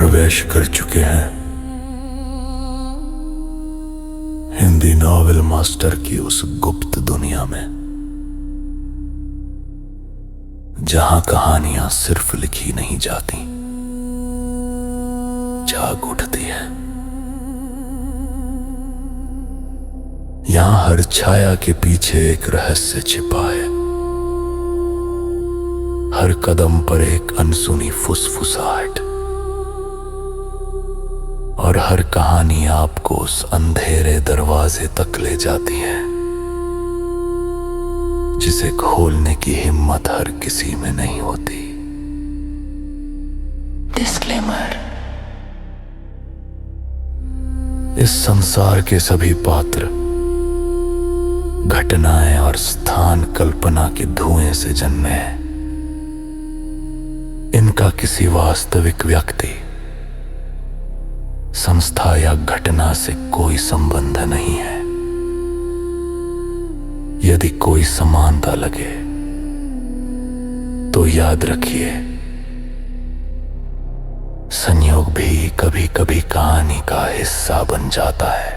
प्रवेश कर चुके हैं हिंदी नॉवेल मास्टर की उस गुप्त दुनिया में, जहां कहानियां सिर्फ लिखी नहीं जाती, जाग उठती है। यहां हर छाया के पीछे एक रहस्य छिपा है, हर कदम पर एक अनसुनी फुसफुसाहट, और हर कहानी आपको उस अंधेरे दरवाजे तक ले जाती है जिसे खोलने की हिम्मत हर किसी में नहीं होती। डिस्क्लेमर: इस संसार के सभी पात्र, घटनाएं और स्थान कल्पना के धुएं से जन्मे हैं। इनका किसी वास्तविक व्यक्ति, संस्था या घटना से कोई संबंध नहीं है। यदि कोई समानता लगे तो याद रखिए, संयोग भी कभी कभी कहानी का हिस्सा बन जाता है।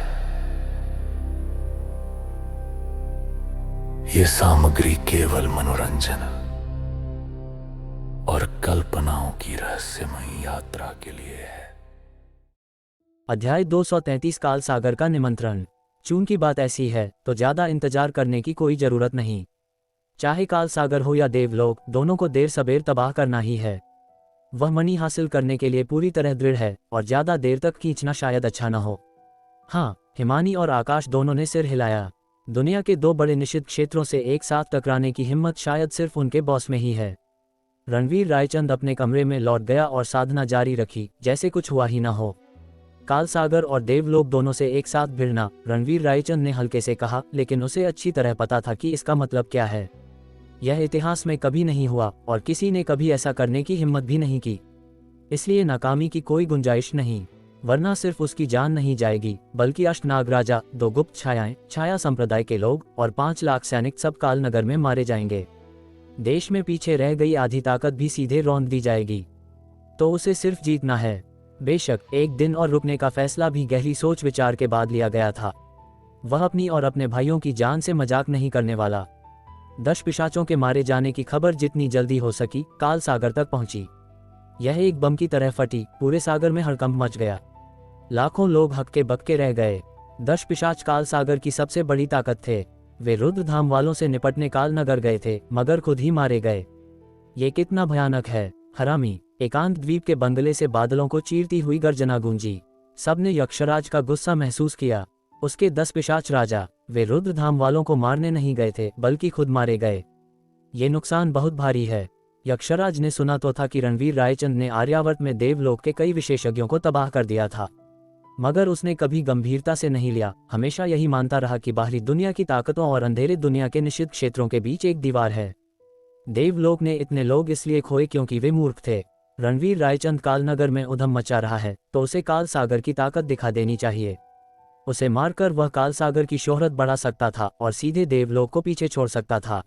ये सामग्री केवल मनोरंजन और कल्पनाओं की रहस्यमयी यात्रा के लिए है। अध्याय 233 काल सागर का निमंत्रण। चूंकि बात ऐसी है तो ज्यादा इंतजार करने की कोई जरूरत नहीं। चाहे काल सागर हो या देवलोक, दोनों को देर सबेर तबाह करना ही है। वह मणि हासिल करने के लिए पूरी तरह दृढ़ है और ज्यादा देर तक खींचना शायद अच्छा न हो। हाँ, हिमानी और आकाश दोनों ने सिर हिलाया। दुनिया के दो बड़े निषिद्ध क्षेत्रों से एक साथ टकराने की हिम्मत शायद सिर्फ उनके बॉस में ही है। रणवीर रायचंद अपने कमरे में लौट गया और साधना जारी रखी जैसे कुछ हुआ ही न हो। काल सागर और देवलोक दोनों से एक साथ भिड़ना, रणवीर रायचंद ने हल्के से कहा, लेकिन उसे अच्छी तरह पता था कि इसका मतलब क्या है। यह इतिहास में कभी नहीं हुआ और किसी ने कभी ऐसा करने की हिम्मत भी नहीं की। इसलिए नाकामी की कोई गुंजाइश नहीं, वरना सिर्फ उसकी जान नहीं जाएगी बल्कि अष्टनाग राजा, दो गुप्त छायाएं, छाया संप्रदाय के लोग और 5 लाख सैनिक सब कालनगर में मारे जाएंगे। देश में पीछे रह गई आधी ताकत भी सीधे रौंद दी जाएगी। तो उसे सिर्फ जीतना है। बेशक एक दिन और रुकने का फैसला भी गहरी सोच विचार के बाद लिया गया था। वह अपनी और अपने भाइयों की जान से मजाक नहीं करने वाला। 10 पिशाचों के मारे जाने की खबर जितनी जल्दी हो सकी काल सागर तक पहुंची। यह एक बम की तरह फटी, पूरे सागर में हड़कंप मच गया। लाखों लोग हक्के बक्के रह गए। 10 पिशाच काल सागर की सबसे बड़ी ताकत थे। वे रुद्रधाम वालों से निपटने कालनगर गए थे, मगर खुद ही मारे गए। ये कितना भयानक है, हरामी! एकांत द्वीप के बंगले से बादलों को चीरती हुई गर्जना गूंजी। सबने यक्षराज का गुस्सा महसूस किया। उसके 10 पिशाच राजा, वे रुद्रधाम वालों को मारने नहीं गए थे बल्कि खुद मारे गए। ये नुकसान बहुत भारी है। यक्षराज ने सुना तो था कि रणवीर रायचंद ने आर्यावर्त में देवलोक के कई विशेषज्ञों को तबाह कर दिया था, मगर उसने कभी गंभीरता से नहीं लिया। हमेशा यही मानता रहा कि बाहरी दुनिया की ताकतों और अंधेरे दुनिया के निषिद्ध क्षेत्रों के बीच एक दीवार है। देवलोक ने इतने लोग इसलिए खोए क्योंकि वे मूर्ख थे। रणवीर रायचंद कालनगर में उधम मचा रहा है तो उसे काल सागर की ताकत दिखा देनी चाहिए। उसे मारकर वह काल सागर की शोहरत बढ़ा सकता था और सीधे देवलोक को पीछे छोड़ सकता था,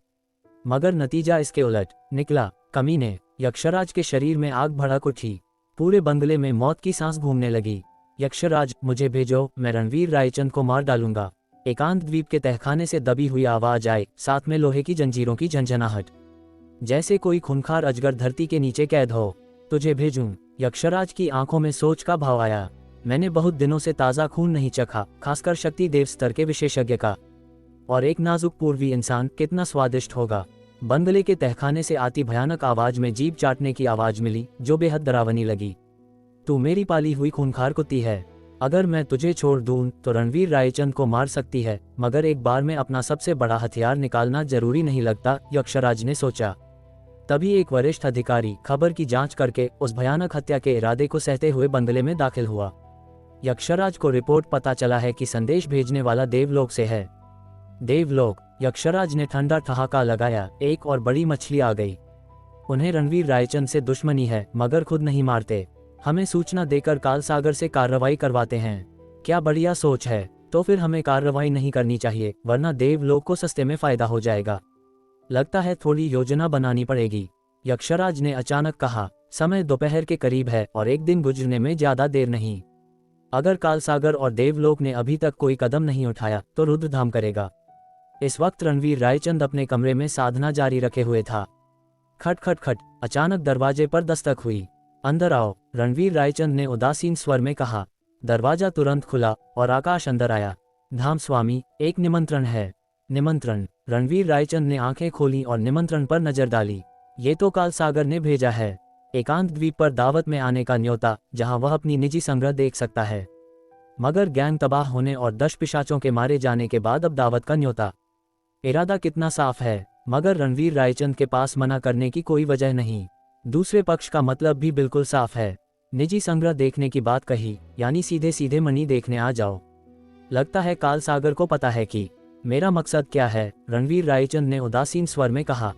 मगर नतीजा इसके उलट निकला। कमीने! यक्षराज के शरीर में आग भड़क उठी। पूरे बंगले में मौत की सांस घूमने लगी। यक्षराज, मुझे भेजो, मैं रणवीर रायचंद को मार डालूंगा। एकांत द्वीप के तहखाने से दबी हुई आवाज आई, साथ में लोहे की जंजीरों की झंझनाहट, जैसे कोई खूंखार अजगर धरती के नीचे कैद हो। तुझे भेजूं? यक्षराज की आंखों में सोच का भाव आया। मैंने बहुत दिनों से ताज़ा खून नहीं चखा, खासकर शक्ति देव स्तर के विशेषज्ञ का। और एक नाजुक पूर्वी इंसान कितना स्वादिष्ट होगा। बंगले के तहखाने से आती भयानक आवाज में जीभ चाटने की आवाज मिली, जो बेहद डरावनी लगी। तू मेरी पाली हुई खूंखार कुत्ती है। अगर मैं तुझे छोड़ दूं तो रणवीर रायचंद को मार सकती है, मगर एक बार में अपना सबसे बड़ा हथियार निकालना जरूरी नहीं लगता, यक्षराज ने सोचा। तभी एक वरिष्ठ अधिकारी खबर की जांच करके उस भयानक हत्या के इरादे को सहते हुए बंगले में दाखिल हुआ। यक्षराज को रिपोर्ट पता चला है कि संदेश भेजने वाला देवलोक से है। देवलोक! यक्षराज ने ठंडा ठहाका लगाया। एक और बड़ी मछली आ गई। उन्हें रणवीर रायचंद से दुश्मनी है, मगर खुद नहीं मारते। हमें सूचना देकर काल सागर से कार्रवाई करवाते हैं। क्या बढ़िया सोच है। तो फिर हमें कार्रवाई नहीं करनी चाहिए, वरना देवलोक को सस्ते में फायदा हो जाएगा। लगता है थोड़ी योजना बनानी पड़ेगी, यक्षराज ने अचानक कहा। समय दोपहर के करीब है और एक दिन गुजरने में ज्यादा देर नहीं। अगर कालसागर और देवलोक ने अभी तक कोई कदम नहीं उठाया तो रुद्रधाम करेगा। इस वक्त रणवीर रायचंद अपने कमरे में साधना जारी रखे हुए था। खट खट खट, अचानक दरवाजे पर दस्तक हुई। अंदर आओ, रणवीर रायचंद ने उदासीन स्वर में कहा। दरवाजा तुरंत खुला और आकाश अंदर आया। धाम स्वामी, एक निमंत्रण है। निमंत्रण? रणवीर रायचंद ने आंखें खोली और निमंत्रण पर नजर डाली। ये तो कालसागर ने भेजा है, एकांत द्वीप पर दावत में आने का न्योता, जहां वह अपनी निजी संग्रह देख सकता है। मगर गैंग तबाह होने और 10 पिशाचों के मारे जाने के बाद अब दावत का न्योता। इरादा कितना साफ है, मगर रणवीर रायचंद के पास मना करने की कोई वजह नहीं। दूसरे पक्ष का मतलब भी बिल्कुल साफ है। निजी संग्रह देखने की बात कही, यानी सीधे सीधे मणि देखने आ जाओ। लगता है कालसागर को पता है कि मेरा मकसद क्या है, रणवीर रायचंद ने उदासीन स्वर में कहा।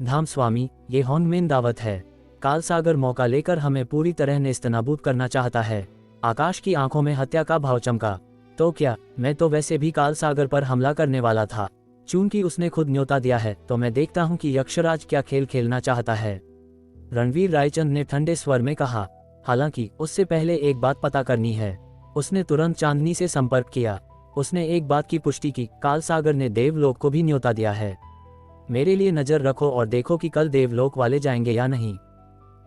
धाम स्वामी, ये हॉन्गमेन दावत है। कालसागर मौका लेकर हमें पूरी तरह नेस्तनाबूद करना चाहता है। आकाश की आंखों में हत्या का भाव चमका। तो क्या, मैं तो वैसे भी कालसागर पर हमला करने वाला था। चूंकि उसने खुद न्योता दिया है तो मैं देखता हूं कि यक्षराज क्या खेल खेलना चाहता है, रणवीर रायचंद ने ठंडे स्वर में कहा। हालांकि उससे पहले एक बात पता करनी है। उसने तुरंत चांदनी से संपर्क किया। उसने एक बात की पुष्टि की, कालसागर ने देवलोक को भी न्योता दिया है। मेरे लिए नजर रखो और देखो कि कल देवलोक वाले जाएंगे या नहीं,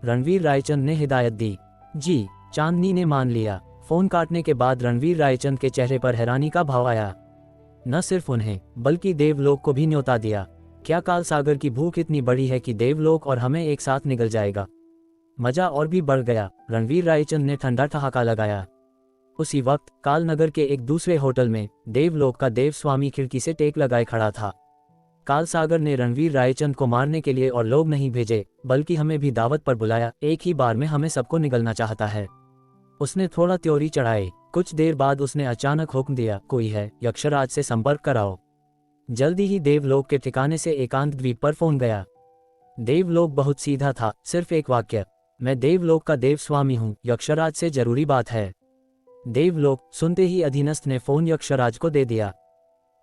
रणवीर रायचंद ने हिदायत दी। जी, चांदनी ने मान लिया। फोन काटने के बाद रणवीर रायचंद के चेहरे पर हैरानी का भाव आया। न सिर्फ उन्हें बल्कि देवलोक को भी न्योता दिया। क्या कालसागर की भूख इतनी बड़ी है कि देवलोक और हमें एक साथ निगल जाएगा? मजा और भी बढ़ गया, रणवीर रायचंद ने ठंडा ठहाका लगाया। उसी वक्त कालनगर के एक दूसरे होटल में देवलोक का देवस्वामी खिड़की से टेक लगाए खड़ा था। कालसागर ने रणवीर रायचंद को मारने के लिए और लोग नहीं भेजे, बल्कि हमें भी दावत पर बुलाया। एक ही बार में हमें सबको निगलना चाहता है। उसने थोड़ा त्योरी चढ़ाई। कुछ देर बाद उसने अचानक हुक्म दिया, कोई है, यक्षराज से संपर्क कराओ। जल्दी ही देवलोक के ठिकाने से एकांत द्वीप पर फोन गया। देवलोक बहुत सीधा था, सिर्फ एक वाक्य, मैं देवलोक का देवस्वामी हूँ, यक्षराज से जरूरी बात है। देवलोक सुनते ही अधीनस्थ ने फोन यक्षराज को दे दिया।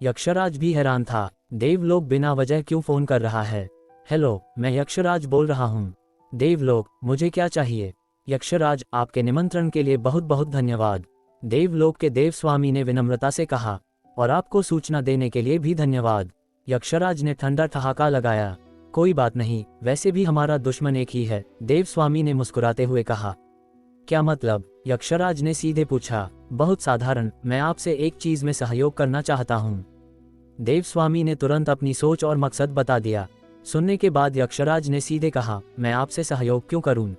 यक्षराज भी हैरान था, देवलोक बिना वजह क्यों फोन कर रहा है? हेलो, मैं यक्षराज बोल रहा हूँ। देवलोक, मुझे क्या चाहिए? यक्षराज, आपके निमंत्रण के लिए बहुत बहुत धन्यवाद, देवलोक के देवस्वामी ने विनम्रता से कहा। और आपको सूचना देने के लिए भी धन्यवाद, यक्षराज ने ठंडा ठहाका लगाया। कोई बात नहीं, वैसे भी हमारा दुश्मन एक ही है, देवस्वामी ने मुस्कुराते हुए कहा। क्या मतलब? यक्षराज ने सीधे पूछा। बहुत साधारण, मैं आपसे एक चीज में सहयोग करना चाहता हूँ। देवस्वामी ने तुरंत अपनी सोच और मकसद बता दिया। सुनने के बाद यक्षराज ने सीधे कहा, मैं आपसे सहयोग क्यों करूं?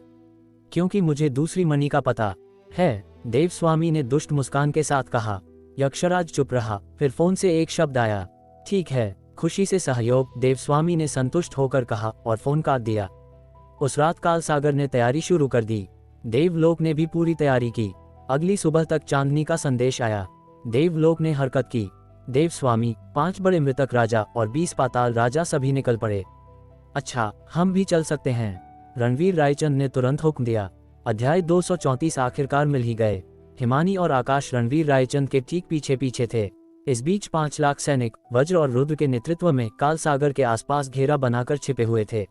क्योंकि मुझे दूसरी मणि का पता है, देवस्वामी ने दुष्ट मुस्कान के साथ कहा। यक्षराज चुप रहा, फिर फोन से एक शब्द आया, ठीक है, खुशी से सहयोग, देवस्वामी ने संतुष्ट होकर कहा और फोन काट दिया। उस रात कालसागर ने तैयारी शुरू कर दी। देवलोक ने भी पूरी तैयारी की। अगली सुबह तक चांदनी का संदेश आया। देवलोक ने हरकत की। देवस्वामी, 5 बड़े मृतक राजा और 20 पाताल राजा सभी निकल पड़े। अच्छा, हम भी चल सकते हैं, रणवीर रायचंद ने तुरंत हुक्म दिया। अध्याय 234 आखिरकार मिल ही गए। हिमानी और आकाश रणवीर रायचंद के ठीक पीछे पीछे थे। इस बीच 5 लाख सैनिक वज्र और रुद्र के नेतृत्व में कालसागर के आसपास घेरा बनाकर छिपे हुए थे।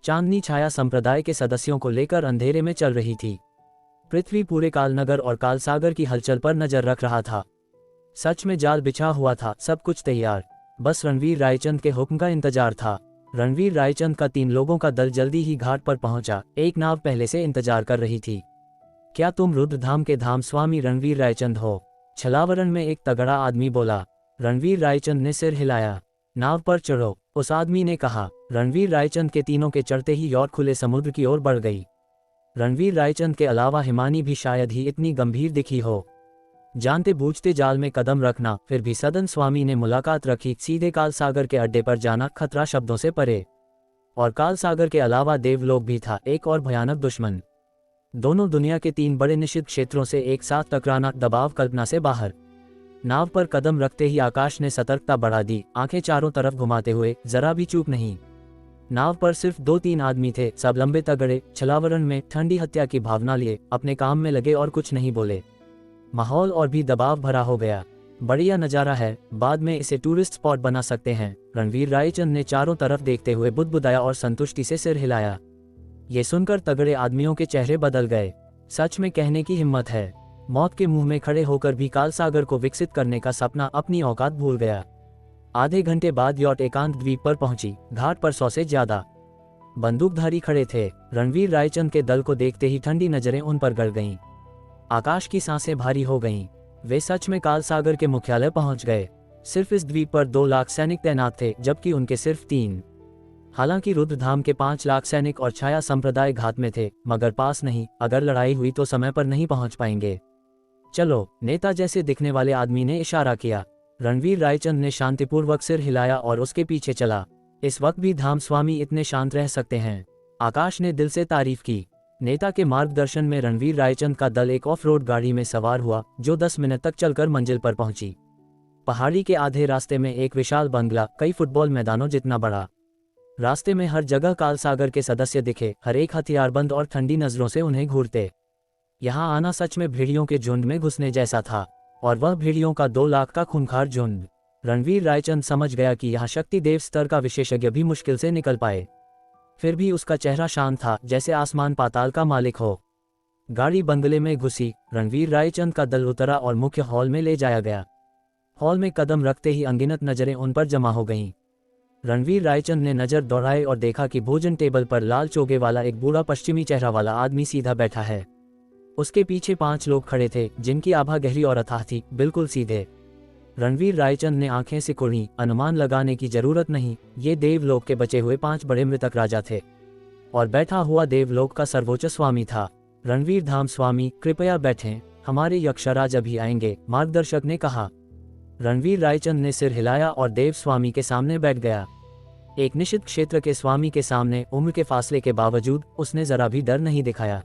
चांदनी छाया संप्रदाय के सदस्यों को लेकर अंधेरे में चल रही थी। पृथ्वी पूरे कालनगर और कालसागर की हलचल पर नजर रख रहा था। सच में जाल बिछा हुआ था, सब कुछ तैयार, बस रणवीर रायचंद के हुक्म का इंतजार था। रणवीर रायचंद का 3 लोगों का दल जल्दी ही घाट पर पहुंचा। एक नाव पहले से इंतजार कर रही थी। क्या तुम रुद्रधाम के धाम स्वामी रणवीर रायचंद हो? छलावरण में एक तगड़ा आदमी बोला। रणवीर रायचंद ने सिर हिलाया। नाव पर चढ़ो, उस आदमी ने कहा। रणवीर रायचंद के तीनों के चढ़ते ही यॉट खुले समुद्र की ओर बढ़ गई। रणवीर रायचंद के अलावा हिमानी भी शायद ही इतनी गंभीर दिखी हो। जानते बूझते जाल में कदम रखना, फिर भी सदन स्वामी ने मुलाकात रखी। सीधे कालसागर के अड्डे पर जाना खतरा शब्दों से परे। और कालसागर के अलावा देवलोक भी था, एक और भयानक दुश्मन। दोनों दुनिया के 3 बड़े निषिद्ध क्षेत्रों से एक साथ टकराना, दबाव कल्पना से बाहर। नाव पर कदम रखते ही आकाश ने सतर्कता बढ़ा दी, आंखें चारों तरफ घुमाते हुए, जरा भी चूक नहीं। नाव पर सिर्फ 2-3 आदमी थे, सब लंबे तगड़े, छलावरण में ठंडी हत्या की भावना लिए अपने काम में लगे और कुछ नहीं बोले। माहौल और भी दबाव भरा हो गया। बढ़िया नजारा है, बाद में इसे टूरिस्ट स्पॉट बना सकते हैं, रणवीर रायचंद ने चारों तरफ देखते हुए बुदबुदाया और संतुष्टि से सिर हिलाया। ये सुनकर तगड़े आदमियों के चेहरे बदल गए। सच में कहने की हिम्मत है। मौत के मुंह में खड़े होकर भी काल सागर को विकसित करने का सपना अपनी औकात भूल गया। आधे घंटे बाद यॉट एकांत द्वीप पर पहुंची। घाट पर 100 से ज्यादा बंदूकधारी खड़े थे। रणवीर रायचंद के दल को देखते ही ठंडी नजरें उन पर गड़ गईं। आकाश की सांसें भारी हो गईं। वे सच में काल सागर के मुख्यालय पहुंच गए। सिर्फ इस द्वीप पर 2 लाख सैनिक तैनात थे, जबकि उनके सिर्फ 3। हालांकि रुद्रधाम के 5 लाख सैनिक और छाया संप्रदाय घात में थे, मगर पास नहीं। अगर लड़ाई हुई तो समय पर नहीं पहुंच पाएंगे। चलो, नेता जैसे दिखने वाले आदमी ने इशारा किया। रणवीर रायचंद ने शांतिपूर्वक सिर हिलाया और उसके पीछे चला। इस वक्त भी धाम स्वामी इतने शांत रह सकते हैं। आकाश ने दिल से तारीफ की। नेता के मार्गदर्शन में रणवीर रायचंद का दल एक ऑफ रोड गाड़ी में सवार हुआ, जो 10 मिनट तक चलकर मंजिल पर पहुंची। पहाड़ी के आधे रास्ते में एक विशाल बंगला, कई फुटबॉल मैदानों जितना बड़ा। रास्ते में हर जगह काल सागर के सदस्य दिखे, हर एक हथियारबंद और ठंडी नजरों से उन्हें घूरते। यहाँ आना सच में भेड़ियों के झुंड में घुसने जैसा था, और वह भेड़ियों का 2 लाख का खूंखार झुंड। रणवीर रायचंद समझ गया कि यहाँ शक्ति देव स्तर का विशेषज्ञ भी मुश्किल से निकल पाए। फिर भी उसका चेहरा शांत था, जैसे आसमान पाताल का मालिक हो। गाड़ी बंगले में घुसी। रणवीर रायचंद का दल उतरा और मुख्य हॉल में ले जाया गया। हॉल में कदम रखते ही अनगिनत नजरें उन पर जमा हो गईं। रणवीर रायचंद ने नजर दौड़ाई और देखा कि भोजन टेबल पर लाल चोगे वाला एक बूढ़ा पश्चिमी चेहरा वाला आदमी सीधा बैठा है। उसके पीछे 5 लोग खड़े थे, जिनकी आभा गहरी और अथाह थी, बिल्कुल सीधे। रणवीर रायचंद ने आंखें सिकुड़ी। अनुमान लगाने की जरूरत नहीं, ये देवलोक के बचे हुए 5 बड़े मृतक राजा थे, और बैठा हुआ देवलोक का सर्वोच्च स्वामी था। रणवीर धाम स्वामी, कृपया बैठें, हमारे यक्षराज अभी आएंगे, मार्गदर्शक ने कहा। रणवीर रायचंद ने सिर हिलाया और देव स्वामी के सामने बैठ गया। एक निश्चित क्षेत्र के स्वामी के सामने उम्र के फासले के बावजूद उसने जरा भी डर नहीं दिखाया।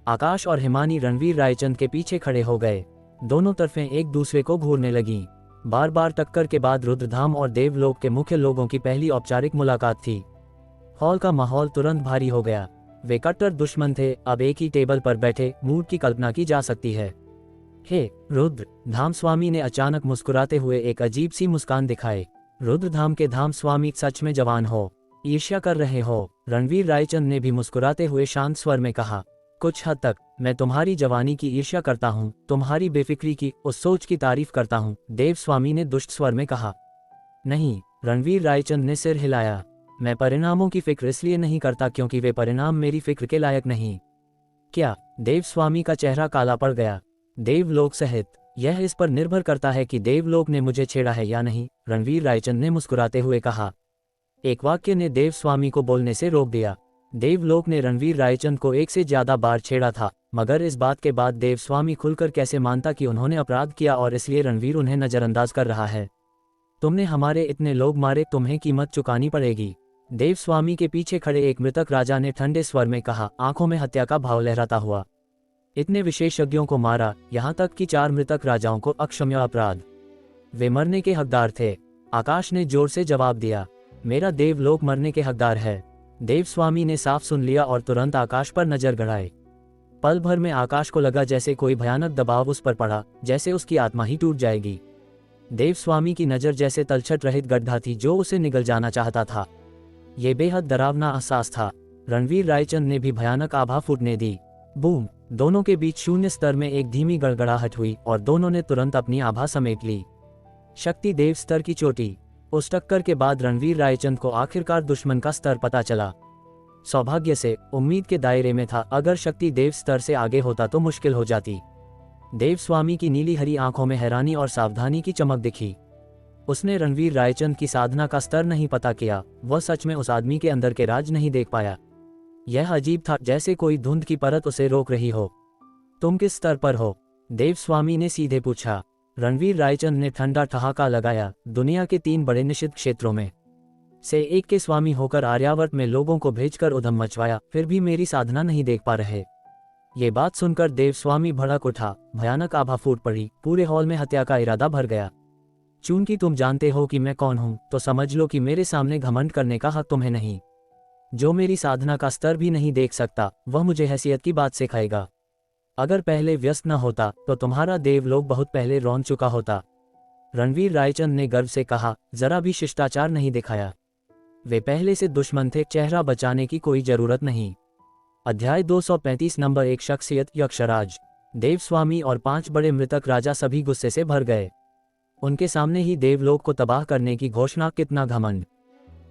आकाश और हिमानी रणवीर रायचंद के पीछे खड़े हो गए। दोनों तरफें एक दूसरे को घूरने लगीं। बार बार टक्कर के बाद रुद्रधाम और देवलोक के मुख्य लोगों की पहली औपचारिक मुलाकात थी। हॉल का माहौल तुरंत भारी हो गया। वे कट्टर दुश्मन थे, अब एक ही टेबल पर बैठे, मूड की कल्पना की जा सकती है। हे रुद्र, धाम स्वामी ने अचानक मुस्कुराते हुए एक अजीब सी मुस्कान दिखाई। रुद्रधाम के धाम स्वामी, सच में जवान हो, ईर्ष्या कर रहे हो? रणवीर रायचंद ने भी मुस्कुराते हुए शांत स्वर में कहा। कुछ हद तक मैं तुम्हारी जवानी की ईर्ष्या करता हूँ, तुम्हारी बेफिक्री की, उस सोच की तारीफ करता हूँ, देव स्वामी ने दुष्ट स्वर में कहा। नहीं, रणवीर रायचंद ने सिर हिलाया। मैं परिणामों की फिक्र इसलिए नहीं करता क्योंकि वे परिणाम मेरी फिक्र के लायक नहीं। क्या? देव स्वामी का चेहरा काला पड़ गया। देवलोक सहित? यह इस पर निर्भर करता है कि देवलोक ने मुझे छेड़ा है या नहीं, रणवीर रायचंद ने मुस्कुराते हुए कहा। एक वाक्य ने देव स्वामी को बोलने से रोक दिया। देवलोक ने रणवीर रायचंद को 1 से ज्यादा बार छेड़ा था, मगर इस बात के बाद देव स्वामी खुलकर कैसे मानता कि उन्होंने अपराध किया और इसलिए रणवीर उन्हें नजरअंदाज कर रहा है। तुमने हमारे इतने लोग मारे, तुम्हें कीमत चुकानी पड़ेगी, देव स्वामी के पीछे खड़े एक मृतक राजा ने ठंडे स्वर में कहा, आंखों में हत्या का भाव लहराता हुआ। इतने विशेषज्ञों को मारा, यहाँ तक कि 4 मृतक राजाओं को, अक्षम्य अपराध। वे मरने के हकदार थे। आकाश ने जोर से जवाब दिया। मेरा देवलोक मरने के हकदार है। देव स्वामी ने साफ सुन लिया और तुरंत आकाश पर नजर गड़ाई। पल भर में आकाश को लगा जैसे कोई भयानक दबाव उस पर पड़ा, जैसे उसकी आत्मा ही टूट जाएगी। देव स्वामी की नजर जैसे तलछट रहित गड्ढा थी जो उसे निगल जाना चाहता था। ये बेहद डरावना एहसास था। रणवीर रायचंद ने भी भयानक आभा फूटने दी। बूम! दोनों के बीच शून्य स्तर में एक धीमी गड़गड़ाहट हुई और दोनों ने तुरंत अपनी आभा समेट ली। शक्ति देव स्तर की चोटी। उस टक्कर के बाद रणवीर रायचंद को आखिरकार दुश्मन का स्तर पता चला। सौभाग्य से उम्मीद के दायरे में था, अगर शक्ति देव स्तर से आगे होता तो मुश्किल हो जाती। देव स्वामी की नीली हरी आंखों में हैरानी और सावधानी की चमक दिखी। उसने रणवीर रायचंद की साधना का स्तर नहीं पता किया, वह सच में उस आदमी के अंदर के राज नहीं देख पाया। यह अजीब था, जैसे कोई धुंध की परत उसे रोक रही हो। तुम किस स्तर पर हो? देव स्वामी ने सीधे पूछा। रणवीर रायचंद ने ठंडा ठहाका लगाया। दुनिया के 3 बड़े निषिद्ध क्षेत्रों में से एक के स्वामी होकर आर्यावर्त में लोगों को भेजकर उधम मचवाया, फिर भी मेरी साधना नहीं देख पा रहे। ये बात सुनकर देव स्वामी भड़क उठा। भयानक आभा फूट पड़ी। पूरे हॉल में हत्या का इरादा भर गया। चूंकि तुम जानते हो कि मैं कौन हूं, तो समझ लो कि मेरे सामने घमंड करने का हक तुम्हें नहीं। जो मेरी साधना का स्तर भी नहीं देख सकता, वह मुझे हैसियत की बात सिखाएगा। अगर पहले व्यस्त न होता तो तुम्हारा देवलोक बहुत पहले रौंद चुका होता। रणवीर रायचंद ने गर्व से कहा। जरा भी शिष्टाचार नहीं दिखाया। वे पहले से दुश्मन थे, चेहरा बचाने की कोई जरूरत नहीं। अध्याय 235 नंबर 1 शख्सियत यक्षराज। देवस्वामी और 5 बड़े मृतक राजा सभी गुस्से से भर गए। उनके सामने ही देवलोक को तबाह करने की घोषणा, कितना घमंड।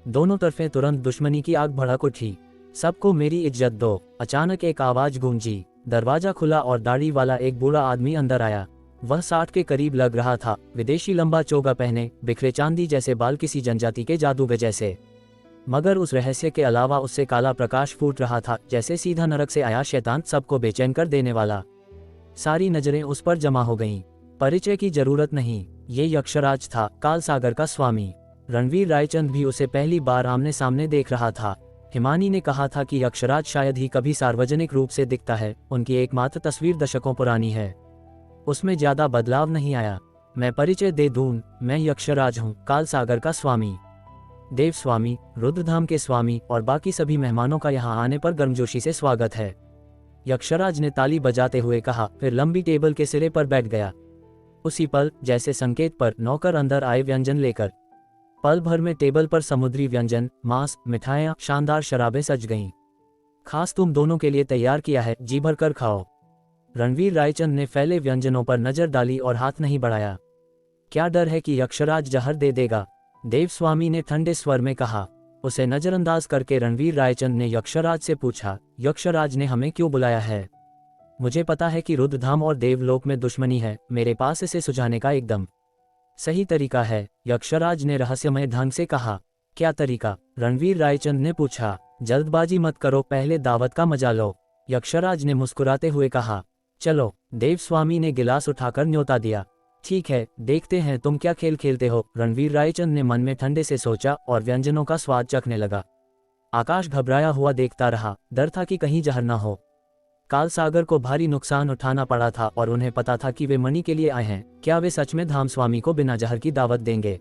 दोनों तरफें तुरंत दुश्मनी की आग भड़क उठी। सबको मेरी इज्जत दो। अचानक एक आवाज गूंजी, दरवाजा खुला और दाढ़ी वाला एक बूढ़ा आदमी अंदर आया। वह 60 के करीब लग रहा था। विदेशी लंबा चोगा पहने, बिखरे चांदी जैसे बाल, किसी जनजाति के जादूगर जैसे। मगर उस रहस्य के अलावा उससे काला प्रकाश फूट रहा था, जैसे सीधा नरक से आया शैतान, सबको बेचैन कर देने वाला। सारी नजरें उस पर जमा हो गईं। परिचय की जरूरत नहीं, ये यक्षराज था, काल सागर का स्वामी। रणवीर रायचंद भी उसे पहली बार आमने सामने देख रहा था। हिमानी ने कहा था कि यक्षराज शायद ही कभी सार्वजनिक रूप से दिखता है। उनकी एकमात्र तस्वीर दशकों पुरानी है, उसमें ज्यादा बदलाव नहीं आया। मैं परिचय दे दूं, मैं यक्षराज हूँ, काल सागर का स्वामी। देव स्वामी, रुद्रधाम के स्वामी और बाकी सभी मेहमानों का यहाँ आने पर गर्मजोशी से स्वागत है, यक्षराज ने ताली बजाते हुए कहा। फिर लंबी टेबल के सिरे पर बैठ गया। उसी पल, जैसे संकेत पर, नौकर अंदर आए व्यंजन लेकर। पल भर में टेबल पर समुद्री व्यंजन, मांस, मिठाइयाँ, शानदार शराबें सज गईं। खास तुम दोनों के लिए तैयार किया है, जी भर कर खाओ। रणवीर रायचंद ने फैले व्यंजनों पर नजर डाली और हाथ नहीं बढ़ाया। क्या डर है कि यक्षराज जहर दे देगा? देवस्वामी ने ठंडे स्वर में कहा। उसे नजरअंदाज करके रणवीर रायचंद ने यक्षराज से पूछा, यक्षराज ने हमें क्यों बुलाया है? मुझे पता है कि रुद्रधाम और देवलोक में दुश्मनी है, मेरे पास इसे सुझाने का एकदम सही तरीका है, यक्षराज ने रहस्यमय ढंग से कहा। क्या तरीका? रणवीर रायचंद ने पूछा। जल्दबाजी मत करो, पहले दावत का मजा लो, यक्षराज ने मुस्कुराते हुए कहा। चलो, देवस्वामी ने गिलास उठाकर न्योता दिया। ठीक है, देखते हैं तुम क्या खेल खेलते हो, रणवीर रायचंद ने मन में ठंडे से सोचा और व्यंजनों का स्वाद चखने लगा। आकाश घबराया हुआ देखता रहा, डर था कि कहीं जहर न हो। काल सागर को भारी नुकसान उठाना पड़ा था और उन्हें पता था कि वे मणि के लिए आए हैं। क्या वे सच में धाम स्वामी को बिना जहर की दावत देंगे?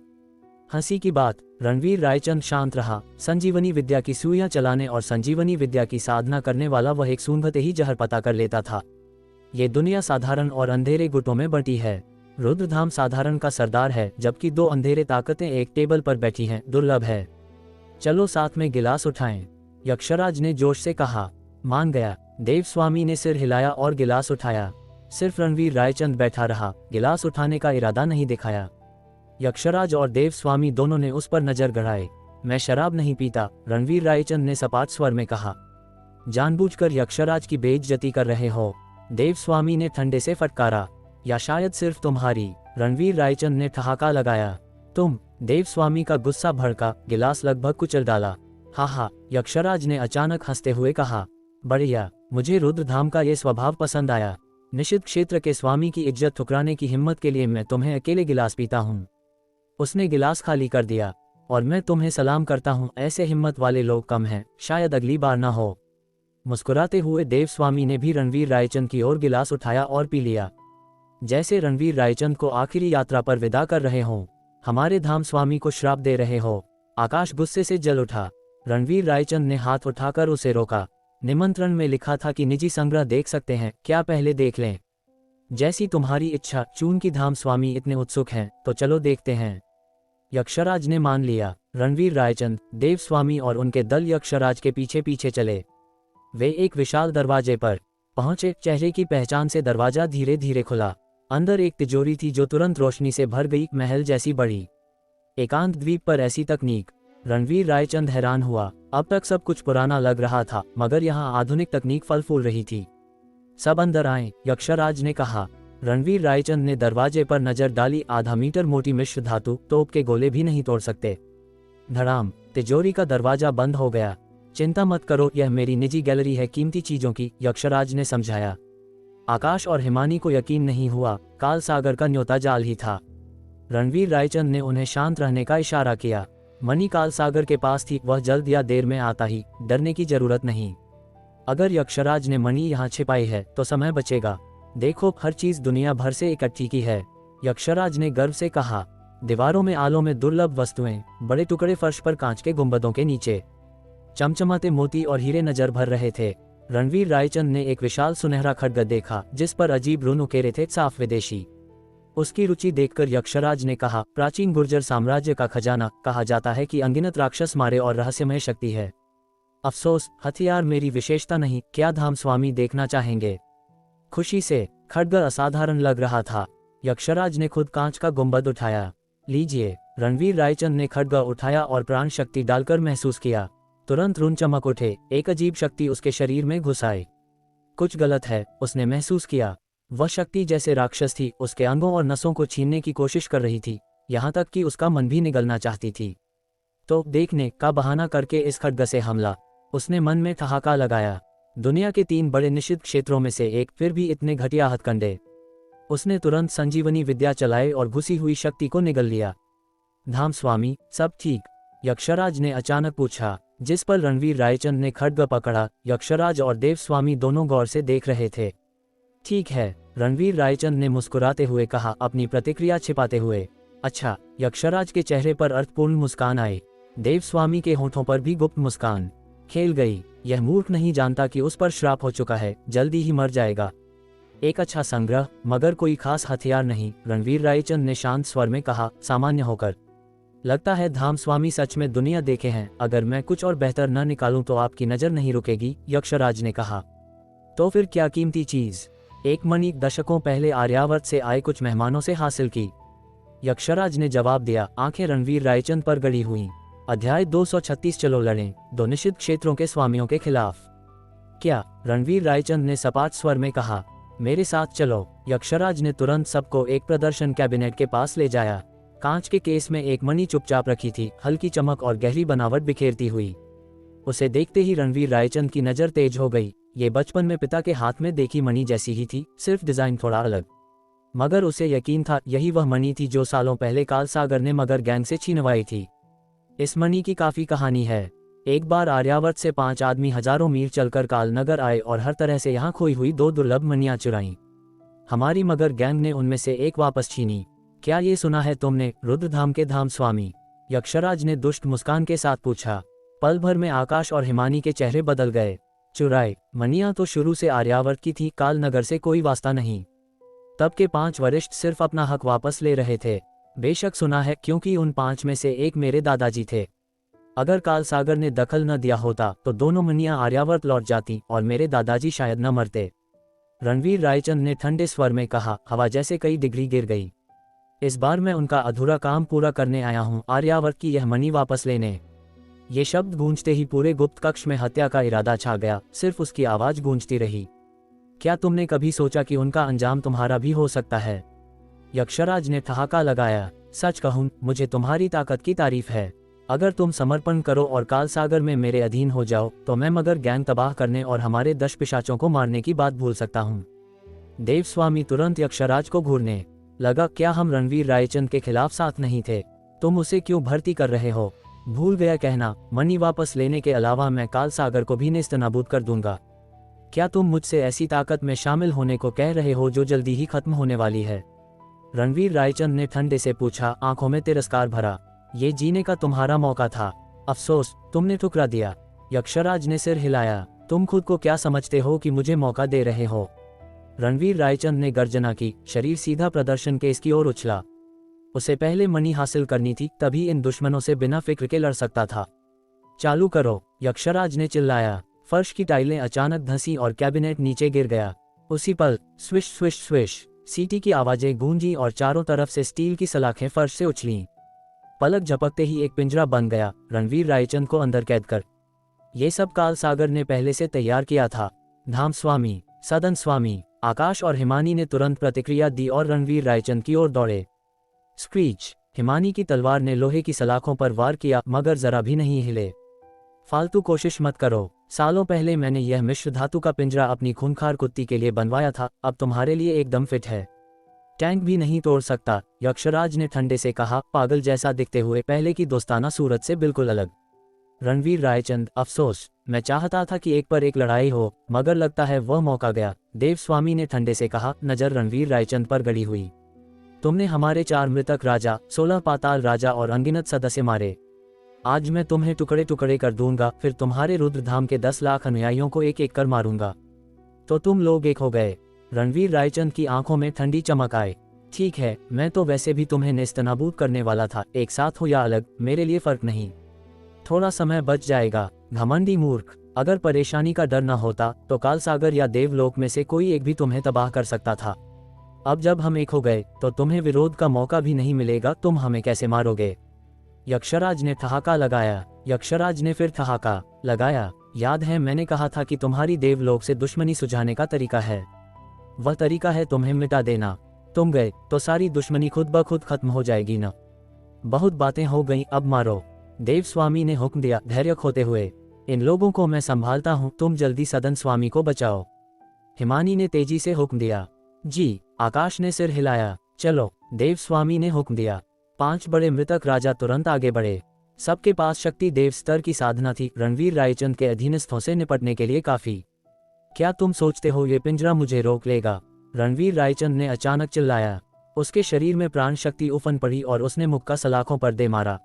हंसी की बात, रणवीर रायचंद शांत रहा। संजीवनी विद्या की सुइयां चलाने और संजीवनी विद्या की साधना करने वाला वह एक सूंघते ही जहर पता कर लेता था। ये दुनिया साधारण और अंधेरे गुटों में बंटी है। रुद्रधाम साधारण का सरदार है, जबकि 2 अंधेरे ताकतें एक टेबल पर बैठी हैं, दुर्लभ है। चलो साथ में गिलास उठाएं, यक्षराज ने जोश से कहा। मान गया, देवस्वामी ने सिर हिलाया और गिलास उठाया। सिर्फ रणवीर रायचंद बैठा रहा, गिलास उठाने का इरादा नहीं दिखाया। यक्षराज और देवस्वामी दोनों ने उस पर नजर गड़ाए। मैं शराब नहीं पीता, रणवीर रायचंद ने सपाट स्वर में कहा। जानबूझकर यक्षराज की बेइज्जती कर रहे हो, देवस्वामी ने ठंडे से फटकारा। या शायद सिर्फ तुम्हारी, रणवीर रायचंद ने ठहाका लगाया। तुम? देवस्वामी का गुस्सा भड़का, गिलास लगभग कुचल डाला। हा, यक्षराज ने अचानक हंसते हुए कहा। बढ़िया, मुझे रुद्रधाम का ये स्वभाव पसंद आया। निषिद्ध क्षेत्र के स्वामी की इज्जत ठुकराने की हिम्मत के लिए मैं तुम्हें अकेले गिलास पीता हूँ। उसने गिलास खाली कर दिया। और मैं तुम्हें सलाम करता हूँ, ऐसे हिम्मत वाले लोग कम हैं, शायद अगली बार ना हो। मुस्कुराते हुए देवस्वामी ने भी रणवीर रायचंद की ओर गिलास उठाया और पी लिया, जैसे रणवीर रायचंद को आखिरी यात्रा पर विदा कर रहे हों। हमारे धाम स्वामी को श्राप दे रहे हो। आकाश गुस्से से जल उठा। रणवीर रायचंद ने हाथ उठाकर उसे रोका। निमंत्रण में लिखा था कि निजी संग्रह देख सकते हैं, क्या पहले देख लें? जैसी तुम्हारी इच्छा, चूंकि धाम स्वामी इतने उत्सुक हैं तो चलो देखते हैं। यक्षराज ने मान लिया। रणवीर रायचंद, देवस्वामी और उनके दल यक्षराज के पीछे पीछे चले। वे एक विशाल दरवाजे पर पहुंचे। चेहरे की पहचान से दरवाजा धीरे धीरे खुला। अंदर एक तिजोरी थी जो तुरंत रोशनी से भर गई, महल जैसी बड़ी। एकांत द्वीप पर ऐसी तकनीक, रणवीर रायचंद हैरान हुआ। अब तक सब कुछ पुराना लग रहा था, मगर यहाँ आधुनिक तकनीक फल फूल रही थी। सब अंदर आए, यक्षराज ने कहा। रणवीर रायचंद ने दरवाजे पर नजर डाली। आधा मीटर मोटी मिश्र धातु, तोप के गोले भी नहीं तोड़ सकते। धड़ाम, तिजोरी का दरवाजा बंद हो गया। चिंता मत करो, यह मेरी निजी गैलरी है कीमती चीजों की, यक्षराज ने समझाया। आकाश और हिमानी को यकीन नहीं हुआ, काल सागर का न्योता जाल ही था। रणवीर रायचंद ने उन्हें शांत रहने का इशारा किया। मणि काल सागर के पास थी, वह जल्द या देर में आता ही, डरने की जरूरत नहीं। अगर यक्षराज ने मणि यहाँ छिपाई है तो समय बचेगा। देखो, हर चीज दुनिया भर से इकट्ठी की है, यक्षराज ने गर्व से कहा। दीवारों में आलों में दुर्लभ वस्तुएं, बड़े टुकड़े फर्श पर कांच के गुंबदों के नीचे चमचमाते मोती और हीरे नजर भर रहे थे। रणवीर रायचंद ने एक विशाल सुनहरा खड्ग देखा, जिस पर अजीब रुन उकेरे थे, साफ विदेशी। उसकी रुचि देखकर यक्षराज ने कहा, प्राचीन गुर्जर साम्राज्य का खजाना, कहा जाता है कि अनगिनत राक्षस मारे और रहस्यमय शक्ति है। अफसोस, हथियार मेरी विशेषता नहीं, क्या धाम स्वामी देखना चाहेंगे? खुशी से खड्ग असाधारण लग रहा था। यक्षराज ने खुद कांच का गुंबद उठाया। लीजिए। रणवीर रायचंद ने खड्ग उठाया और प्राण शक्ति डालकर महसूस किया। तुरंत रुन चमक उठे, एक अजीब शक्ति उसके शरीर में घुस आई। कुछ गलत है, उसने महसूस किया। वह शक्ति जैसे राक्षस थी, उसके अंगों और नसों को छीनने की कोशिश कर रही थी, यहाँ तक कि उसका मन भी निगलना चाहती थी। तो देखने का बहाना करके इस खड्ग से हमला, उसने मन में ठहाका लगाया। दुनिया के 3 बड़े निषिद्ध क्षेत्रों में से एक, फिर भी इतने घटिया हथकंडे। उसने तुरंत संजीवनी विद्या चलाई और घुसी हुई शक्ति को निगल लिया। धाम स्वामी, सब ठीक? यक्षराज ने अचानक पूछा, जिस पर रणवीर रायचंद ने खड्ग पकड़ा। यक्षराज और देव स्वामी दोनों गौर से देख रहे थे। ठीक है, रणवीर रायचंद ने मुस्कुराते हुए कहा, अपनी प्रतिक्रिया छिपाते हुए। अच्छा। यक्षराज के चेहरे पर अर्थपूर्ण मुस्कान आई। देव स्वामी के होठों पर भी गुप्त मुस्कान खेल गई। यह मूर्ख नहीं जानता कि उस पर श्राप हो चुका है, जल्दी ही मर जाएगा। एक अच्छा संग्रह, मगर कोई खास हथियार नहीं, रणवीर रायचंद ने शांत स्वर में कहा, सामान्य होकर। लगता है धाम स्वामी सच में दुनिया देखे हैं, अगर मैं कुछ और बेहतर न निकालूं तो आपकी नजर नहीं रुकेगी, यक्षराज ने कहा। तो फिर क्या कीमती चीज? एक मणि दशकों पहले आर्यावर्त से आए कुछ मेहमानों से हासिल की, यक्षराज ने जवाब दिया, आंखें रणवीर रायचंद पर गड़ी हुईं। अध्याय 236, चलो लड़ें, 2 निषिद्ध क्षेत्रों के स्वामियों के खिलाफ। क्या? रणवीर रायचंद ने सपाट स्वर में कहा। मेरे साथ चलो। यक्षराज ने तुरंत सबको एक प्रदर्शन कैबिनेट के पास ले जाया। कांच के केस में एक मणि चुपचाप रखी थी, हल्की चमक और गहरी बनावट बिखेरती हुई। उसे देखते ही रणवीर रायचंद की नजर तेज हो गई। ये बचपन में पिता के हाथ में देखी मणि जैसी ही थी, सिर्फ डिजाइन थोड़ा अलग। मगर उसे यकीन था यही वह मणि थी जो सालों पहले कालसागर ने मगर गैंग से छीनवाई थी। इस मणि की काफी कहानी है। एक बार आर्यावर्त से 5 आदमी हजारों मील चलकर कालनगर आए और हर तरह से यहाँ खोई हुई 2 दुर्लभ मणियां चुराईं। हमारी मगर गैंग ने उनमें से एक वापस छीनी। क्या ये सुना है तुमने, रुद्रधाम के धाम स्वामी? यक्षराज ने दुष्ट मुस्कान के साथ पूछा। पल भर में आकाश और हिमानी के चेहरे बदल गए। चुराए मणियां तो शुरू से आर्यावर्त की थी, कालनगर से कोई वास्ता नहीं। तब के 5 वरिष्ठ सिर्फ अपना हक वापस ले रहे थे। बेशक सुना है, क्योंकि उन 5 में से एक मेरे दादाजी थे। अगर कालसागर ने दखल न दिया होता तो दोनों मणियां आर्यावर्त लौट जाती और मेरे दादाजी शायद न मरते। रणवीर रायचंद ने ठंडे स्वर में कहा। हवा जैसे कई डिग्री गिर गई। इस बार मैं उनका अधूरा काम पूरा करने आया हूं, आर्यावर्त की यह मणि वापस लेने। ये शब्द गूंजते ही पूरे गुप्त कक्ष में हत्या का इरादा छा गया। सिर्फ उसकी आवाज गूंजती रही। क्या तुमने कभी सोचा कि उनका अंजाम तुम्हारा भी हो सकता है? यक्षराज ने ठहाका लगाया। सच कहूं, मुझे तुम्हारी ताकत की तारीफ है। अगर तुम समर्पण करो और कालसागर में मेरे अधीन हो जाओ तो मैं मगर गैंग तबाह करने और हमारे 10 पिशाचों को मारने की बात भूल सकता हूँ। देवस्वामी तुरंत यक्षराज को घूरने लगा। क्या हम रणवीर रायचंद के खिलाफ साथ नहीं थे? तुम उसे क्यों भर्ती कर रहे हो? भूल गया कहना, मणि वापस लेने के अलावा मैं कालसागर को भी नेस्तनाबूद कर दूंगा। क्या तुम मुझसे ऐसी ताकत में शामिल होने को कह रहे हो जो जल्दी ही खत्म होने वाली है? रणवीर रायचंद ने ठंडे से पूछा, आंखों में तिरस्कार भरा। ये जीने का तुम्हारा मौका था, अफसोस तुमने ठुकरा दिया। यक्षराज ने सिर हिलाया। तुम खुद को क्या समझते हो कि मुझे मौका दे रहे हो? रणवीर रायचंद ने गर्जना की। शरीर सीधा प्रदर्शन केस की ओर उछला। उसे पहले मणि हासिल करनी थी, तभी इन दुश्मनों से बिना फिक्र के लड़ सकता था। चालू करो, यक्षराज ने चिल्लाया। फर्श की टाइलें अचानक धंसी और कैबिनेट नीचे गिर गया। उसी पल स्विश स्विश स्विश सीटी की आवाजें गूंजी और चारों तरफ से स्टील की सलाखें फर्श से उछलीं। पलक झपकते ही एक पिंजरा बन गया, रणवीर रायचंद को अंदर कैद कर। ये सब कालसागर ने पहले से तैयार किया था। धाम स्वामी, सदन स्वामी, आकाश और हिमानी ने तुरंत प्रतिक्रिया दी और रणवीर रायचंद की ओर दौड़े। स्क्रीच, हिमानी की तलवार ने लोहे की सलाखों पर वार किया, मगर जरा भी नहीं हिले। फालतू कोशिश मत करो। सालों पहले मैंने यह मिश्र धातु का पिंजरा अपनी खूंखार कुत्ती के लिए बनवाया था, अब तुम्हारे लिए एकदम फिट है। टैंक भी नहीं तोड़ सकता, यक्षराज ने ठंडे से कहा, पागल जैसा दिखते हुए पहले की दोस्ताना सूरत से बिल्कुल अलग। रणवीर रायचंद, अफसोस, मैं चाहता था कि एक पर एक लड़ाई हो, मगर लगता है वह मौका गया। देवस्वामी ने ठंडे से कहा, नजर रणवीर रायचंद पर गड़ी हुई। तुमने हमारे 4 मृतक राजा, 16 पाताल राजा और अनगिनत सदस्य मारे। आज मैं तुम्हें टुकड़े टुकड़े कर दूंगा, फिर तुम्हारे रुद्रधाम के 10 लाख अनुयायियों को एक एक कर मारूंगा। तो तुम लोग एक हो गए। रणवीर रायचंद की आंखों में ठंडी चमक आई। ठीक है, मैं तो वैसे भी तुम्हें नेस्तनाबूद करने वाला था, एक साथ हो या अलग, मेरे लिए फर्क नहीं। थोड़ा समय बच जाएगा। घमंडी मूर्ख, अगर परेशानी का डर न होता तो काल सागर या देवलोक में से कोई एक भी तुम्हें तबाह कर सकता था। अब जब हम एक हो गए तो तुम्हें विरोध का मौका भी नहीं मिलेगा। तुम हमें कैसे मारोगे? यक्षराज ने ठहाका लगाया। यक्षराज ने फिर ठहाका लगाया। याद है मैंने कहा था कि तुम्हारी देवलोक से दुश्मनी सुझाने का तरीका है, वह तरीका है तुम्हें मिटा देना। तुम गए तो सारी दुश्मनी खुद ब खुद खत्म हो जाएगी ना। बहुत बातें हो गईं, अब मारो। देव स्वामी ने हुक्म दिया धैर्य खोते हुए। इन लोगों को मैं संभालता हूँ, तुम जल्दी सदन स्वामी को बचाओ। हिमानी ने तेजी से हुक्म दिया। जी। आकाश ने सिर हिलाया। चलो। देव स्वामी ने हुक्म दिया। 5 बड़े मृतक राजा तुरंत आगे बढ़े। सबके पास शक्ति देव स्तर की साधना थी, रणवीर रायचंद के अधीनस्थों से निपटने के लिए काफी। क्या तुम सोचते हो ये पिंजरा मुझे रोक लेगा? रणवीर रायचंद ने अचानक चिल्लाया। उसके शरीर में प्राण शक्ति उफन पड़ी और उसने मुक्का सलाखों पर दे मारा।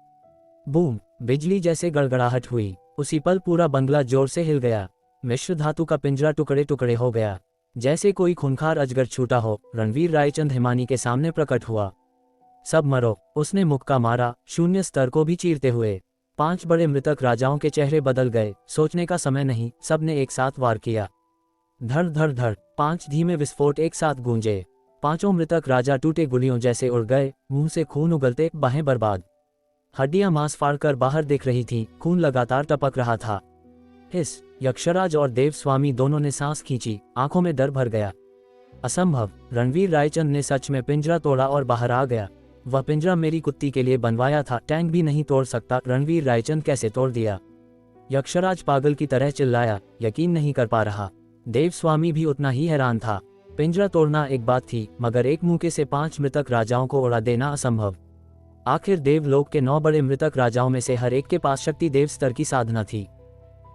बूम! बिजली जैसे गड़गड़ाहट हुई। उसी पल पूरा बंगला जोर से हिल गया। मिश्र धातु का पिंजरा टुकड़े टुकड़े हो गया, जैसे कोई खूंखार अजगर छूटा हो। रणवीर रायचंद हिमानी के सामने प्रकट हुआ। सब मरो! उसने मुक्का मारा, शून्य स्तर को भी चीरते हुए। 5 बड़े मृतक राजाओं के चेहरे बदल गए। सोचने का समय नहीं, सबने एक साथ वार किया। धड़ धड़ धड़ 5 धीमे विस्फोट एक साथ गूंजे। 5 मृतक राजा टूटे गुलियों जैसे उड़ गए, मुंह से खून उगलते, बाहें बर्बाद। हड्डियां मांस फाड़कर बाहर दिख रही थीं, खून लगातार टपक रहा था। हिस! यक्षराज और देव स्वामी दोनों ने सांस खींची, आंखों में डर भर गया। असंभव! रणवीर रायचंद ने सच में पिंजरा तोड़ा और बाहर आ गया। वह पिंजरा मेरी कुत्ती के लिए बनवाया था, टैंक भी नहीं तोड़ सकता। रणवीर रायचंद कैसे तोड़ दिया? यक्षराज पागल की तरह चिल्लाया, यकीन नहीं कर पा रहा। देव स्वामी भी उतना ही हैरान था। पिंजरा तोड़ना एक बात थी, मगर एक मुक्के से 5 मृतक राजाओं को उड़ा देना असंभव। आखिर देवलोक के 9 बड़े मृतक राजाओं में से हर एक के पास शक्ति देव स्तर की साधना थी।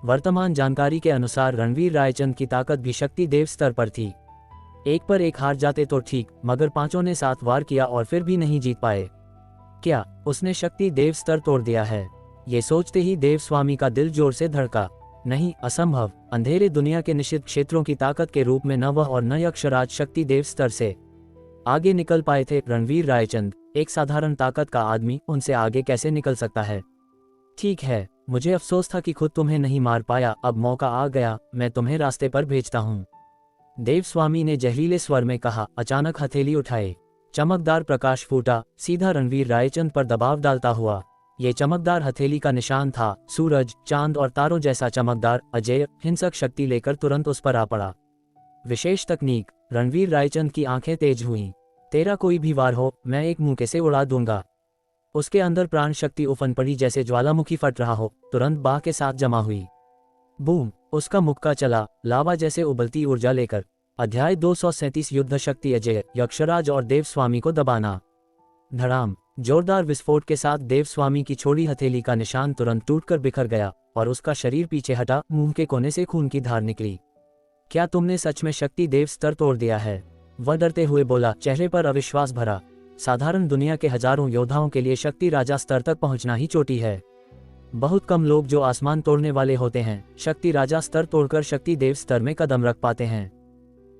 वर्तमान जानकारी के अनुसार रणवीर रायचंद की ताकत भी शक्ति देव स्तर पर थी। एक पर एक हार जाते तो ठीक, मगर 5 ने 7 वार किया और फिर भी नहीं जीत पाए। क्या उसने शक्ति देव स्तर तोड़ दिया है? ये सोचते ही देव स्वामी का दिल जोर से धड़का। नहीं, असंभव। अंधेरे दुनिया के निषिद्ध क्षेत्रों की ताकत के रूप में न वह और न यक्षराज शक्ति देव स्तर से आगे निकल पाए थे। रणवीर रायचंद एक साधारण ताकत का आदमी, उनसे आगे कैसे निकल सकता है? ठीक है, मुझे अफसोस था कि खुद तुम्हें नहीं मार पाया। अब मौका आ गया, मैं तुम्हें रास्ते पर भेजता हूँ। देव स्वामी ने जहरीले स्वर में कहा। अचानक हथेली उठाए, चमकदार प्रकाश फूटा, सीधा रणवीर रायचंद पर दबाव डालता हुआ। ये चमकदार हथेली का निशान था सूरज, चांद और तारों जैसा चमकदार, अजय, हिंसक शक्ति लेकर तुरंत उस पर आ पड़ा। विशेष तकनीक। रणवीर रायचंद की आंखें तेज हुईं। तेरा कोई भी वार हो, मैं एक मुक्के से उड़ा दूंगा। उसके अंदर प्राण शक्ति उफन पड़ी, जैसे ज्वालामुखी फट रहा हो, तुरंत बाह के साथ जमा हुई। बूम! उसका मुक्का चला, लावा जैसे उबलती ऊर्जा लेकर। अध्याय 237 युद्ध शक्ति अजय, यक्षराज और देव स्वामी को दबाना। धड़ाम! जोरदार विस्फोट के साथ देव स्वामी की छोड़ी हथेली का निशान तुरंत टूटकर बिखर गया और उसका शरीर पीछे हटा, मुंह के कोने से खून की धार निकली। क्या तुमने सच में शक्ति देव स्तर तोड़ दिया है? वह डरते हुए बोला, चेहरे पर अविश्वास भरा। साधारण दुनिया के हजारों योद्धाओं के लिए शक्ति राजा स्तर तक पहुंचना ही चोटी है। बहुत कम लोग जो आसमान तोड़ने वाले होते हैं, शक्ति राजा स्तर तोड़कर शक्ति देव स्तर में कदम रख पाते हैं।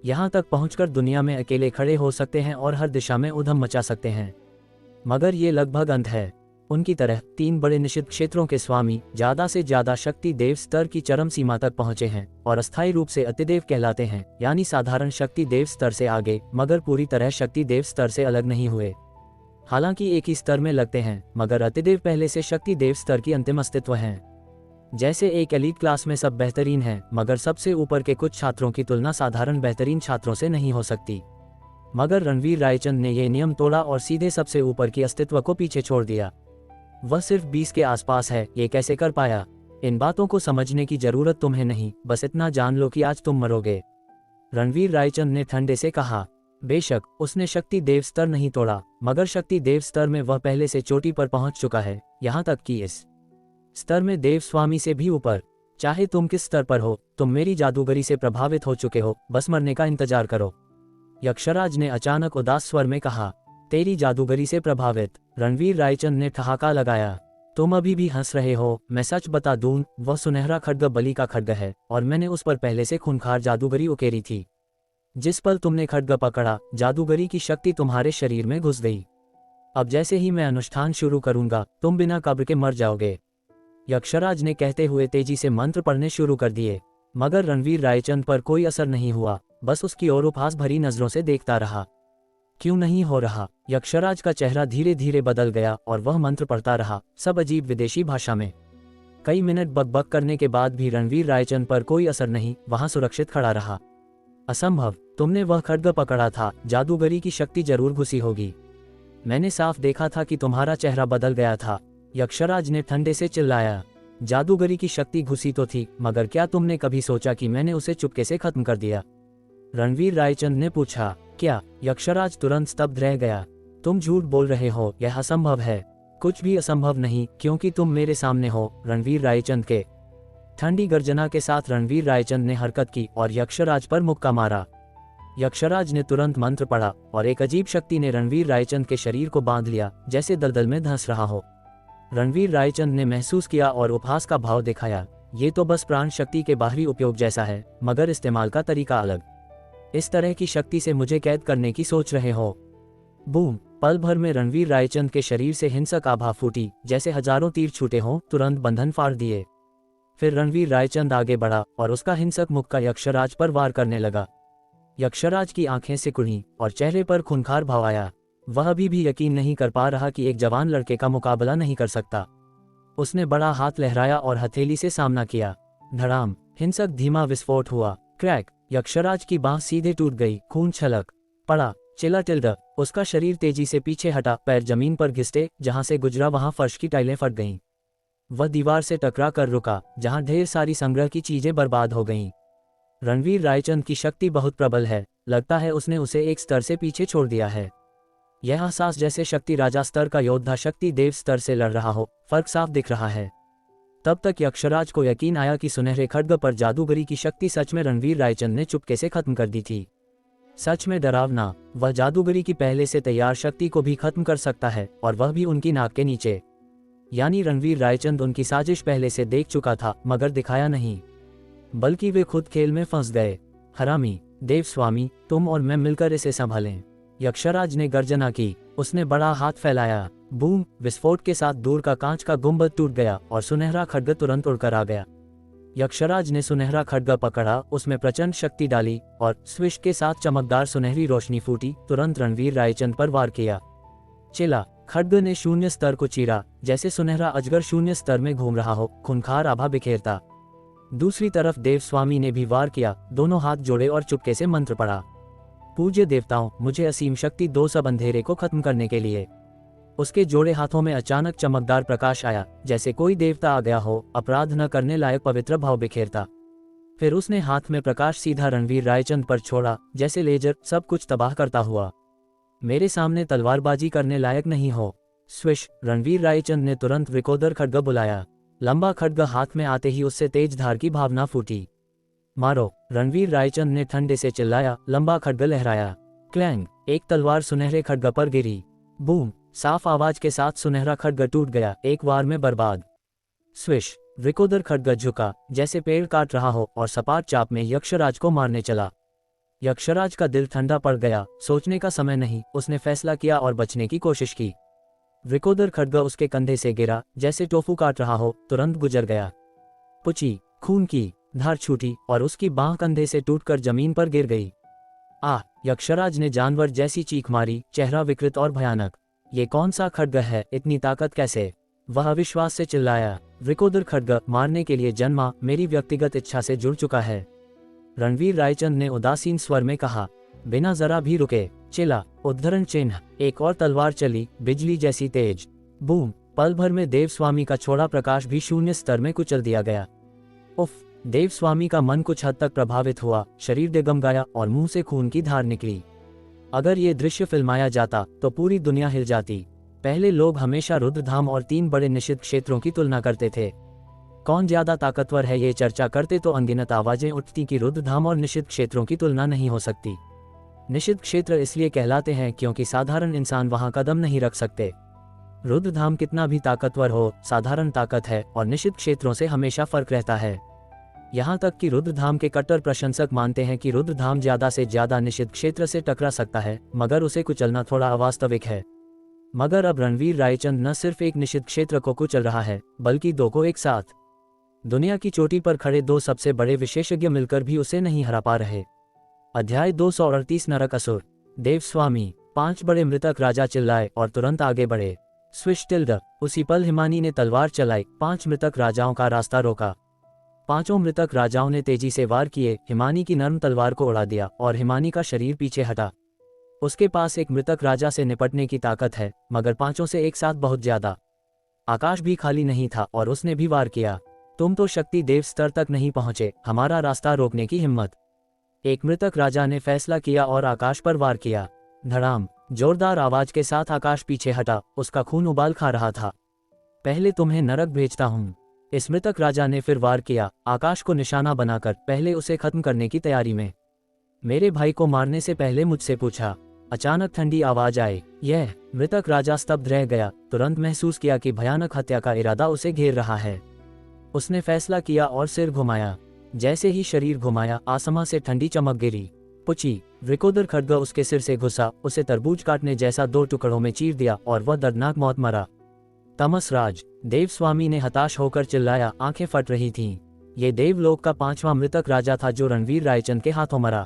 यहाँ तक पहुंचकर दुनिया में अकेले खड़े हो सकते हैं और हर दिशा में उधम मचा सकते हैं। मगर ये लगभग अंत है। उनकी तरह 3 बड़े निषिद्ध क्षेत्रों के स्वामी ज्यादा से ज्यादा शक्ति देव स्तर की चरम सीमा तक पहुंचे हैं और अस्थायी रूप से अतिदेव कहलाते हैं, यानी साधारण शक्ति देव स्तर से आगे, मगर पूरी तरह शक्ति देव स्तर से अलग नहीं हुए। हालांकि एक ही स्तर में लगते हैं, मगर अतिदेव पहले से शक्ति देव स्तर की अंतिम अस्तित्व हैं। जैसे एक एलीट क्लास में सब बेहतरीन हैं, मगर सबसे ऊपर के कुछ छात्रों की तुलना साधारण बेहतरीन छात्रों से नहीं हो सकती। मगर रणवीर रायचंद ने यह नियम तोड़ा और सीधे सबसे ऊपर की अस्तित्व को पीछे छोड़ दिया। वह सिर्फ 20 के आसपास है, ये कैसे कर पाया? इन बातों को समझने की जरूरत तुम्हें नहीं, बस इतना जान लो कि आज तुम मरोगे। रणवीर रायचंद ने ठंडे से कहा। बेशक उसने शक्ति देव स्तर नहीं तोड़ा, मगर शक्ति देव स्तर में वह पहले से चोटी पर पहुंच चुका है, यहाँ तक कि इस स्तर में देव स्वामी से भी ऊपर। चाहे तुम किस स्तर पर हो, तुम मेरी जादूगरी से प्रभावित हो चुके हो, बस मरने का इंतजार करो। यक्षराज ने अचानक उदास स्वर में कहा। तेरी जादूगरी से प्रभावित? रणवीर रायचंद ने ठहाका लगाया। तुम अभी भी हंस रहे हो? मैं सच बता दूं, वह सुनहरा खड्ग बलि का खड्ग है और मैंने उस पर पहले से खूंखार जादूगरी उकेरी थी। जिस पल तुमने खड्ग पकड़ा, जादूगरी की शक्ति तुम्हारे शरीर में घुस गई। अब जैसे ही मैं अनुष्ठान शुरू करूंगा, तुम बिना कब्र के मर जाओगे। यक्षराज ने कहते हुए तेजी से मंत्र पढ़ने शुरू कर दिए, मगर रणवीर रायचंद पर कोई असर नहीं हुआ, बस उसकी ओर उपहास भरी नजरों से देखता रहा। क्यों नहीं हो रहा? यक्षराज का चेहरा धीरे धीरे बदल गया और वह मंत्र पढ़ता रहा, सब अजीब विदेशी भाषा में। कई मिनट बकबक करने के बाद भी रणवीर रायचंद पर कोई असर नहीं, वहां सुरक्षित खड़ा रहा। असंभव, तुमने वह खड्ग पकड़ा था, जादूगरी की शक्ति जरूर घुसी होगी। मैंने साफ देखा था कि तुम्हारा चेहरा बदल गया था, यक्षराज ने ठंडे से चिल्लाया। जादूगरी की शक्ति घुसी तो थी, मगर क्या तुमने कभी सोचा कि मैंने उसे चुपके से खत्म कर दिया? रणवीर रायचंद ने पूछा। क्या? यक्षराज तुरंत स्तब्ध रह गया। तुम झूठ बोल रहे हो, यह असंभव है। कुछ भी असंभव नहीं, क्योंकि तुम मेरे सामने हो। रणवीर रायचंद के ठंडी गर्जना के साथ रणवीर रायचंद ने हरकत की और यक्षराज पर मुक्का मारा। यक्षराज ने तुरंत मंत्र पढ़ा और एक अजीब शक्ति ने रणवीर रायचंद के शरीर को बांध लिया, जैसे दलदल में धंस रहा हो। रणवीर रायचंद ने महसूस किया और उपहास का भाव दिखाया। ये तो बस प्राण शक्ति के बाहरी उपयोग जैसा है, मगर इस्तेमाल का तरीका अलग। इस तरह की शक्ति से मुझे कैद करने की सोच रहे हो? बूम! पल भर में रणवीर रायचंद के शरीर से हिंसक आभा फूटी, जैसे हजारों तीर छूटे हों, तुरंत बंधन फाड़ दिए। फिर रणवीर रायचंद आगे बढ़ा और उसका हिंसक मुक्का यक्षराज पर वार करने लगा। यक्षराज की आंखें सिकुड़ी और चेहरे पर खूंखार भाव आया। वह अभी भी यकीन नहीं कर पा रहा कि एक जवान लड़के का मुकाबला नहीं कर सकता। उसने बड़ा हाथ लहराया और हथेली से सामना किया। धड़ाम! हिंसक धीमा विस्फोट हुआ। क्रैक! यक्षराज की बांह सीधे टूट गई, खून छलक पड़ा। चिल्ला टिल्ड! उसका शरीर तेजी से पीछे हटा, पैर जमीन पर घिसटे, जहां से गुजरा वहां फर्श की टाइलें फट गईं। वह दीवार से टकरा कर रुका, जहां ढेर सारी संग्रह की चीजें बर्बाद हो गईं। रणवीर रायचंद की शक्ति बहुत प्रबल है, लगता है उसने उसे एक स्तर से पीछे छोड़ दिया है। यह एहसास जैसे शक्ति राजा स्तर का योद्धा शक्ति देव स्तर से लड़ रहा हो, फर्क साफ दिख रहा है। तब तक यक्षराज को यकीन आया कि सुनहरे खड्ग पर जादूगरी की शक्ति सच में रणवीर रायचंद ने चुपके से खत्म कर दी थी। सच में डरावना, वह जादूगरी की पहले से तैयार शक्ति को भी खत्म कर सकता है, और वह भी उनकी नाक के नीचे। यानी रणवीर रायचंद उनकी साजिश पहले से देख चुका था, मगर दिखाया नहीं, बल्कि वे खुद खेल में फंस गए। हरामी! देवस्वामी, तुम और मैं मिलकर इसे संभालें, यक्षराज ने गर्जना की। उसने बड़ा हाथ फैलाया। बूम! विस्फोट के साथ दूर का कांच का गुंबद टूट गया और सुनहरा खड्ग तुरंत उड़कर आ गया। यक्षराज ने सुनहरा खड्ग पकड़ा, उसमें प्रचंड शक्ति डाली और स्विश के साथ चमकदार सुनहरी रोशनी फूटी, तुरंत रणवीर रायचंद पर वार किया। चिल्ला! खड्ग ने शून्य स्तर को चीरा, जैसे सुनहरा अजगर शून्य स्तर में घूम रहा हो, खूंखार आभा बिखेरता। दूसरी तरफ देवस्वामी ने भी वार किया, दोनों हाथ जोड़े और चुपके से मंत्र पढ़ा। पूज्य देवताओं, मुझे असीम शक्ति दो, सब अंधेरे को खत्म करने के लिए। उसके जोड़े हाथों में अचानक चमकदार प्रकाश आया, जैसे कोई देवता आ गया हो, अपराध न करने लायक पवित्र भाव बिखेरता। फिर उसने हाथ में प्रकाश सीधा रणवीर रायचंद पर छोड़ा, जैसे लेजर, सब कुछ तबाह करता हुआ। मेरे सामने तलवारबाजी करने लायक नहीं हो। स्विश! रणवीर रायचंद ने तुरंत विकोदर खड्ग बुलाया। लंबा खड्ग हाथ में आते ही उससे तेज धार की भावना फूटी। मारो! रणवीर रायचंद ने ठंडे से चिल्लाया। लंबा खड्ग लहराया। क्लैंग! एक तलवार सुनहरे खड्ग पर गिरी। बूम! साफ आवाज के साथ सुनहरा खड्ग टूट गया, एक वार में बर्बाद। स्विश! विकोदर खड्ग झुका, जैसे पेड़ काट रहा हो, और सपाट चाप में यक्षराज को मारने चला। यक्षराज का दिल ठंडा पड़ गया। सोचने का समय नहीं, उसने फैसला किया और बचने की कोशिश की। विकोदर खड्ग उसके कंधे से गिरा, जैसे टोफू काट रहा हो, तुरंत गुजर गया। पुची! खून की धार छूटी और उसकी बांह कंधे से टूटकर जमीन पर गिर गई। आह! यक्षराज ने जानवर जैसी चीख मारी, चेहरा विकृत और भयानक। ये कौन सा खड्ग है, इतनी ताकत कैसे? वह अविश्वास से चिल्लाया। विकोदर खड्ग मारने के लिए जन्मा, मेरी व्यक्तिगत इच्छा से जुड़ चुका है, रणवीर रायचंद ने उदासीन स्वर में कहा, बिना जरा भी रुके। चिल्ला! उद्धरण चिन्ह! एक और तलवार चली, बिजली जैसी तेज। बूम! पल भर में देवस्वामी का छोड़ा प्रकाश भी शून्य स्तर में कुचल दिया गया। उफ! देवस्वामी का मन कुछ हद तक प्रभावित हुआ, शरीर डगमगाया और मुंह से खून की धार निकली। अगर ये दृश्य फिल्माया जाता तो पूरी दुनिया हिल जाती। पहले लोग हमेशा रुद्रधाम और 3 बड़े निषिद्ध क्षेत्रों की तुलना करते थे। कौन ज्यादा ताकतवर है ये चर्चा करते तो अनगिनत आवाजें उठती कि रुद्रधाम और निषिद्ध क्षेत्रों की तुलना नहीं हो सकती। निषिद्ध क्षेत्र इसलिए कहलाते हैं क्योंकि साधारण इंसान वहां कदम नहीं रख सकते। रुद्रधाम कितना भी ताकतवर हो, साधारण ताकत है, और निषिद्ध क्षेत्रों से हमेशा फर्क रहता है। यहाँ तक कि रुद्रधाम के कट्टर प्रशंसक मानते हैं कि रुद्रधाम ज्यादा से ज्यादा निषिद्ध क्षेत्र से टकरा सकता है, मगर उसे कुचलना थोड़ा अवास्तविक है। मगर अब रणवीर रायचंद न सिर्फ एक निश्चित क्षेत्र को कुचल रहा है, बल्कि दो को एक साथ। दुनिया की चोटी पर खड़े दो सबसे बड़े विशेषज्ञ मिलकर भी उसे नहीं हरा पा रहे। अध्याय 238 नरक असुर। देवस्वामी। 5 बड़े मृतक राजा चिल्लाए और तुरंत आगे बढ़े। Swish tilde. उसी पल हिमानी ने तलवार चलाई, 5 मृतक राजाओं का रास्ता रोका। 5 मृतक राजाओं ने तेजी से वार किए, हिमानी की नर्म तलवार को उड़ा दिया और हिमानी का शरीर पीछे हटा। उसके पास एक मृतक राजा से निपटने की ताकत है, मगर 5 से एक साथ बहुत ज्यादा। आकाश भी खाली नहीं था और उसने भी वार किया। तुम तो शक्ति देव स्तर तक नहीं पहुंचे, हमारा रास्ता रोकने की हिम्मत। एक मृतक राजा ने फैसला किया और आकाश पर वार किया। धड़ाम। जोरदार आवाज के साथ आकाश पीछे हटा, उसका खून उबाल खा रहा था। पहले तुम्हें नरक भेजता हूं। इस मृतक राजा ने फिर वार किया, आकाश को निशाना बनाकर, पहले उसे खत्म करने की तैयारी में। मेरे भाई को मारने से पहले मुझसे पूछा। अचानक ठंडी आवाज आई। यह। मृतक राजा स्तब्ध रह गया, तुरंत महसूस किया कि भयानक हत्या का इरादा उसे घेर रहा है। उसने फैसला किया और सिर घुमाया। जैसे ही शरीर घुमाया, आसमां से ठंडी चमक गिरी। पुची। वृकोदर खड्ग उसके सिर से घुसा, उसे तरबूज काटने जैसा 2 टुकड़ों में चीर दिया और वह दर्दनाक मौत मरा। तमस राज। देवस्वामी ने हताश होकर चिल्लाया, आंखें फट रही थीं। ये देवलोक का 5वां मृतक राजा था जो रणवीर रायचंद के हाथों मरा।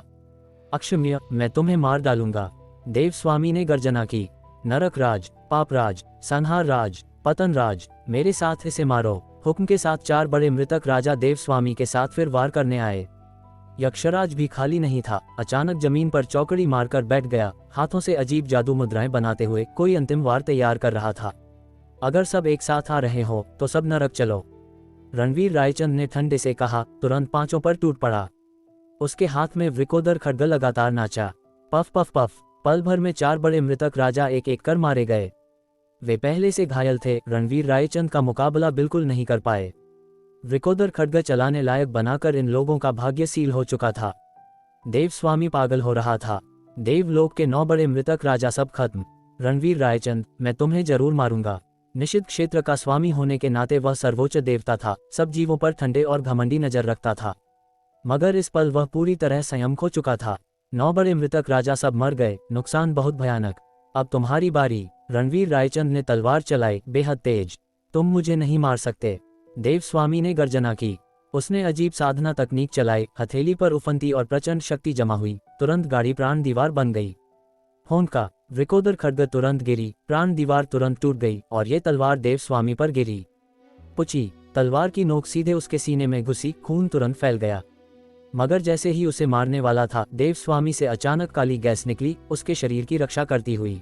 अक्षम्य, मैं तुम्हें मार डालूंगा। देवस्वामी ने गर्जना की। नरक राज, पाप राज, संहार राज, पतन राज, मेरे साथ इसे मारो। हुक्म के साथ 4 बड़े मृतक राजा देवस्वामी के साथ फिर वार करने आए। यक्षराज भी खाली नहीं था, अचानक जमीन पर चौकड़ी मारकर बैठ गया, हाथों से अजीब जादू मुद्राएं बनाते हुए कोई अंतिम वार तैयार कर रहा था। अगर सब एक साथ आ रहे हो तो सब नरक चलो, रणवीर रायचंद ने ठंडे से कहा। तुरंत 5 पर टूट पड़ा। उसके हाथ में वृकोदर खड्ग लगातार नाचा। Puff puff puff. पल भर में 4 बड़े मृतक राजा एक एक कर मारे गए। वे पहले से घायल थे, रणवीर रायचंद का मुकाबला बिल्कुल नहीं कर पाए। वृकोदर खड्ग चलाने लायक बनाकर इन लोगों का भाग्य सील हो चुका था। देवस्वामी पागल हो रहा था। देवलोक के 9 बड़े मृतक राजा सब खत्म। रणवीर रायचंद, मैं तुम्हें जरूर मारूंगा। निषिद्ध क्षेत्र का स्वामी होने के नाते वह सर्वोच्च देवता था, सब जीवों पर ठंडे और घमंडी नजर रखता था। मगर इस पल वह पूरी तरह संयम खो चुका था। 9 बड़े मृतक राजा सब मर गए, नुकसान बहुत भयानक। अब तुम्हारी बारी। रणवीर रायचंद ने तलवार चलाई, बेहद तेज। तुम मुझे नहीं मार सकते, देवस्वामी ने गर्जना की। उसने अजीब साधना तकनीक चलाई, हथेली पर उफनती और प्रचंड शक्ति जमा हुई, तुरंत गाड़ी प्राण दीवार बन गई। होंका। वृकोदर खड्ग तुरंत गिरी, प्राण दीवार तुरंत टूट गई और ये तलवार देवस्वामी पर गिरी। पुची। तलवार की नोक सीधे उसके सीने में घुसी, खून तुरंत फैल गया। मगर जैसे ही उसे मारने वाला था, देवस्वामी से अचानक काली गैस निकली, उसके शरीर की रक्षा करती हुई।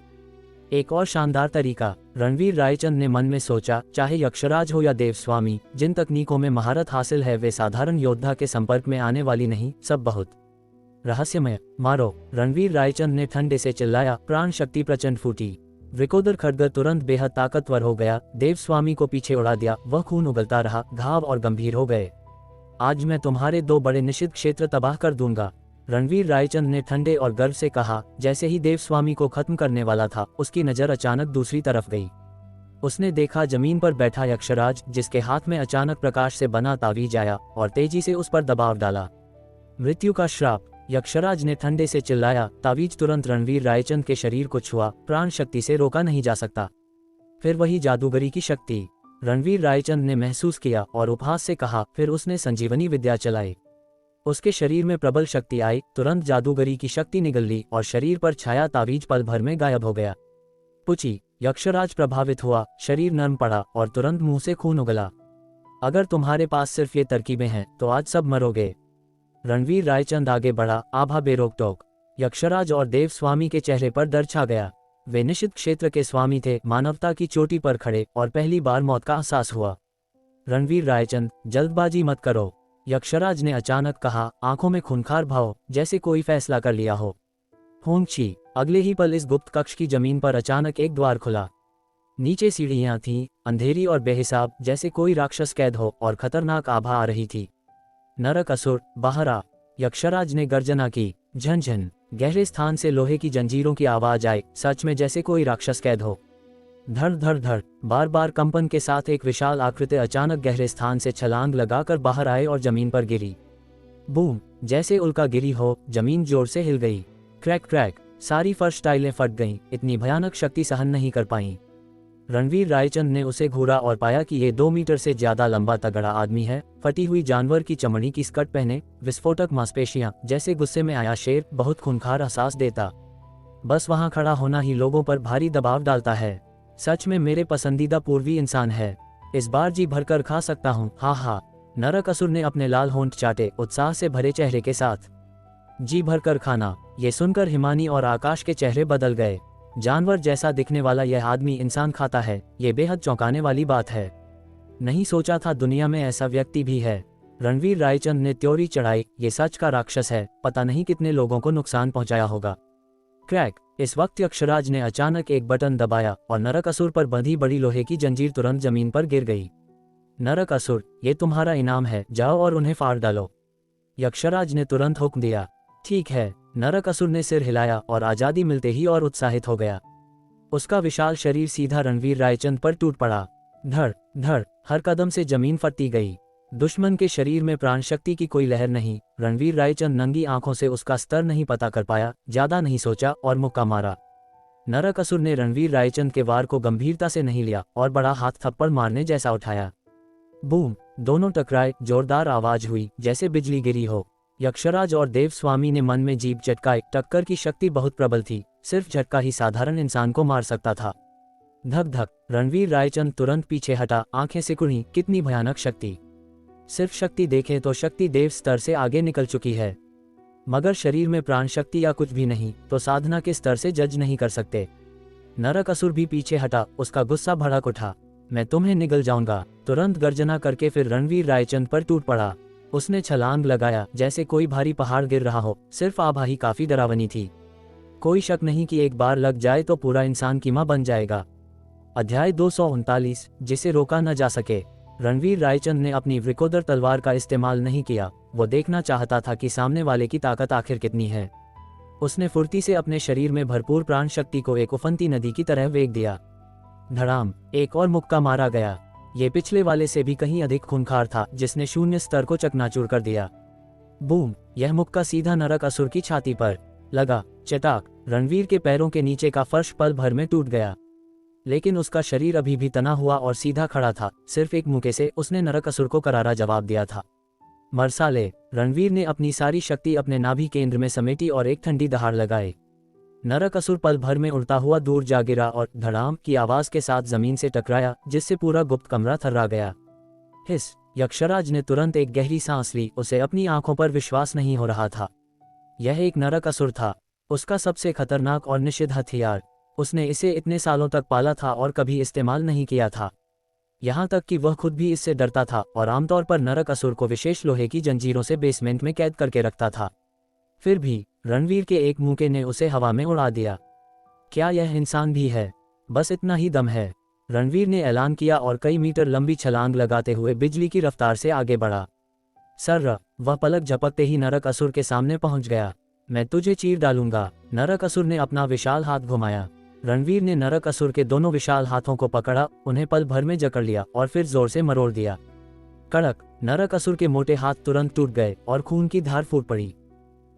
एक और शानदार तरीका, रणवीर रायचंद ने मन में सोचा। चाहे यक्षराज हो या देवस्वामी, जिन तकनीकों में महारत हासिल है वे साधारण योद्धा के संपर्क में आने वाली नहीं, सब बहुत रहस्यमय। मारो, रणवीर रायचंद ने ठंडे से चिल्लाया। प्राण शक्ति प्रचंड फूटी। वृकोदर खड्ग तुरंत बेहद ताकतवर हो गया, देवस्वामी को पीछे उड़ा दिया। वह खून उगलता रहा, घाव और गंभीर हो गए। आज मैं तुम्हारे 2 बड़े निषिद्ध क्षेत्र तबाह कर दूंगा, रणवीर रायचंद ने ठंडे और गर्व से कहा। जैसे ही देवस्वामी को खत्म करने वाला था, उसकी नजर अचानक दूसरी तरफ गई। उसने देखा जमीन पर बैठा यक्षराज, जिसके हाथ में अचानक प्रकाश से बना तावीज आया और तेजी से उस पर दबाव डाला। मृत्यु का श्राप, यक्षराज ने ठंडे से चिल्लाया। तावीज तुरंत रणवीर रायचंद के शरीर को छुआ, प्राण शक्ति से रोका नहीं जा सकता। फिर वही जादूगरी की शक्ति, रणवीर रायचंद ने महसूस किया और उपहास से कहा। फिर उसने संजीवनी विद्या चलाई। उसके शरीर में प्रबल शक्ति आई, तुरंत जादूगरी की शक्ति निगल ली और शरीर पर छाया तावीज पल भर में गायब हो गया। पुची। यक्षराज प्रभावित हुआ, शरीर नर्म पड़ा और तुरंत मुंह से खून उगला। अगर तुम्हारे पास सिर्फ ये तरकीबें हैं तो आज सब मरोगे। रणवीर रायचंद आगे बढ़ा, आभा बेरोक टोक। यक्षराज और देवस्वामी के चेहरे पर डर छा गया। वे निषिद्ध क्षेत्र के स्वामी थे, मानवता की चोटी पर खड़े, और पहली बार मौत का एहसास हुआ। रणवीर रायचंद, जल्दबाजी मत करो, यक्षराज ने अचानक कहा, आंखों में खूंखार भाव, जैसे कोई फैसला कर लिया हो। होंगची। अगले ही पल इस गुप्त कक्ष की जमीन पर अचानक एक द्वार खुला। नीचे सीढ़ियां थीं, अंधेरी और बेहिसाब, जैसे कोई राक्षस कैद हो, और खतरनाक आभा आ रही थी। नरक असुर, बाहर आ, यक्षराज ने गर्जना की। झनझन। गहरे स्थान से लोहे की जंजीरों की आवाज आई, सच में जैसे कोई राक्षस कैद हो। धड़ धड़ धड़, बार बार कंपन के साथ एक विशाल आकृति अचानक गहरे स्थान से छलांग लगाकर बाहर आए और जमीन पर गिरी। बूम। जैसे उल्का गिरी हो, जमीन जोर से हिल गई। Crack crack. सारी फर्श टाइलें फट गईं, इतनी भयानक शक्ति सहन नहीं कर पाईं। रणवीर रायचंद ने उसे घूरा और पाया कि ये 2 मीटर से ज्यादा लंबा तगड़ा आदमी है। फटी हुई जानवर की चमड़ी की स्कर्ट पहने, विस्फोटक मांसपेशियां, जैसे गुस्से में आया शेर, बहुत खूंखार एहसास देता। बस वहां खड़ा होना ही लोगों पर भारी दबाव डालता है। सच में मेरे पसंदीदा पूर्वी इंसान है। इस बार जी भरकर खा सकता हूँ, हा हा। नरकासुर ने अपने लाल होंठ चाटे, उत्साह से भरे चेहरे के साथ। जी भरकर खाना, ये सुनकर हिमानी और आकाश के चेहरे बदल गए। जानवर जैसा दिखने वाला यह आदमी इंसान खाता है, ये बेहद चौंकाने वाली बात है। नहीं सोचा था दुनिया में ऐसा व्यक्ति भी है। रणवीर रायचंद ने त्योरी चढ़ाई, ये सच का राक्षस है, पता नहीं कितने लोगों को नुकसान पहुंचाया होगा। क्रैक। इस वक्त यक्षराज ने अचानक एक बटन दबाया और नरकासुर पर बंधी बड़ी लोहे की जंजीर तुरंत जमीन पर गिर गई। नरकासुर, ये तुम्हारा इनाम है, जाओ और उन्हें फाड़ डालो। यक्षराज ने तुरंत हुक्म दिया। ठीक है। नरकासुर ने सिर हिलाया और आजादी मिलते ही और उत्साहित हो गया। उसका विशाल शरीर सीधा रणवीर रायचंद पर टूट पड़ा। धड़ धड़, हर कदम से जमीन फटती गई। दुश्मन के शरीर में प्राण शक्ति की कोई लहर नहीं। रणवीर रायचंद नंगी आंखों से उसका स्तर नहीं पता कर पाया, ज्यादा नहीं सोचा और मुक्का मारा। नरकासुर ने रणवीर रायचंद के वार को गंभीरता से नहीं लिया और बड़ा हाथ थप्पड़ मारने जैसा उठाया। बूम, दोनों टकराए, जोरदार आवाज हुई जैसे बिजली गिरी हो। यक्षराज और देवस्वामी ने मन में जीभ चटकाए, टक्कर की शक्ति बहुत प्रबल थी, सिर्फ झटका ही साधारण इंसान को मार सकता था। धक धक, रणवीर रायचंद तुरंत पीछे हटा, आंखें सिकुड़ी, कितनी भयानक शक्ति। सिर्फ शक्ति देखें तो शक्ति देव स्तर से आगे निकल चुकी है, मगर शरीर में प्राण शक्ति या कुछ भी नहीं तो साधना के स्तर से जज नहीं कर सकते। नरकासुर भी पीछे हटा, उसका गुस्सा भड़क उठा। मैं तुम्हें निगल जाऊंगा, तुरंत गर्जना करके फिर रणवीर रायचंद पर टूट पड़ा। उसने छलांग लगाया जैसे कोई भारी पहाड़ गिर रहा हो, सिर्फ आभा ही काफी डरावनी थी। कोई शक नहीं कि एक बार लग जाए तो पूरा इंसान कीमा बन जाएगा। अध्याय 239, जिसे रोका न जा सके। रणवीर रायचंद ने अपनी वृकोदर तलवार का इस्तेमाल नहीं किया, वो देखना चाहता था कि सामने वाले की ताकत आखिर कितनी है। उसने फुर्ती से अपने शरीर में भरपूर प्राण शक्ति को एक उफनती नदी की तरह वेग दिया। धड़ाम, एक और मुक्का मारा गया। ये पिछले वाले से भी कहीं अधिक खूंखार था, जिसने शून्य स्तर को चकनाचूर कर दिया। बूम, यह मुक्का सीधा नरकासुर की छाती पर लगा। चटाक, रणवीर के पैरों के नीचे का फर्श पल भर में टूट गया, लेकिन उसका शरीर अभी भी तना हुआ और सीधा खड़ा था। सिर्फ एक मुक्के से उसने नरकासुर को करारा जवाब दिया था। मरसाले, रणवीर ने अपनी सारी शक्ति अपने नाभि केंद्र में समेटी और एक ठंडी दहाड़ लगाई। नरकासुर पल भर में उड़ता हुआ दूर जा गिरा और धड़ाम की आवाज के साथ जमीन से टकराया, जिससे पूरा गुप्त कमरा थर्रा गया। हिस, यक्षराज ने तुरंत एक गहरी सांस ली, उसे अपनी आंखों पर विश्वास नहीं हो रहा था। यह एक नरकासुर था, उसका सबसे खतरनाक और निषिद्ध हथियार। उसने इसे इतने सालों तक पाला था और कभी इस्तेमाल नहीं किया था। यहाँ तक कि वह खुद भी इससे डरता था और आमतौर पर नरकासुर को विशेष लोहे की जंजीरों से बेसमेंट में कैद करके रखता था। फिर भी रणवीर के एक मुक्के ने उसे हवा में उड़ा दिया। क्या यह इंसान भी है? बस इतना ही दम है, रणवीर ने ऐलान किया और कई मीटर लंबी छलांग लगाते हुए बिजली की रफ्तार से आगे बढ़ा। सर्र, वह पलक झपकते ही नरकासुर के सामने पहुंच गया। मैं तुझे चीर डालूंगा। नरकासुर ने अपना विशाल हाथ घुमाया। रणवीर ने नरकासुर के दोनों विशाल हाथों को पकड़ा, उन्हें पल भर में जकड़ लिया और फिर जोर से मरोड़ दिया। कड़क, नरकासुर के मोटे हाथ तुरंत टूट गए और खून की धार फूट पड़ी।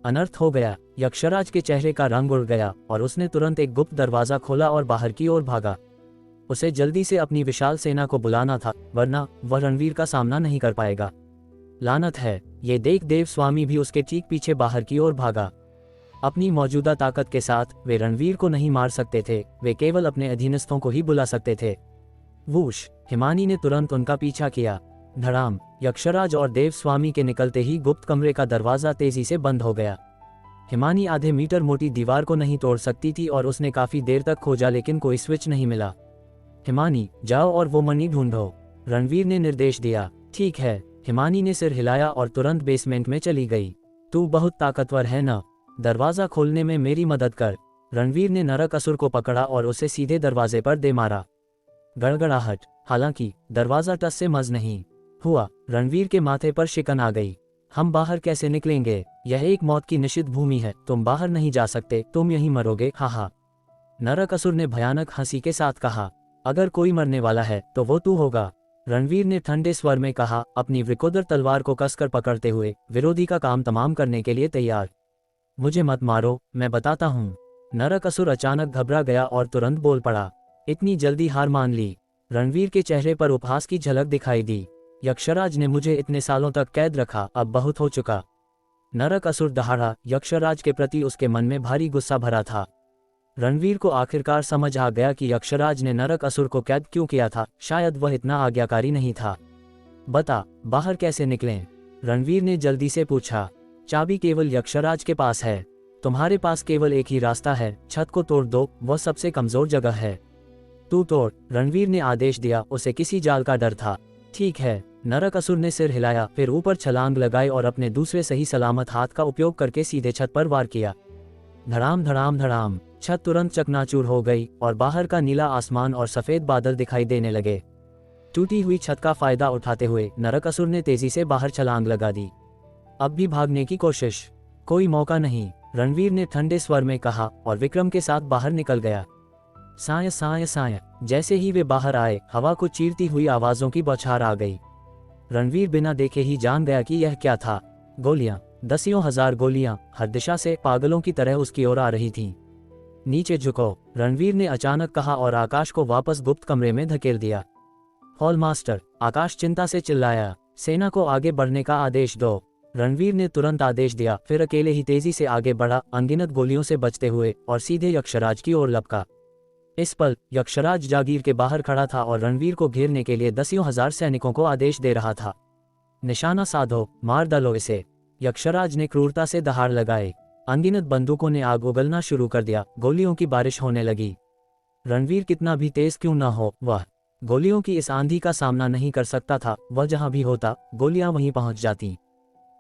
अनर्थ हो गया। यक्षराज के चेहरे का रंग उड़ गया और उसने तुरंत एक गुप्त दरवाजा खोला और बाहर की ओर भागा। उसे जल्दी से अपनी विशाल सेना को बुलाना था, वरना वह रणवीर का सामना नहीं कर पाएगा। लानत है, ये देख देवस्वामी भी उसके ठीक पीछे बाहर की ओर भागा। अपनी मौजूदा ताकत के साथ वे रणवीर को नहीं मार सकते थे, वे केवल अपने अधीनस्थों को ही बुला सकते थे। वूश, हिमानी ने तुरंत उनका पीछा किया। धड़ाम, यक्षराज और देवस्वामी के निकलते ही गुप्त कमरे का दरवाजा तेजी से बंद हो गया। हिमानी आधे मीटर मोटी दीवार को नहीं तोड़ सकती थी और उसने काफी देर तक खोजा, लेकिन कोई स्विच नहीं मिला। हिमानी, जाओ और वो मणि ढूंढो, रणवीर ने निर्देश दिया। ठीक है, हिमानी ने सिर हिलाया और तुरंत बेसमेंट में चली गई। तू बहुत ताकतवर है न, दरवाजा खोलने में मेरी मदद कर। रणवीर ने नरकासुर को पकड़ा और उसे सीधे दरवाजे पर दे मारा। गड़गड़ाहट, हालांकि दरवाजा टस से मज नहीं हुआ। रणवीर के माथे पर शिकन आ गई। हम बाहर कैसे निकलेंगे? यह एक मौत की निषिद्ध भूमि है, तुम बाहर नहीं जा सकते, तुम यहीं मरोगे। हा। नरकासुर ने भयानक हंसी के साथ कहा, अगर कोई मरने वाला है तो वो तू होगा। रणवीर ने ठंडे स्वर में कहा, अपनी वृकोदर तलवार को कसकर पकड़ते हुए, विरोधी का काम तमाम करने के लिए तैयार। मुझे मत मारो, मैं बताता हूँ। नरकासुर अचानक घबरा गया और तुरंत बोल पड़ा, इतनी जल्दी हार मान ली। रणवीर के चेहरे पर उपहास की झलक दिखाई दी। यक्षराज ने मुझे इतने सालों तक कैद रखा, अब बहुत हो चुका। नरकासुर दहाड़ा। यक्षराज के प्रति उसके मन में भारी गुस्सा भरा था। रणवीर को आखिरकार समझ आ गया कि यक्षराज ने नरकासुर को कैद क्यों किया था। शायद वह इतना आज्ञाकारी नहीं था। बता, बाहर कैसे निकलें? रणवीर ने जल्दी से पूछा। चाबी केवल यक्षराज के पास है। तुम्हारे पास केवल एक ही रास्ता है, छत को तोड़ दो, वह सबसे कमजोर जगह है। तू तोड़, रणवीर ने आदेश दिया। उसे किसी जाल का डर था। ठीक है। नरकासुर ने सिर हिलाया, फिर ऊपर छलांग लगाई और अपने दूसरे सही सलामत हाथ का उपयोग करके सीधे छत पर वार किया। धड़ाम धड़ाम धड़ाम। छत तुरंत चकनाचूर हो गई और बाहर का नीला आसमान और सफेद बादल दिखाई देने लगे। टूटी हुई छत का फायदा उठाते हुए नरकासुर ने तेजी से बाहर छलांग लगा दी। अब भी भागने की कोशिश, कोई मौका नहीं, रणवीर ने ठंडे स्वर में कहा और विक्रम के साथ बाहर निकल गया। साय साय साय। जैसे ही वे बाहर आए, हवा को चीरती हुई आवाजों की बौछार आ गई। रणवीर बिना देखे ही जान गया कि यह क्या था। गोलियां, दसियों हजार गोलियां हर दिशा से पागलों की तरह उसकी ओर आ रही थीं। नीचे झुको, रणवीर ने अचानक कहा और आकाश को वापस गुप्त कमरे में धकेल दिया। हॉल मास्टर, आकाश चिंता से चिल्लाया, सेना को आगे बढ़ने का आदेश दो। रणवीर ने तुरंत आदेश दिया, फिर अकेले ही तेजी से आगे बढ़ा, अनगिनत गोलियों से बचते हुए, और सीधे यक्षराज की ओर लपका। इस पल यक्षराज जागीर के बाहर खड़ा था और रणवीर को घेरने के लिए दसियों हजार सैनिकों को आदेश दे रहा था। निशाना साधो, मार डालो इसे। यक्षराज ने क्रूरता से दहाड़ लगाए। अनगिनत बंदूकों ने आग उगलना शुरू कर दिया। गोलियों की बारिश होने लगी। रणवीर कितना भी तेज क्यों न हो, वह गोलियों की इस आंधी का सामना नहीं कर सकता था। वह जहां भी होता, गोलियां वहीं पहुंच जाती।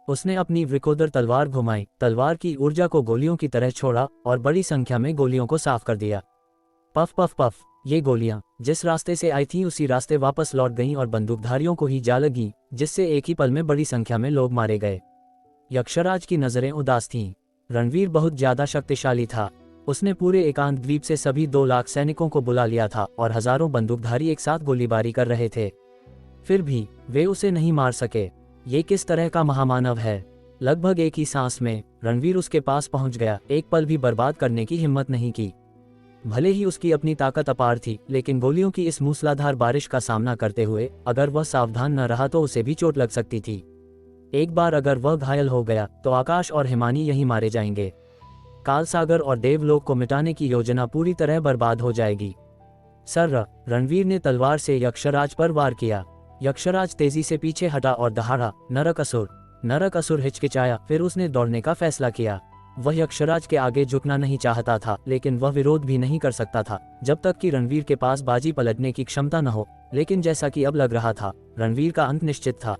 उसने अपनी वृकोदर तलवार घुमाई, तलवार की ऊर्जा को गोलियों की तरह छोड़ा और बड़ी संख्या में गोलियों को साफ कर दिया। Puff puff puff. ये गोलियां जिस रास्ते से आई थीं उसी रास्ते वापस लौट गईं और बंदूकधारियों को ही जा लगी, जिससे एक ही पल में बड़ी संख्या में लोग मारे गए। यक्षराज की नजरें उदास थीं। रणवीर बहुत ज्यादा शक्तिशाली था। उसने पूरे एकांत द्वीप से सभी 2 लाख सैनिकों को बुला लिया था और हजारों बंदूकधारी एक साथ गोलीबारी कर रहे थे। फिर भी वे उसे नहीं मार सके। ये किस तरह का महामानव है? लगभग एक ही सांस में रणवीर उसके पास पहुंच गया। एक पल भी बर्बाद करने की हिम्मत नहीं की। भले ही उसकी अपनी ताकत अपार थी, लेकिन गोलियों की इस मूसलाधार बारिश का सामना करते हुए अगर वह सावधान न रहा तो उसे भी चोट लग सकती थी। एक बार अगर वह घायल हो गया तो आकाश और हिमानी यहीं मारे जाएंगे। कालसागर और देवलोक को मिटाने की योजना पूरी तरह बर्बाद हो जाएगी। सर्र, रणवीर ने तलवार से यक्षराज पर वार किया। यक्षराज तेजी से पीछे हटा और दहाड़ा, नरकासुर। नरकासुर हिचकिचाया, फिर उसने दौड़ने का फैसला किया। वह यक्षराज के आगे झुकना नहीं चाहता था, लेकिन वह विरोध भी नहीं कर सकता था जब तक कि रणवीर के पास बाजी पलटने की क्षमता न हो। लेकिन जैसा कि अब लग रहा था, रणवीर का अंत निश्चित था।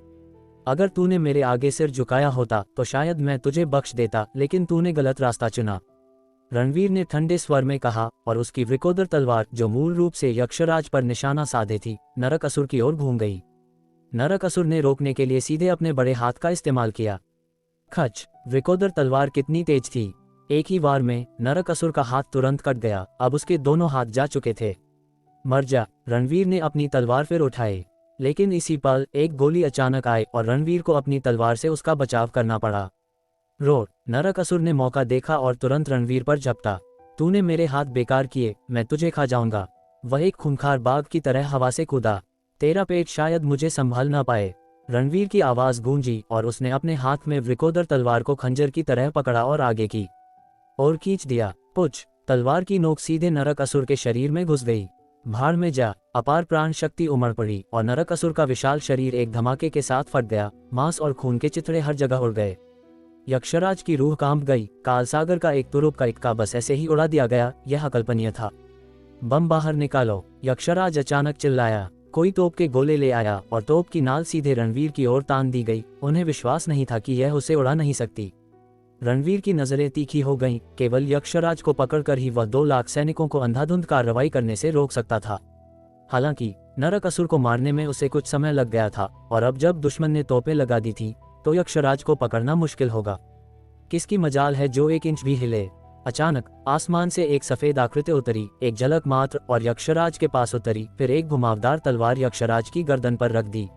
अगर तूने मेरे आगे सिर झुकाया होता तो शायद मैं तुझे बख्श देता, लेकिन तूने गलत रास्ता चुना, रणवीर ने ठंडे स्वर में कहा और उसकी वृकोदर तलवार, जो मूल रूप से यक्षराज पर निशाना साधे थी, नरकासुर की ओर घूम गई। नरकासुर ने रोकने के लिए सीधे अपने बड़े हाथ का इस्तेमाल किया। खच, वृकोदर तलवार कितनी तेज थी। एक ही वार में नरकासुर का हाथ तुरंत कट गया। अब उसके दोनों हाथ जा चुके थे। मर जा, रणवीर ने अपनी तलवार फिर उठाई, लेकिन इसी पल एक गोली अचानक आई और रणवीर को अपनी तलवार से उसका बचाव करना पड़ा। रोड, नरकासुर ने मौका देखा और तुरंत रणवीर पर झपटा। तूने मेरे हाथ बेकार किए, मैं तुझे खा जाऊंगा। वह एक खूंखार बाघ की तरह हवा से कूदा। तेरा पेट शायद मुझे संभाल ना पाए। रणवीर की आवाज गूंजी और उसने अपने हाथ में वृकोदर तलवार को खंजर की तरह पकड़ा और आगे की और खींच दिया। पुछ, तलवार की नोक सीधे नरकासुर के शरीर में घुस गई। भाड़ में जा। अपार प्राण शक्ति उमड़ पड़ी और नरकासुर का विशाल शरीर एक धमाके के साथ फट गया। मांस और खून के चिथड़े हर जगह उड़ गए। यक्षराज की रूह कांप गई। कालसागर का एक तुरुप का इक्का बस ऐसे ही उड़ा दिया गया। यह अकल्पनीय था। बम बाहर निकालो, यक्षराज अचानक चिल्लाया। कोई तोप के गोले ले आया और तोप की नाल सीधे रणवीर की ओर तान दी गई। उन्हें विश्वास नहीं था कि यह उसे उड़ा नहीं सकती। रणवीर की नजरें तीखी हो गईं। केवल यक्षराज को पकड़कर ही वह 2 लाख सैनिकों को अंधाधुंध कार्रवाई करने से रोक सकता था। हालांकि नरकासुर को मारने में उसे कुछ समय लग गया था और अब जब दुश्मन ने तोपें लगा दी थी तो यक्षराज को पकड़ना मुश्किल होगा। किसकी मजाल है जो 1 इंच भी हिले। अचानक आसमान से एक सफेद आकृति उतरी, एक झलक मात्र, और यक्षराज के पास उतरी। फिर एक घुमावदार तलवार यक्षराज की गर्दन पर रख दी।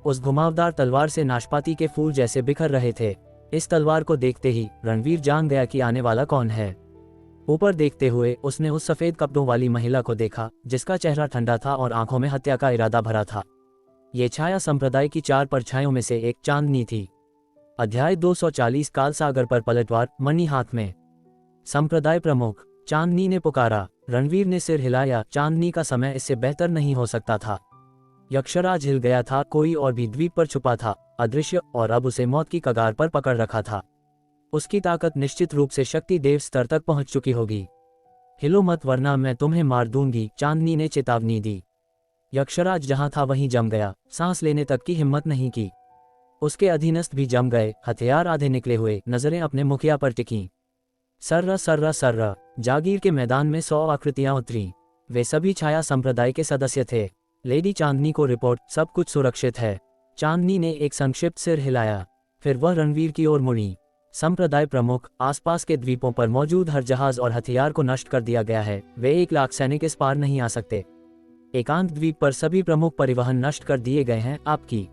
उस घुमावदार तलवार से नाशपाती के फूल जैसे बिखर रहे थे। इस तलवार को देखते ही रणवीर जान गया कि आने वाला कौन है। ऊपर देखते हुए उसने उस सफेद कपड़ों वाली महिला को देखा जिसका चेहरा ठंडा था और आंखों में हत्या का इरादा भरा था। ये छाया संप्रदाय की 4 परछाइयों में से एक चांदनी थी। अध्याय 240 काल सागर पर पलटवार, मणि हाथ में। संप्रदाय प्रमुख, चांदनी ने पुकारा। रणवीर ने सिर हिलाया। चांदनी का समय इससे बेहतर नहीं हो सकता था। यक्षराज हिल गया था। कोई और भी द्वीप पर छुपा था, अदृश्य, और अब उसे मौत की कगार पर पकड़ रखा था। उसकी ताकत निश्चित रूप से शक्ति देव स्तर तक पहुंच चुकी होगी। हिलो मत वरना मैं तुम्हें मार दूंगी, चांदनी ने चेतावनी दी। यक्षराज जहां था वहीं जम गया, सांस लेने तक की हिम्मत नहीं की। उसके अधीनस्थ भी जम गए, हथियार आधे निकले हुए, नजरें अपने मुखिया पर टिकीं। सर्रा सर्रा सर्रा, जागीर के मैदान में 100 आकृतियां उतरी। वे सभी छाया संप्रदाय के सदस्य थे। लेडी चांदनी को रिपोर्ट, सब कुछ सुरक्षित है। चांदनी ने एक संक्षिप्त सिर हिलाया, फिर वह रणवीर की ओर मुड़ी। संप्रदाय प्रमुख, आसपास के द्वीपों पर मौजूद हर जहाज और हथियार को नष्ट कर दिया गया है। वे 1 लाख सैनिक इस पार नहीं आ सकते। एकांत द्वीप पर सभी प्रमुख परिवहन नष्ट कर दिए गए हैं। आपकी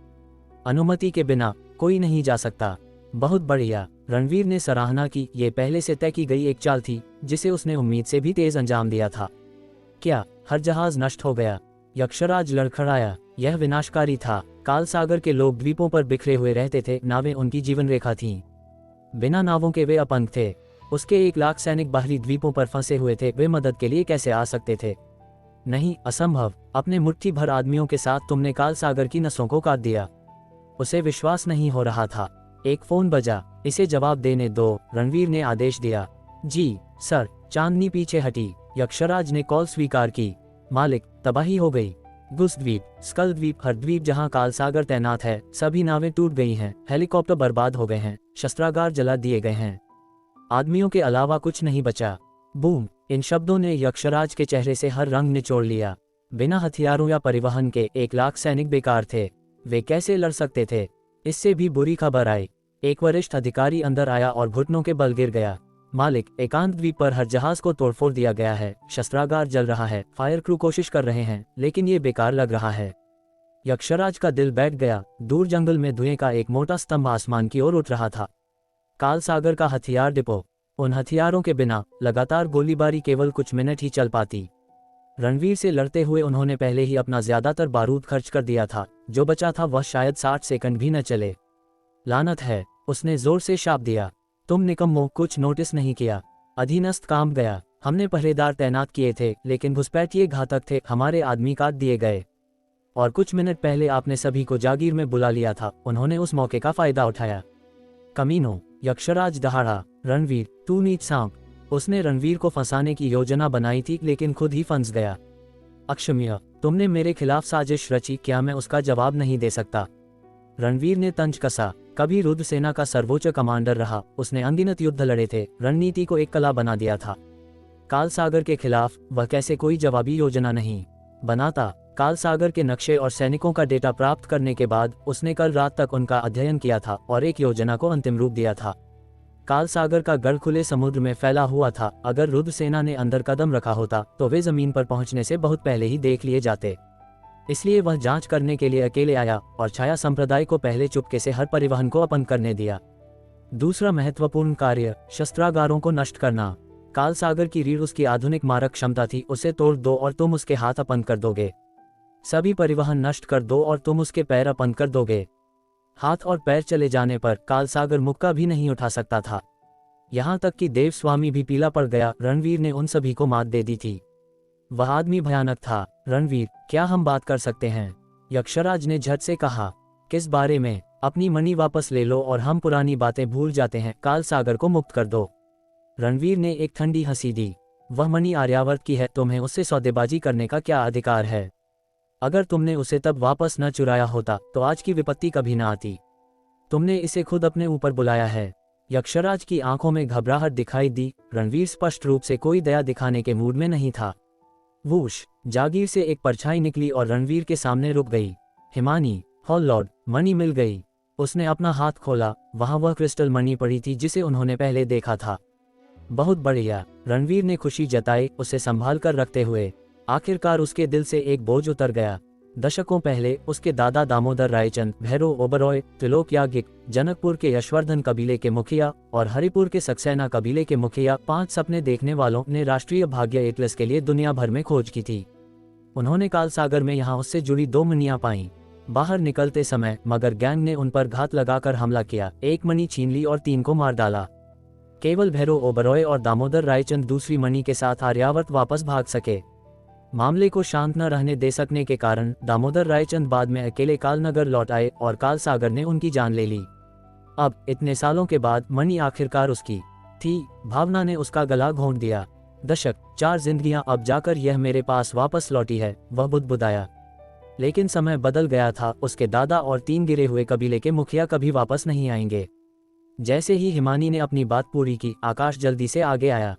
अनुमति के बिना कोई नहीं जा सकता। बहुत बढ़िया, रणवीर ने सराहना की। ये पहले से तय की गई एक चाल थी जिसे उसने उम्मीद से भी तेज अंजाम दिया था। क्या हर जहाज नष्ट हो गया? यक्षराज लड़खड़ाया। यह विनाशकारी था। काल सागर के लोग द्वीपों पर बिखरे हुए रहते थे। नावें उनकी जीवन रेखा थीं। बिना नावों के वे अपंग थे। उसके 1 लाख सैनिक बाहरी द्वीपों पर फंसे हुए थे। वे मदद के लिए कैसे आ सकते थे? नहीं, असंभव। अपने मुट्ठी भर आदमियों के साथ तुमने काल सागर की नसों को काट दिया। उसे विश्वास नहीं हो रहा था। एक फोन बजा। इसे जवाब देने दो, रणवीर ने आदेश दिया। जी सर। चांदनी पीछे हटी। यक्षराज ने कॉल स्वीकार की। मालिक, तबाही हो गई। गुस द्वीप, स्कल द्वीप, हर द्वीप जहां काल सागर तैनात है, सभी नावें टूट गई हैं। हेलीकॉप्टर बर्बाद हो गए हैं। शस्त्रागार जला दिए गए हैं। आदमियों के अलावा कुछ नहीं बचा। बूम! इन शब्दों ने यक्षराज के चेहरे से हर रंग निचोड़ लिया। बिना हथियारों या परिवहन के 1 लाख सैनिक बेकार थे। वे कैसे लड़ सकते थे? इससे भी बुरी खबर आई। एक वरिष्ठ अधिकारी अंदर आया और घुटनों के बल गिर गया। मालिक, एकांत द्वीप पर हर जहाज को तोड़फोड़ दिया गया है। शस्त्रागार जल रहा है। फायर क्रू कोशिश कर रहे हैं, लेकिन ये बेकार लग रहा है। यक्षराज का दिल बैठ गया। दूर जंगल में धुएं का एक मोटा स्तंभ आसमान की ओर उठ रहा था। काल सागर का हथियार डिपो। उन हथियारों के बिना लगातार गोलीबारी केवल कुछ मिनट ही चल पाती। रणवीर से लड़ते हुए उन्होंने पहले ही अपना ज्यादातर बारूद खर्च कर दिया था। जो बचा था वह शायद 60 सेकंड भी न चले। लानत है, उसने जोर से शाप दिया। तुम निकम्मो, कुछ नोटिस नहीं किया। अधीनस्थ काम गया। हमने पहरेदार तैनात किए थे, लेकिन घुसपैठिए घातक थे। हमारे आदमी काट दिए गए। और कुछ मिनट पहले आपने सभी को जागीर में बुला लिया था। उन्होंने उस मौके का फायदा उठाया। कमीनो! यक्षराज दहाड़ा। रणवीर, तू नीच सांप! उसने रणवीर को फंसाने की योजना बनाई थी, लेकिन खुद ही फंस गया। अक्षम्य, तुमने मेरे खिलाफ साजिश रची। क्या मैं उसका जवाब नहीं दे सकता? रणवीर ने तंज कसा। कभी रुद्र सेना का सर्वोच्च कमांडर रहा। उसने अनगिनत युद्ध लड़े थे, रणनीति को एक कला बना दिया था। काल सागर के खिलाफ वह कैसे कोई जवाबी योजना नहीं बनाता? काल सागर के नक्शे और सैनिकों का डेटा प्राप्त करने के बाद उसने कल रात तक उनका अध्ययन किया था और एक योजना को अंतिम रूप दिया था। काल सागर का गढ़ खुले समुद्र में फैला हुआ था। अगर रुद्र सेना ने अंदर कदम रखा होता तो वे जमीन पर पहुंचने से बहुत पहले ही देख लिए जाते। इसलिए वह जांच करने के लिए अकेले आया और छाया संप्रदाय को पहले चुपके से हर परिवहन को अपंग करने दिया। दूसरा महत्वपूर्ण कार्य, शस्त्रागारों को नष्ट करना। काल सागर की रीढ़ उसकी आधुनिक मारक क्षमता थी। उसे तोड़ दो और तुम उसके हाथ अपंग कर दोगे। सभी परिवहन नष्ट कर दो और तुम उसके पैर अपंग कर दोगे। हाथ और पैर चले जाने पर काल सागर मुक्का भी नहीं उठा सकता था। यहाँ तक कि देव स्वामी भी पीला पड़ गया। रणवीर ने उन सभी को मात दे दी थी। वह आदमी भयानक था। रणवीर, क्या हम बात कर सकते हैं? यक्षराज ने झट से कहा। किस बारे में? अपनी मणि वापस ले लो और हम पुरानी बातें भूल जाते हैं। काल सागर को मुक्त कर दो। रणवीर ने एक ठंडी हंसी दी। वह मणि आर्यावर्त की है। तुम्हें उससे सौदेबाजी करने का क्या अधिकार है? अगर तुमने उसे तब वापस न चुराया होता तो आज की विपत्ति कभी न आती। तुमने इसे खुद अपने ऊपर बुलाया है। यक्षराज की आंखों में घबराहट दिखाई दी। रणवीर स्पष्ट रूप से कोई दया दिखाने के मूड में नहीं था। वूश! जागीर से एक परछाई निकली और रणवीर के सामने रुक गई। हिमानी, हॉल लॉर्ड, मणि मिल गई। उसने अपना हाथ खोला। वहां वह क्रिस्टल मणि पड़ी थी जिसे उन्होंने पहले देखा था। बहुत बढ़िया, रणवीर ने खुशी जताई उसे संभाल कर रखते हुए। आखिरकार उसके दिल से एक बोझ उतर गया। दशकों पहले उसके दादा दामोदर रायचंद, भैरव ओबरॉय, त्रिलोक याज्ञिक, जनकपुर के यशवर्धन कबीले के मुखिया और हरिपुर के सक्सेना कबीले के मुखिया 5 सपने देखने वालों ने राष्ट्रीय भाग्य एटलस के लिए दुनिया भर में खोज की थी। उन्होंने काल सागर में यहाँ उससे जुड़ी 2 मणियां पाईं। बाहर निकलते समय मगर गैंग ने उन पर घात लगाकर हमला किया, 1 मणि छीन ली और 3 को मार डाला। केवल भैरव ओबरॉय और दामोदर रायचंद दूसरी मणि के साथ आर्यावर्त वापस भाग सके। मामले को शांत न रहने दे सकने के कारण दामोदर रायचंद बाद में अकेले कालनगर लौट आए और काल सागर ने उनकी जान ले ली। अब इतने सालों के बाद मणि आखिरकार उसकी थी। भावना ने उसका गला घोंट दिया। दशक 4 जिंदगियां अब जाकर यह मेरे पास वापस लौटी है, वह बुदबुदाया। लेकिन समय बदल गया था। उसके दादा और 3 गिरे हुए कबीले के मुखिया कभी वापस नहीं आएंगे। जैसे ही हिमानी ने अपनी बात पूरी की, आकाश जल्दी से आगे आया।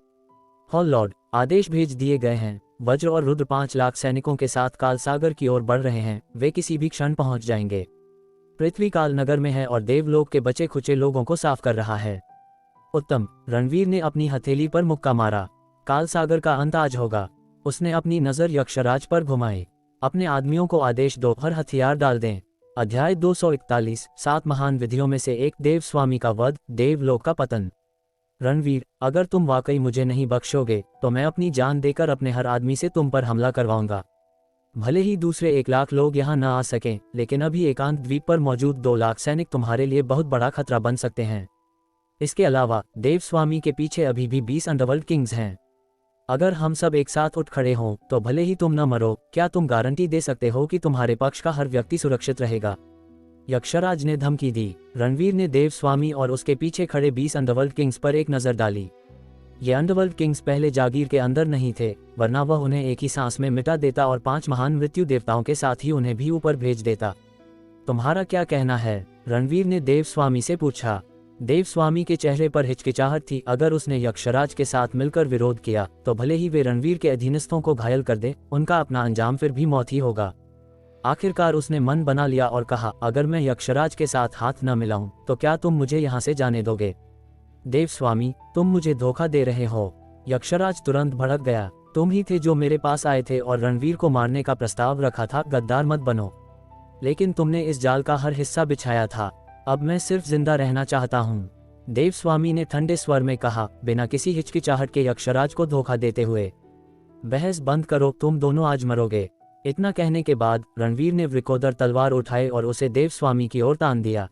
हॉल लॉर्ड, आदेश भेज दिए गए हैं। वज्र और रुद्र 5 लाख सैनिकों के साथ काल सागर की ओर बढ़ रहे हैं। वे किसी भी क्षण पहुंच जाएंगे। पृथ्वी काल नगर में है और देवलोक के बचे खुचे लोगों को साफ कर रहा है। उत्तम, रणवीर ने अपनी हथेली पर मुक्का मारा। काल सागर का अंत आज होगा। उसने अपनी नजर यक्षराज पर घुमाई। अपने आदमियों को आदेश दो, हर हथियार डाल दें। अध्याय 241, 7 महान विधियों में से एक, देव स्वामी का वध, देवलोक का पतन। रणवीर, अगर तुम वाकई मुझे नहीं बख्शोगे तो मैं अपनी जान देकर अपने हर आदमी से तुम पर हमला करवाऊंगा। भले ही दूसरे 1 लाख लोग यहाँ न आ सकें, लेकिन अभी एकांत द्वीप पर मौजूद 2 लाख सैनिक तुम्हारे लिए बहुत बड़ा खतरा बन सकते हैं। इसके अलावा देव स्वामी के पीछे अभी भी 20 अंडरवर्ल्ड किंग्स हैं। अगर हम सब एक साथ उठ खड़े हों तो भले ही तुम न मरो, क्या तुम गारंटी दे सकते हो कि तुम्हारे पक्ष का हर व्यक्ति सुरक्षित रहेगा? यक्षराज ने धमकी दी। रणवीर ने देव स्वामी और उसके पीछे खड़े 20 अंडरवर्ल्ड किंग्स पर एक नजर डाली। ये अंडरवर्ल्ड किंग्स पहले जागीर के अंदर नहीं थे, वरना वह उन्हें एक ही सांस में मिटा देता और 5 महान मृत्यु देवताओं के साथ ही उन्हें भी ऊपर भेज देता। तुम्हारा क्या कहना है? रणवीर ने देव स्वामी से पूछा। देव स्वामी के चेहरे पर हिचकिचाहट थी। अगर उसने यक्षराज के साथ मिलकर विरोध किया तो भले ही वे रणवीर के अधीनस्थों को घायल कर दे, उनका अपना अंजाम फिर भी मौत ही होगा। आखिरकार उसने मन बना लिया और कहा, अगर मैं यक्षराज के साथ हाथ न मिलाऊं तो क्या तुम मुझे यहाँ से जाने दोगे? देव स्वामी, तुम मुझे धोखा दे रहे हो। यक्षराज तुरंत भड़क गया। तुम ही थे जो मेरे पास आए थे और रणवीर को मारने का प्रस्ताव रखा था। गद्दार मत बनो। लेकिन तुमने इस जाल का हर हिस्सा बिछाया था। अब मैं सिर्फ जिंदा रहना चाहता हूँ। देव स्वामी ने ठंडे स्वर में कहा, बिना किसी हिचकिचाहट के यक्षराज को धोखा देते हुए। बहस बंद करो, तुम दोनों आज मरोगे। इतना कहने के बाद रणवीर ने वृकोदर तलवार उठाई और उसे देव स्वामी की ओर तान दिया।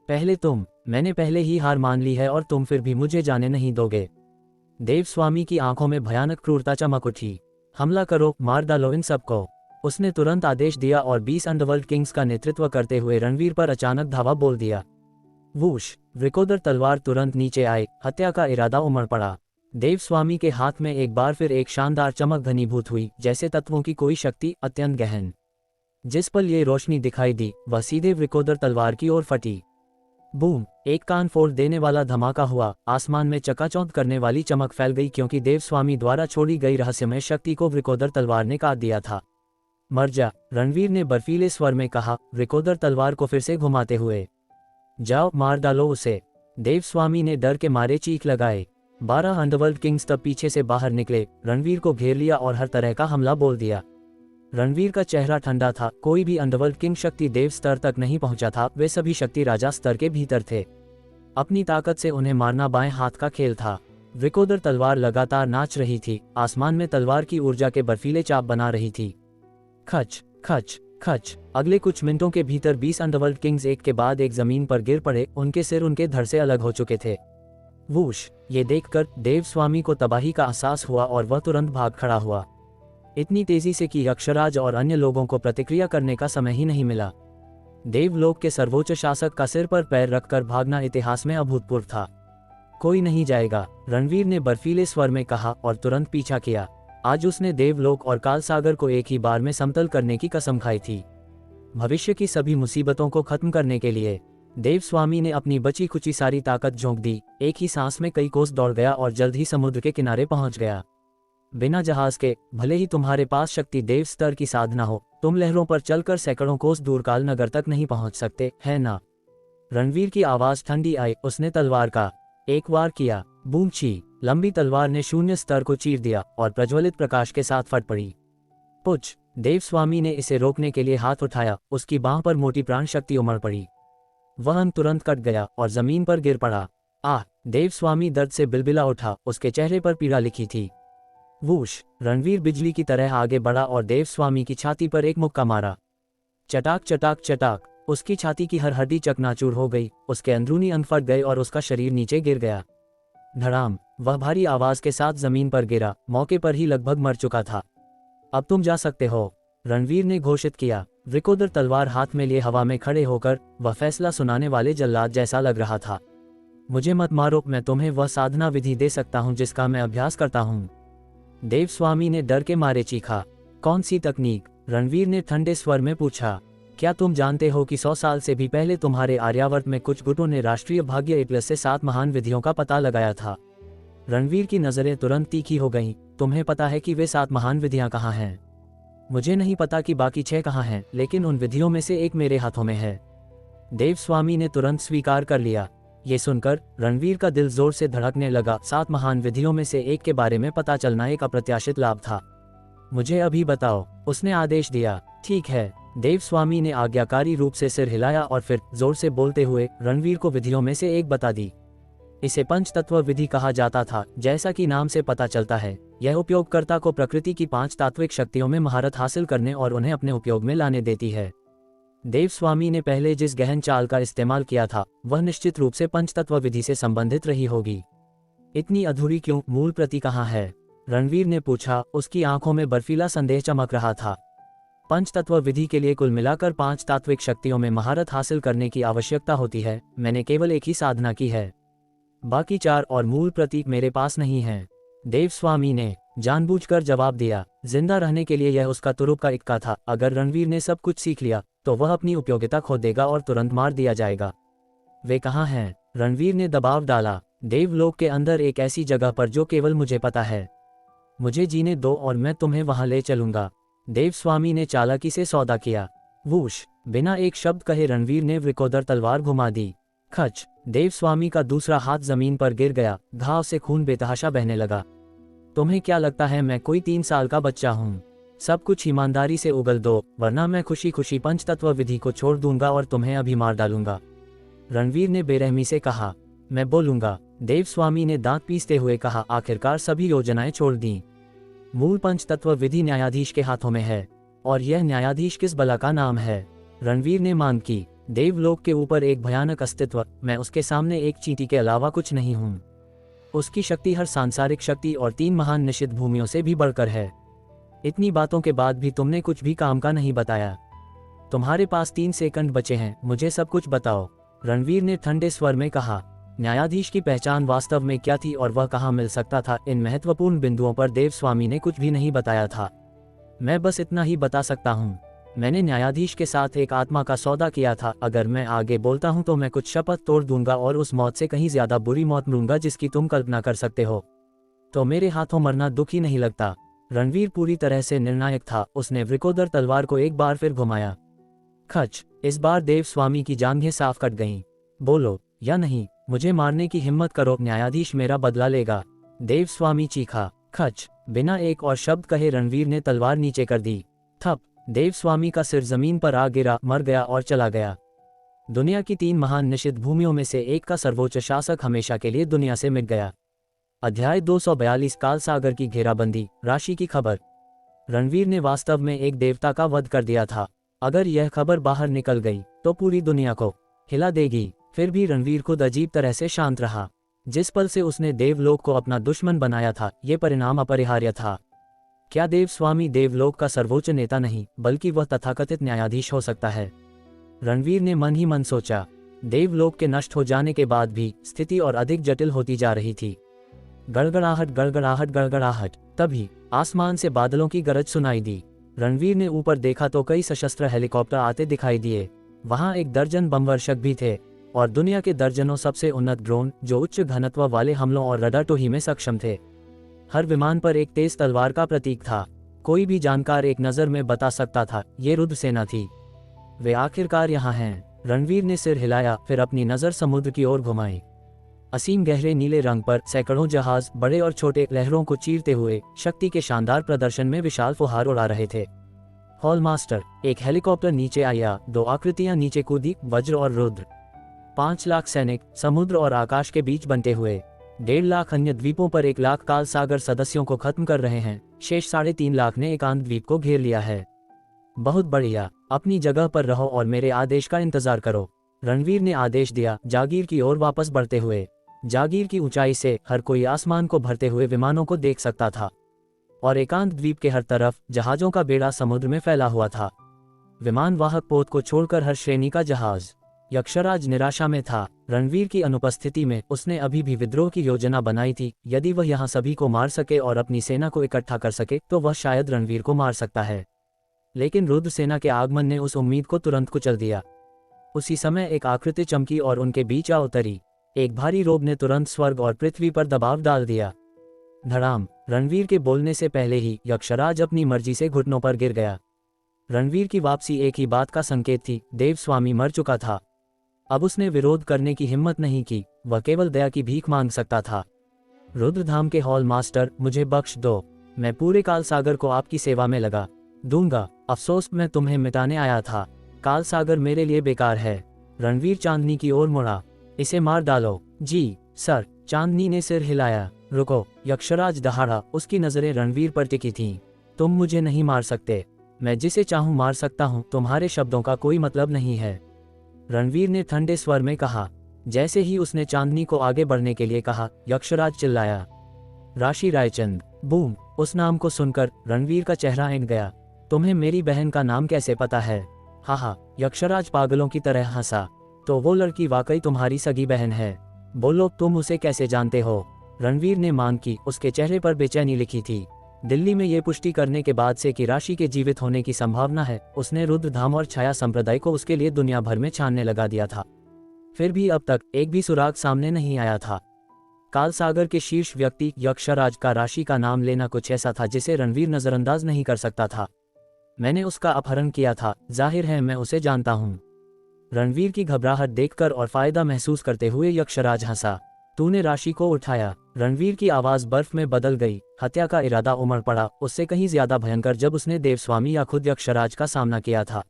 पहले तुम। मैंने पहले ही हार मान ली है और तुम फिर भी मुझे जाने नहीं दोगे। देव स्वामी की आंखों में भयानक क्रूरता चमक उठी। हमला करो, मार डालो इन सबको। उसने तुरंत आदेश दिया और 20 अंडरवर्ल्ड किंग्स का नेतृत्व करते हुए रणवीर पर अचानक धावा बोल दिया। वूश, वृकोदर तलवार तुरंत नीचे आई। हत्या का इरादा उमड़ पड़ा। देव स्वामी के हाथ में एक बार फिर एक शानदार चमक घनीभूत हुई, जैसे तत्वों की कोई शक्ति, अत्यंत गहन। जिस पल ये रोशनी दिखाई दी, वह सीधे वृकोदर तलवार की ओर फटी। बूम, एक कान फोड़ देने वाला धमाका हुआ। आसमान में चकाचौंध करने वाली चमक फैल गई, क्योंकि देव स्वामी द्वारा छोड़ी गई रहस्यमय शक्ति को वृकोदर तलवार ने काट दिया था। मर जा, रणवीर ने बर्फीले स्वर में कहा, वृकोदर तलवार को फिर से घुमाते हुए। जाओ, मार डालो उसे। देव स्वामी ने डर के मारे चीख लगाए। 12 अंडरवर्ल्ड किंग्स तब पीछे से बाहर निकले, रणवीर को घेर लिया और हर तरह का हमला बोल दिया। रणवीर का चेहरा ठंडा था। कोई भी अंडरवर्ल्ड किंग शक्ति देव स्तर तक नहीं पहुंचा था। वे सभी शक्ति राजा स्तर के भीतर थे। अपनी ताकत से उन्हें मारना बाएं हाथ का खेल था। वृकोदर तलवार लगातार नाच रही थी, आसमान में तलवार की ऊर्जा के बर्फीले चाप बना रही थी। खच खच खच। अगले कुछ मिनटों के भीतर 20 अंडरवर्ल्ड किंग्स एक के बाद एक जमीन पर गिर पड़े। उनके सिर उनके धड़ से अलग हो चुके थे। वूश, ये देखकर देव स्वामी को तबाही का एहसास हुआ और वह तुरंत भाग खड़ा हुआ, इतनी तेजी से कि यक्षराज और अन्य लोगों को प्रतिक्रिया करने का समय ही नहीं मिला। देवलोक के सर्वोच्च शासक का सिर पर पैर रखकर भागना इतिहास में अभूतपूर्व था। कोई नहीं जाएगा, रणवीर ने बर्फीले स्वर में कहा और तुरंत पीछा किया। आज उसने देवलोक और काल सागर को एक ही बार में समतल करने की कसम खाई थी। भविष्य की सभी मुसीबतों को खत्म करने के लिए देव स्वामी ने अपनी बची खुची सारी ताकत झोंक दी। एक ही सांस में कई कोस दौड़ गया और जल्द ही समुद्र के किनारे पहुंच गया। बिना जहाज के, भले ही तुम्हारे पास शक्ति देव स्तर की साधना हो, तुम लहरों पर चलकर सैकड़ों कोस दूर काल नगर तक नहीं पहुंच सकते, है ना? रणवीर की आवाज ठंडी आई। उसने तलवार का एक वार किया। बूम छी, लंबी तलवार ने शून्य स्तर को चीर दिया और प्रज्वलित प्रकाश के साथ फट पड़ी। पुच, देवस्वामी ने इसे रोकने के लिए हाथ उठाया, उसकी बांह पर मोटी प्राण शक्ति उमड़ पड़ी। वह अंग तुरंत कट गया और जमीन पर गिर पड़ा। आह! देवस्वामी दर्द से बिलबिला उठा, उसके चेहरे पर पीड़ा लिखी थी। वूश! रणवीर बिजली की तरह आगे बढ़ा और देवस्वामी की छाती पर एक मुक्का मारा। चटाक चटाक चटाक! उसकी छाती की हर हड्डी चकनाचूर हो गई, उसके अंदरूनी अंग फट गए और उसका शरीर नीचे गिर गया। धड़ाम! वह भारी आवाज के साथ जमीन पर गिरा, मौके पर ही लगभग मर चुका था। अब तुम जा सकते हो, रणवीर ने घोषित किया। वृकोदर तलवार हाथ में लिए हवा में खड़े होकर वह फैसला सुनाने वाले जल्लाद जैसा लग रहा था। मुझे मत मारो, मैं तुम्हें वह साधना विधि दे सकता हूँ जिसका मैं अभ्यास करता हूँ। देवस्वामी ने डर के मारे चीखा। कौन सी तकनीक? रणवीर ने ठंडे स्वर में पूछा। क्या तुम जानते हो कि 100 साल से भी पहले तुम्हारे आर्यावर्त में कुछ गुटों ने राष्ट्रीय भाग्य एटलस से 7 महान विधियों का पता लगाया था? रणवीर की नजरें तुरंत तीखी हो गईं। तुम्हें पता है कि वे 7 महान विधियां कहाँ हैं? मुझे नहीं पता कि बाकी 6 कहाँ हैं, लेकिन उन विधियों में से एक मेरे हाथों में है। देवस्वामी ने तुरंत स्वीकार कर लिया। ये सुनकर रणवीर का दिल जोर से धड़कने लगा। 7 महान विधियों में से एक के बारे में पता चलना एक अप्रत्याशित लाभ था। मुझे अभी बताओ, उसने आदेश दिया। ठीक है। देवस्वामी ने आज्ञाकारी रूप से सिर हिलाया और फिर जोर से बोलते हुए रणवीर को विधियों में से एक बता दी। इसे पंचतत्व विधि कहा जाता था। जैसा कि नाम से पता चलता है, यह उपयोगकर्ता को प्रकृति की 5 तात्विक शक्तियों में महारत हासिल करने और उन्हें अपने उपयोग में लाने देती है। देवस्वामी ने पहले जिस गहन चाल का इस्तेमाल किया था, वह निश्चित रूप से पंचतत्व विधि से संबंधित रही होगी। इतनी अधूरी क्यों? मूल प्रति कहाँ है? रणवीर ने पूछा। उसकी आंखों में बर्फीला संदेह चमक रहा था। पंचतत्व विधि के लिए कुल मिलाकर 5 तात्विक शक्तियों में महारत हासिल करने की आवश्यकता होती है। मैंने केवल एक ही साधना की है, बाकी 4 और मूल प्रतीक मेरे पास नहीं हैं। देवस्वामी ने जानबूझकर जवाब दिया। जिंदा रहने के लिए यह उसका तुरुप का इक्का था। अगर रणवीर ने सब कुछ सीख लिया तो वह अपनी उपयोगिता खो देगा और तुरंत मार दिया जाएगा। वे कहाँ हैं? रणवीर ने दबाव डाला। देवलोक के अंदर एक ऐसी जगह पर जो केवल मुझे पता है। मुझे जीने दो और मैं तुम्हें वहां ले चलूंगा। देवस्वामी ने चालाकी से सौदा किया। वूश! बिना एक शब्द कहे रणवीर ने वृकोदर तलवार घुमा दी। खच! देवस्वामी का दूसरा हाथ जमीन पर गिर गया। घाव से खून बेतहाशा बहने लगा। तुम्हें क्या लगता है मैं कोई 3 साल का बच्चा हूँ? सब कुछ ईमानदारी से उगल दो, वरना मैं खुशी खुशी पंचतत्व विधि को छोड़ दूंगा और तुम्हें अभी मार डालूंगा। रणवीर ने बेरहमी से कहा। मैं बोलूंगा, देवस्वामी ने दांत पीसते हुए कहा। आखिरकार सभी योजनाएं छोड़ दी। मूल पंचतत्व विधि न्यायाधीश के हाथों में है, और यह न्यायाधीश किस बला का नाम है? रणवीर ने मांग की। देवलोक के ऊपर एक भयानक अस्तित्व, मैं उसके सामने एक चींटी के अलावा कुछ नहीं हूँ। उसकी शक्ति हर सांसारिक शक्ति और 3 महान निषिद्ध भूमियों से भी बढ़कर है। इतनी बातों के बाद भी तुमने कुछ भी काम का नहीं बताया। तुम्हारे पास 3 सेकंड बचे हैं, मुझे सब कुछ बताओ। रणवीर ने ठंडे स्वर में कहा। न्यायाधीश की पहचान वास्तव में क्या थी और वह कहाँ मिल सकता था? इन महत्वपूर्ण बिंदुओं पर देवस्वामी ने कुछ भी नहीं बताया था। मैं बस इतना ही बता सकता हूँ, मैंने न्यायाधीश के साथ एक आत्मा का सौदा किया था। अगर मैं आगे बोलता हूँ तो मैं कुछ शपथ तोड़ दूंगा और उस मौत से कहीं ज्यादा बुरी मौत लूंगा जिसकी तुम कल्पना कर सकते हो। तो मेरे हाथों मरना दुख ही नहीं लगता। रणवीर पूरी तरह से निर्णायक था। उसने वृकोदर तलवार को एक बार फिर घुमाया। खच! इस बार देवस्वामी की जांघें साफ कट गईं। बोलो या नहीं, मुझे मारने की हिम्मत करो, न्यायाधीश मेरा बदला लेगा। देवस्वामी चीखा। खच! बिना एक और शब्द कहे रणवीर ने तलवार नीचे कर दी। थप! देवस्वामी का सिर जमीन पर आ गिरा, मर गया और चला गया। दुनिया की 3 महान निषिद्ध भूमियों में से एक का सर्वोच्च शासक हमेशा के लिए दुनिया से मिट गया। अध्याय 242 काल सागर की घेराबंदी। राशि की खबर। रणवीर ने वास्तव में एक देवता का वध कर दिया था। अगर यह खबर बाहर निकल गई तो पूरी दुनिया को हिला देगी। फिर भी रणवीर खुद अजीब तरह से शांत रहा। जिस पल से उसने देवलोक को अपना दुश्मन बनाया था, ये परिणाम अपरिहार्य था। क्या देवस्वामी देवलोक का सर्वोच्च नेता नहीं, बल्कि वह तथाकथित न्यायाधीश हो सकता है? रणवीर ने मन ही मन सोचा। देवलोक के नष्ट हो जाने के बाद भी स्थिति और अधिक जटिल होती जा रही थी। गड़गड़ाहट गड़गड़ाहट गड़गड़ाहट। तभी आसमान से बादलों की गरज सुनाई दी। रणवीर ने ऊपर देखा तो कई सशस्त्र हेलीकॉप्टर आते दिखाई दिए। वहां 1 दर्जन बमवर्षक भी थे और दुनिया के दर्जनों सबसे उन्नत ड्रोन जो उच्च घनत्व वाले हमलों और रडार टोही में सक्षम थे। हर विमान पर एक तेज तलवार का प्रतीक था। कोई भी जानकार एक नजर में बता सकता था, ये रुद्र सेना थी। वे आखिरकार यहाँ हैं। रणवीर ने सिर हिलाया, फिर अपनी नजर समुद्र की ओर घुमाई। असीम गहरे नीले रंग पर सैकड़ों जहाज बड़े और छोटे लहरों को चीरते हुए शक्ति के शानदार प्रदर्शन में विशाल फुहार उड़ा रहे थे। हॉल मास्टर, एक हेलीकॉप्टर नीचे आया, 2 आकृतियां नीचे कूदी, वज्र और रुद्र। 5 लाख सैनिक समुद्र और आकाश के बीच बनते हुए 1.5 लाख अन्य द्वीपों पर 1 लाख काल सागर सदस्यों को खत्म कर रहे हैं। शेष 3.5 लाख ने एकांत द्वीप को घेर लिया है। बहुत बढ़िया, अपनी जगह पर रहो और मेरे आदेश का इंतजार करो। रणवीर ने आदेश दिया, जागीर की ओर वापस बढ़ते हुए। जागीर की ऊंचाई से हर कोई आसमान को भरते हुए विमानों को देख सकता था और एकांत द्वीप के हर तरफ जहाजों का बेड़ा समुद्र में फैला हुआ था। विमान वाहक पोत को छोड़कर हर श्रेणी का जहाज। यक्षराज निराशा में था। रणवीर की अनुपस्थिति में उसने अभी भी विद्रोह की योजना बनाई थी। यदि वह यहाँ सभी को मार सके और अपनी सेना को इकट्ठा कर सके तो वह शायद रणवीर को मार सकता है। लेकिन रुद्र सेना के आगमन ने उस उम्मीद को तुरंत कुचल दिया। उसी समय एक आकृति चमकी और उनके बीच आ उतरी। एक भारी रोब ने तुरंत स्वर्ग और पृथ्वी पर दबाव डाल दिया। धड़ाम! रणवीर के बोलने से पहले ही यक्षराज अपनी मर्जी से घुटनों पर गिर गया। रणवीर की वापसी एक ही बात का संकेत थी, देव स्वामी मर चुका था। अब उसने विरोध करने की हिम्मत नहीं की, वह केवल दया की भीख मांग सकता था। रुद्रधाम के हॉल मास्टर, मुझे बख्श दो। मैं पूरे काल सागर को आपकी सेवा में लगा दूंगा। अफसोस, मैं तुम्हें मिटाने आया था। काल सागर मेरे लिए बेकार है। रणवीर चांदनी की ओर मुड़ा। इसे मार डालो। जी सर। चांदनी ने सिर हिलाया। रुको! यक्षराज दहाड़ा। उसकी नजरें रणवीर पर टिकी थीं। तुम मुझे नहीं मार सकते। मैं जिसे चाहूं मार सकता हूं। तुम्हारे शब्दों का कोई मतलब नहीं है, रणवीर ने ठंडे स्वर में कहा। जैसे ही उसने चांदनी को आगे बढ़ने के लिए कहा, यक्षराज चिल्लाया, राशि रायचंद। बूम! उस नाम को सुनकर रणवीर का चेहरा ऐंठ गया। तुम्हें मेरी बहन का नाम कैसे पता है? हा, यक्षराज पागलों की तरह हंसा। तो वो लड़की वाकई तुम्हारी सगी बहन है? बोलो, तुम उसे कैसे जानते हो? रणवीर ने मांग की। उसके चेहरे पर बेचैनी लिखी थी। दिल्ली में ये पुष्टि करने के बाद से कि राशि के जीवित होने की संभावना है, उसने रुद्रधाम और छाया संप्रदाय को उसके लिए दुनिया भर में छानने लगा दिया था। फिर भी अब तक एक भी सुराग सामने नहीं आया था। काल सागर के शीर्ष व्यक्ति यक्षराज का राशि का नाम लेना कुछ ऐसा था जिसे रणवीर नजरअंदाज नहीं कर सकता था। मैंने उसका अपहरण किया था, जाहिर है मैं उसे जानता हूँ। रणवीर की घबराहट देखकर और फायदा महसूस करते हुए यक्षराज हंसा। तूने राशि को उठाया? रणवीर की आवाज बर्फ में बदल गई। हत्या का इरादा उमड़ पड़ा, उससे कहीं ज्यादा भयंकर जब उसने देवस्वामी या खुद यक्षराज का सामना किया था।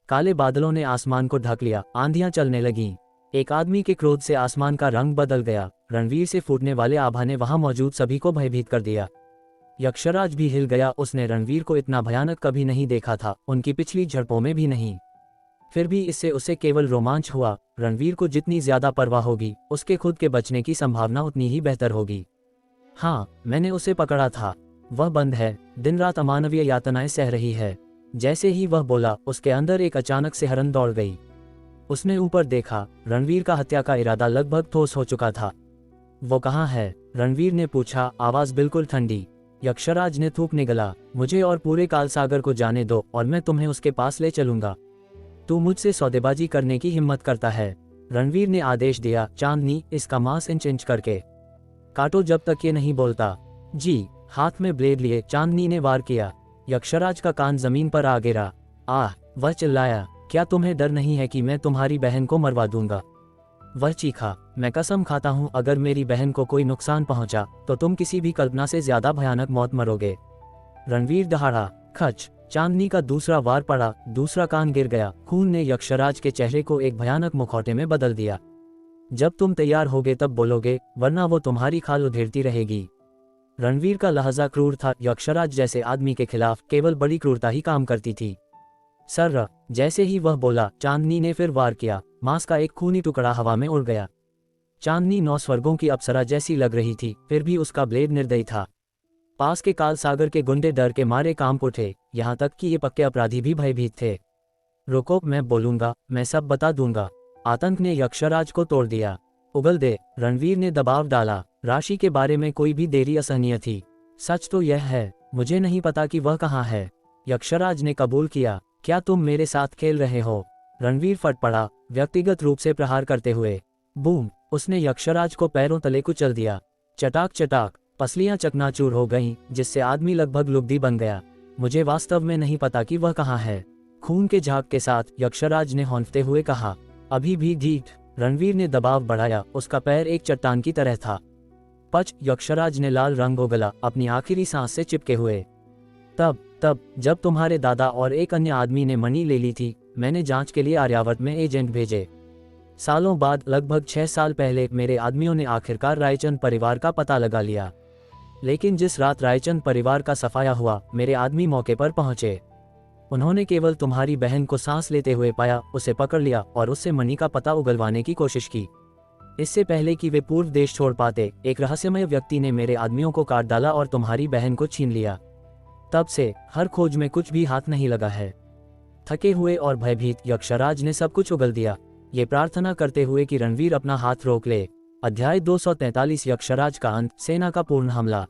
काले बादलों ने आसमान को ढक लिया, आंधियां चलने लगीं। एक आदमी के क्रोध से आसमान का रंग बदल गया। रणवीर से फूटने वाले आभा ने वहां मौजूद सभी को भयभीत कर दिया। यक्षराज भी हिल गया। उसने रणवीर को इतना भयानक कभी नहीं देखा था, उनकी पिछली झड़पों में भी नहीं। फिर भी इससे उसे केवल रोमांच हुआ। रणवीर को जितनी ज्यादा परवाह होगी, उसके खुद के बचने की संभावना उतनी ही बेहतर होगी। हाँ, मैंने उसे पकड़ा था। वह बंद है, दिन रात अमानवीय यातनाएं सह रही है। जैसे ही वह बोला, उसके अंदर एक अचानक से हरन दौड़ गई। उसने ऊपर देखा। रणवीर का हत्या का इरादा लगभग ठोस हो चुका था। वो कहाँ है? रणवीर ने पूछा, आवाज बिल्कुल ठंडी। यक्षराज ने थूक निगला। मुझे और पूरे काल सागर को जाने दो और मैं तुम्हें उसके पास ले चलूंगा। तू मुझसे सौदेबाजी करने की हिम्मत करता है? रणवीर ने आदेश दिया। चांदनी, इसका मांस इंच इंच करके काटो जब तक ये नहीं बोलता। जी। हाथ में ब्लेड लिए चांदनी ने वार किया। यक्षराज का कान जमीन पर आ गिरा। आह! वह चिल्लाया, क्या तुम्हें डर नहीं है कि मैं तुम्हारी बहन को मरवा दूंगा? वह चीखा, मैं कसम खाता हूं अगर मेरी बहन को कोई नुकसान पहुंचा तो तुम किसी भी कल्पना से ज्यादा भयानक मौत मरोगे। रणवीर दहाड़ा। खच! चांदनी का दूसरा वार पड़ा, दूसरा कान गिर गया। खून ने यक्षराज के चेहरे को एक भयानक मुखौटे में बदल दिया। जब तुम तैयार होगे तब बोलोगे, वरना वो तुम्हारी खाल उधेड़ती रहेगी। रणवीर का लहजा क्रूर था। यक्षराज जैसे आदमी के खिलाफ केवल बड़ी क्रूरता ही काम करती थी। सर! जैसे ही वह बोला, चांदनी ने फिर वार किया। मांस का एक खूनी टुकड़ा हवा में उड़ गया। चांदनी 9 स्वर्गों की अप्सरा जैसी लग रही थी, फिर भी उसका ब्लेड निर्दयी था। पास के काल सागर के गुंडे डर के मारे कांप उठे, यहाँ तक कि ये पक्के अपराधी भी भयभीत थे। रुको, मैं बोलूंगा, मैं सब बता दूंगा। आतंक ने यक्षराज को तोड़ दिया। उगल दे! रणवीर ने दबाव डाला। राशि के बारे में कोई भी देरी असहनीय थी। सच तो यह है, मुझे नहीं पता कि वह कहाँ है। यक्षराज ने कबूल किया। क्या तुम मेरे साथ खेल रहे हो? रणवीर फट पड़ा, व्यक्तिगत रूप से प्रहार करते हुए। बूम! उसने यक्षराज को पैरों तले कुचल दिया। चटाक चटाक! पसलियां चकनाचूर हो गईं, जिससे आदमी लगभग लुगदी बन गया। मुझे वास्तव में नहीं पता कि वह कहाँ है। खून के झाग के साथ यक्षराज ने हौंफते हुए कहा। अभी भी ढीठ! रणवीर ने दबाव बढ़ाया। उसका पैर एक चट्टान की तरह था। पच! यक्षराज ने लाल रंग उगला, अपनी आखिरी सांस से चिपके हुए। तब तब जब तुम्हारे दादा और एक अन्य आदमी ने मनी ले ली थी, मैंने जांच के लिए आर्यावर्त में एजेंट भेजे। सालों बाद, लगभग 6 साल पहले, मेरे आदमियों ने आखिरकार रायचंद परिवार का पता लगा लिया। लेकिन जिस रात रायचंद परिवार का सफाया हुआ, मेरे आदमी मौके पर पहुंचे। उन्होंने केवल तुम्हारी बहन को सांस लेते हुए पाया, उसे पकड़ लिया और उससे मनी का पता उगलवाने की कोशिश की। इससे पहले कि वे पूर्व देश छोड़ पाते, एक रहस्यमय व्यक्ति ने मेरे आदमियों को काट डाला और तुम्हारी बहन को छीन लिया। तब से हर खोज में कुछ भी हाथ नहीं लगा है। थके हुए और भयभीत यक्षराज ने सब कुछ उगल दिया, ये प्रार्थना करते हुए कि रणवीर अपना हाथ रोक ले। अध्याय 243 यक्षराज का अंत, सेना का पूर्ण हमला।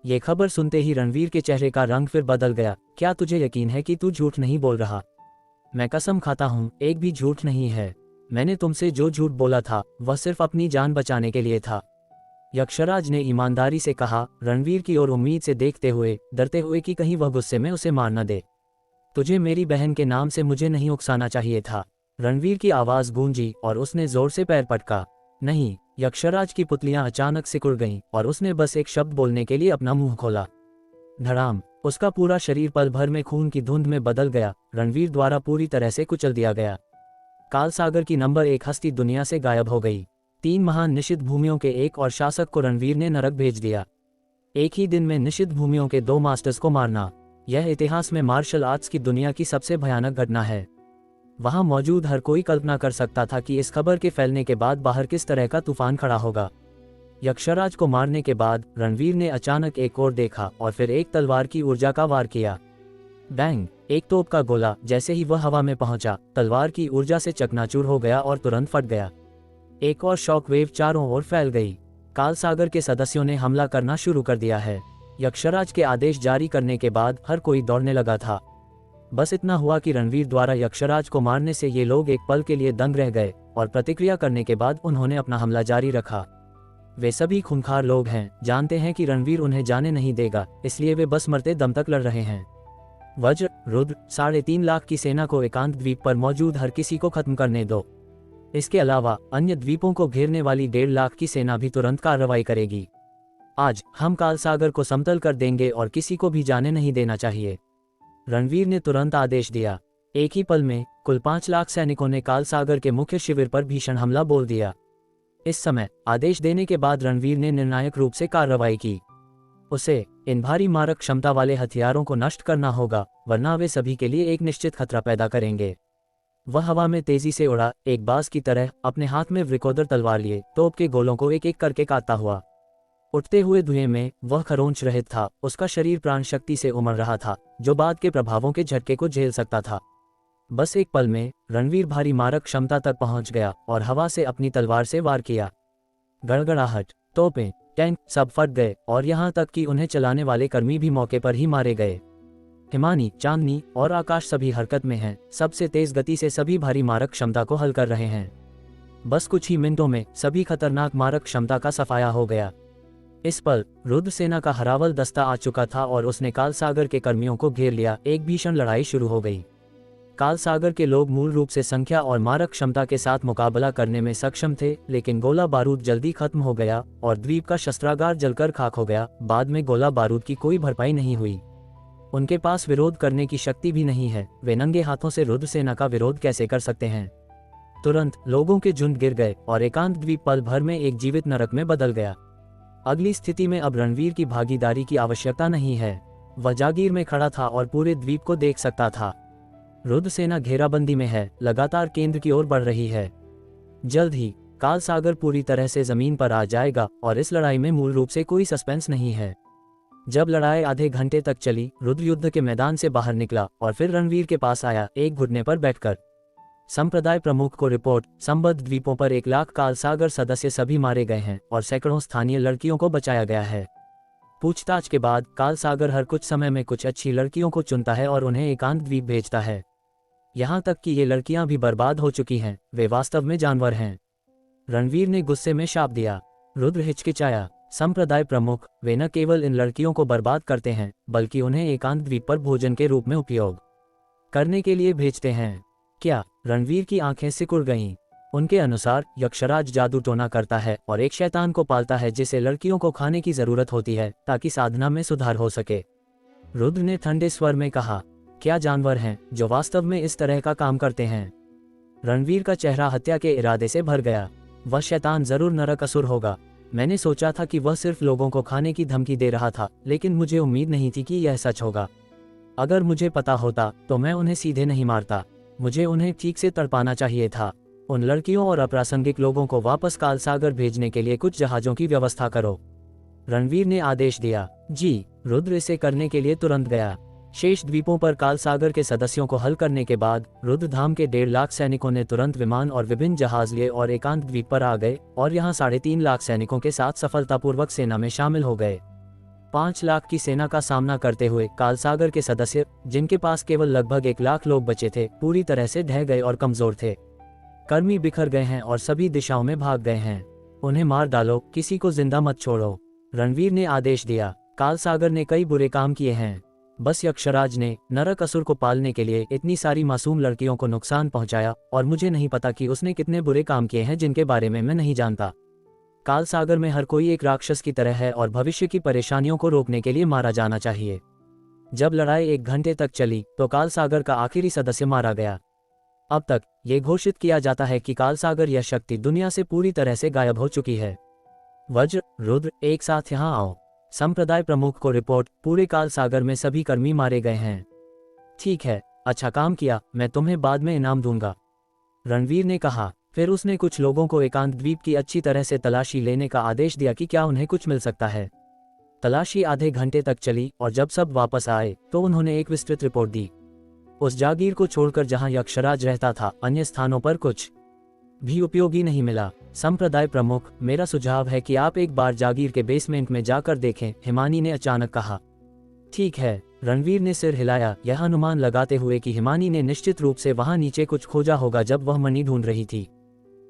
ये खबर सुनते ही रणवीर के चेहरे का रंग फिर बदल गया। क्या तुझे यकीन है कि तू झूठ नहीं बोल रहा? मैं कसम खाता हूँ, एक भी झूठ नहीं है। मैंने तुमसे जो झूठ बोला था वह सिर्फ अपनी जान बचाने के लिए था। यक्षराज ने ईमानदारी से कहा, रणवीर की ओर उम्मीद से देखते हुए, डरते हुए कि कहीं वह गुस्से में उसे मार न दे। तुझे मेरी बहन के नाम से मुझे नहीं उकसाना चाहिए था। रणवीर की आवाज गूंजी और उसने जोर से पैर पटका। नहीं। यक्षराज की पुतलियां अचानक सिकुड़ गईं और उसने बस एक शब्द बोलने के लिए अपना मुंह खोला। धड़ाम। उसका पूरा शरीर पल भर में खून की धुंध में बदल गया। रणवीर द्वारा पूरी तरह से कुचल दिया गया। काल सागर की नंबर 1 हस्ती दुनिया से गायब हो गई। 3 महान निषिद्ध भूमियों के एक और शासक को रणवीर ने नरक भेज दिया। एक ही दिन में निषिद्ध भूमियों के 2 मास्टर्स को मारना, यह इतिहास में मार्शल आर्ट्स की दुनिया की सबसे भयानक घटना है। वहां मौजूद हर कोई कल्पना कर सकता था कि इस खबर के फैलने के बाद बाहर किस तरह का तूफान खड़ा होगा। यक्षराज को मारने के बाद रणवीर ने अचानक एक और देखा और फिर एक तलवार की ऊर्जा का वार किया। बैंग। एक तोप का गोला जैसे ही वह हवा में पहुंचा, तलवार की ऊर्जा से चकनाचूर हो गया और तुरंत फट गया। एक और शॉक वेव चारों ओर फैल गई। काल सागर के सदस्यों ने हमला करना शुरू कर दिया है। यक्षराज के आदेश जारी करने के बाद हर कोई दौड़ने लगा था। बस इतना हुआ कि रणवीर द्वारा यक्षराज को मारने से ये लोग एक पल के लिए दंग रह गए और प्रतिक्रिया करने के बाद उन्होंने अपना हमला जारी रखा। वे सभी खूंखार लोग हैं, जानते हैं कि रणवीर उन्हें जाने नहीं देगा, इसलिए वे बस मरते दम तक लड़ रहे हैं। वज्र, रुद्र, 3.5 लाख की सेना को एकांत द्वीप पर मौजूद हर किसी को खत्म करने दो। इसके अलावा अन्य द्वीपों को घेरने वाली 1.5 लाख की सेना भी तुरंत कार्रवाई करेगी। आज हम काल सागर को समतल कर देंगे और किसी को भी जाने नहीं देना चाहिए। रणवीर ने तुरंत आदेश दिया। एक ही पल में कुल 5 लाख सैनिकों ने काल सागर के मुख्य शिविर पर भीषण हमला बोल दिया। इस समय आदेश देने के बाद रणवीर ने निर्णायक रूप से कार्रवाई की। उसे इन भारी मारक क्षमता वाले हथियारों को नष्ट करना होगा, वरना वे सभी के लिए एक निश्चित खतरा पैदा करेंगे। वह हवा में तेजी से उड़ा, एक बाज की तरह, अपने हाथ में वृकोदर तलवार लिए तोप के गोलों को एक एक करके काटता हुआ। उठते हुए धुएं में वह खरोंच रहित था। उसका शरीर प्राण शक्ति से उमड़ रहा था, जो बाद के प्रभावों के झटके को झेल सकता था। बस एक पल में रणवीर भारी मारक क्षमता तक पहुंच गया और हवा से अपनी तलवार से वार किया। गड़गड़ाहट, तोपें, टैंक सब फट गए और यहाँ तक कि उन्हें चलाने वाले कर्मी भी मौके पर ही मारे गए। हिमानी, चांदनी और आकाश सभी हरकत में हैं, सबसे तेज गति से सभी भारी मारक क्षमता को हल कर रहे हैं। बस कुछ ही मिनटों में सभी खतरनाक मारक क्षमता का सफाया हो गया। इस पल रुद्र सेना का हरावल दस्ता आ चुका था और उसने काल सागर के कर्मियों को घेर लिया। एक भीषण लड़ाई शुरू हो गई। काल सागर के लोग मूल रूप से संख्या और मारक क्षमता के साथ मुकाबला करने में सक्षम थे, लेकिन गोला बारूद जल्दी खत्म हो गया और द्वीप का शस्त्रागार जलकर खाक हो गया। बाद में गोला बारूद की कोई भरपाई नहीं हुई। उनके पास विरोध करने की शक्ति भी नहीं है। वे नंगे हाथों से रुद्र सेना का विरोध कैसे कर सकते हैं? तुरंत लोगों के झुंड गिर गए और एकांत द्वीप पल भर में एक जीवित नरक में बदल गया। अगली स्थिति में अब रणवीर की भागीदारी की आवश्यकता नहीं है। वह जागीर में खड़ा था और पूरे द्वीप को देख सकता था। रुद्र सेना घेराबंदी में है, लगातार केंद्र की ओर बढ़ रही है। जल्द ही काल सागर पूरी तरह से जमीन पर आ जाएगा और इस लड़ाई में मूल रूप से कोई सस्पेंस नहीं है। जब लड़ाई आधे घंटे तक चली, रुद्र युद्ध के मैदान से बाहर निकला और फिर रणवीर के पास आया, एक घुटने पर बैठकर। संप्रदाय प्रमुख को रिपोर्ट, संबद्ध द्वीपों पर 1 लाख काल सागर सदस्य सभी मारे गए हैं और सैकड़ों स्थानीय लड़कियों को बचाया गया है। पूछताछ के बाद काल सागर हर कुछ समय में कुछ अच्छी लड़कियों को चुनता है और उन्हें एकांत द्वीप भेजता है। यहाँ तक कि ये लड़कियां भी बर्बाद हो चुकी हैं, वे वास्तव में जानवर हैं। रणवीर ने गुस्से में शाप दिया। रुद्र हिचकिचाया। संप्रदाय प्रमुख, वे न केवल इन लड़कियों को बर्बाद करते हैं, बल्कि उन्हें एकांत द्वीप पर भोजन के रूप में उपयोग करने के लिए भेजते हैं। क्या? रणवीर की आंखें सिकुड़ गईं। उनके अनुसार यक्षराज जादू टोना करता है और एक शैतान को पालता है जिसे लड़कियों को खाने की जरूरत होती है ताकि साधना में सुधार हो सके। रुद्र ने ठंडे स्वर में कहा, क्या जानवर हैं जो वास्तव में इस तरह का काम करते हैं? रणवीर का चेहरा हत्या के इरादे से भर गया। वह शैतान जरूर नरकासुर होगा। मैंने सोचा था कि वह सिर्फ लोगों को खाने की धमकी दे रहा था, लेकिन मुझे उम्मीद नहीं थी कि यह सच होगा। अगर मुझे पता होता तो मैं उन्हें सीधे नहीं मारता। मुझे उन्हें ठीक से तड़पाना चाहिए था। उन लड़कियों और अप्रासंगिक लोगों को वापस कालसागर भेजने के लिए कुछ जहाजों की व्यवस्था करो। रणवीर ने आदेश दिया। जी। रुद्र इसे करने के लिए तुरंत गया। शेष द्वीपों पर कालसागर के सदस्यों को हल करने के बाद रुद्रधाम के 1.5 लाख सैनिकों ने तुरंत विमान और विभिन्न जहाज लिए और एकांत द्वीप पर आ गए और यहाँ 3.5 लाख सैनिकों के साथ सफलतापूर्वक सेना में शामिल हो गए। 5 लाख की सेना का सामना करते हुए कालसागर के सदस्य, जिनके पास केवल लगभग 1 लाख लोग बचे थे, पूरी तरह से ढह गए और कमजोर थे। कर्मी बिखर गए हैं और सभी दिशाओं में भाग गए हैं। उन्हें मार डालो, किसी को जिंदा मत छोड़ो। रणवीर ने आदेश दिया। कालसागर ने कई बुरे काम किए हैं। बस यक्षराज ने नरकासुर को पालने के लिए इतनी सारी मासूम लड़कियों को नुकसान पहुंचाया और मुझे नहीं पता कि उसने कितने बुरे काम किए हैं जिनके बारे में मैं नहीं जानता। कालसागर में हर कोई एक राक्षस की तरह है और भविष्य की परेशानियों को रोकने के लिए मारा जाना चाहिए। जब लड़ाई 1 घंटे तक चली तो कालसागर का आखिरी सदस्य मारा गया। अब तक ये घोषित किया जाता है कि कालसागर यह शक्ति दुनिया से पूरी तरह से गायब हो चुकी है। वज्र, रुद्र, एक साथ यहाँ आओ। संप्रदाय प्रमुख को रिपोर्ट, पूरे कालसागर में सभी कर्मी मारे गए हैं। ठीक है, अच्छा काम किया, मैं तुम्हें बाद में इनाम दूंगा, रणवीर ने कहा। फिर उसने कुछ लोगों को एकांत द्वीप की अच्छी तरह से तलाशी लेने का आदेश दिया कि क्या उन्हें कुछ मिल सकता है। तलाशी आधे घंटे तक चली और जब सब वापस आए तो उन्होंने एक विस्तृत रिपोर्ट दी। उस जागीर को छोड़कर जहां यक्षराज रहता था, अन्य स्थानों पर कुछ भी उपयोगी नहीं मिला। संप्रदाय प्रमुख, मेरा सुझाव है कि आप एक बार जागीर के बेसमेंट में जाकर देखें, हिमानी ने अचानक कहा। ठीक है, रणवीर ने सिर हिलाया, यह अनुमान लगाते हुए कि हिमानी ने निश्चित रूप से वहां नीचे कुछ खोजा होगा जब वह मणि ढूंढ रही थी।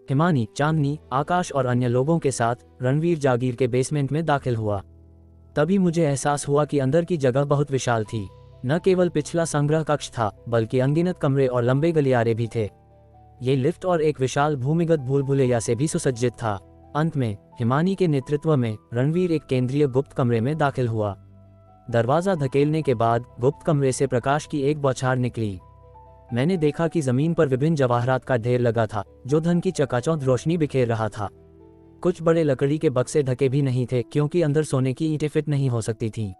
हिमानी, चांदनी, आकाश और अन्य लोगों के साथ रणवीर जागीर के बेसमेंट में दाखिल हुआ। तभी मुझे एहसास हुआ कि अंदर की जगह बहुत विशाल थी। न केवल पिछला संग्रह कक्ष था, बल्कि अनगिनत कमरे और लंबे गलियारे भी थे। ये लिफ्ट और एक विशाल भूमिगत भूलभुलैया से भी सुसज्जित था। अंत में हिमानी के नेतृत्व में रणवीर एक केंद्रीय गुप्त कमरे में दाखिल हुआ। दरवाजा धकेलने के बाद गुप्त कमरे से प्रकाश की एक बौछार निकली। मैंने देखा कि जमीन पर विभिन्न जवाहरात का ढेर लगा था, जो धन की चकाचौंध रोशनी बिखेर रहा था। कुछ बड़े लकड़ी के बक्से ढके भी नहीं थे, क्योंकि अंदर सोने की ईंटें फिट नहीं हो सकती थीं।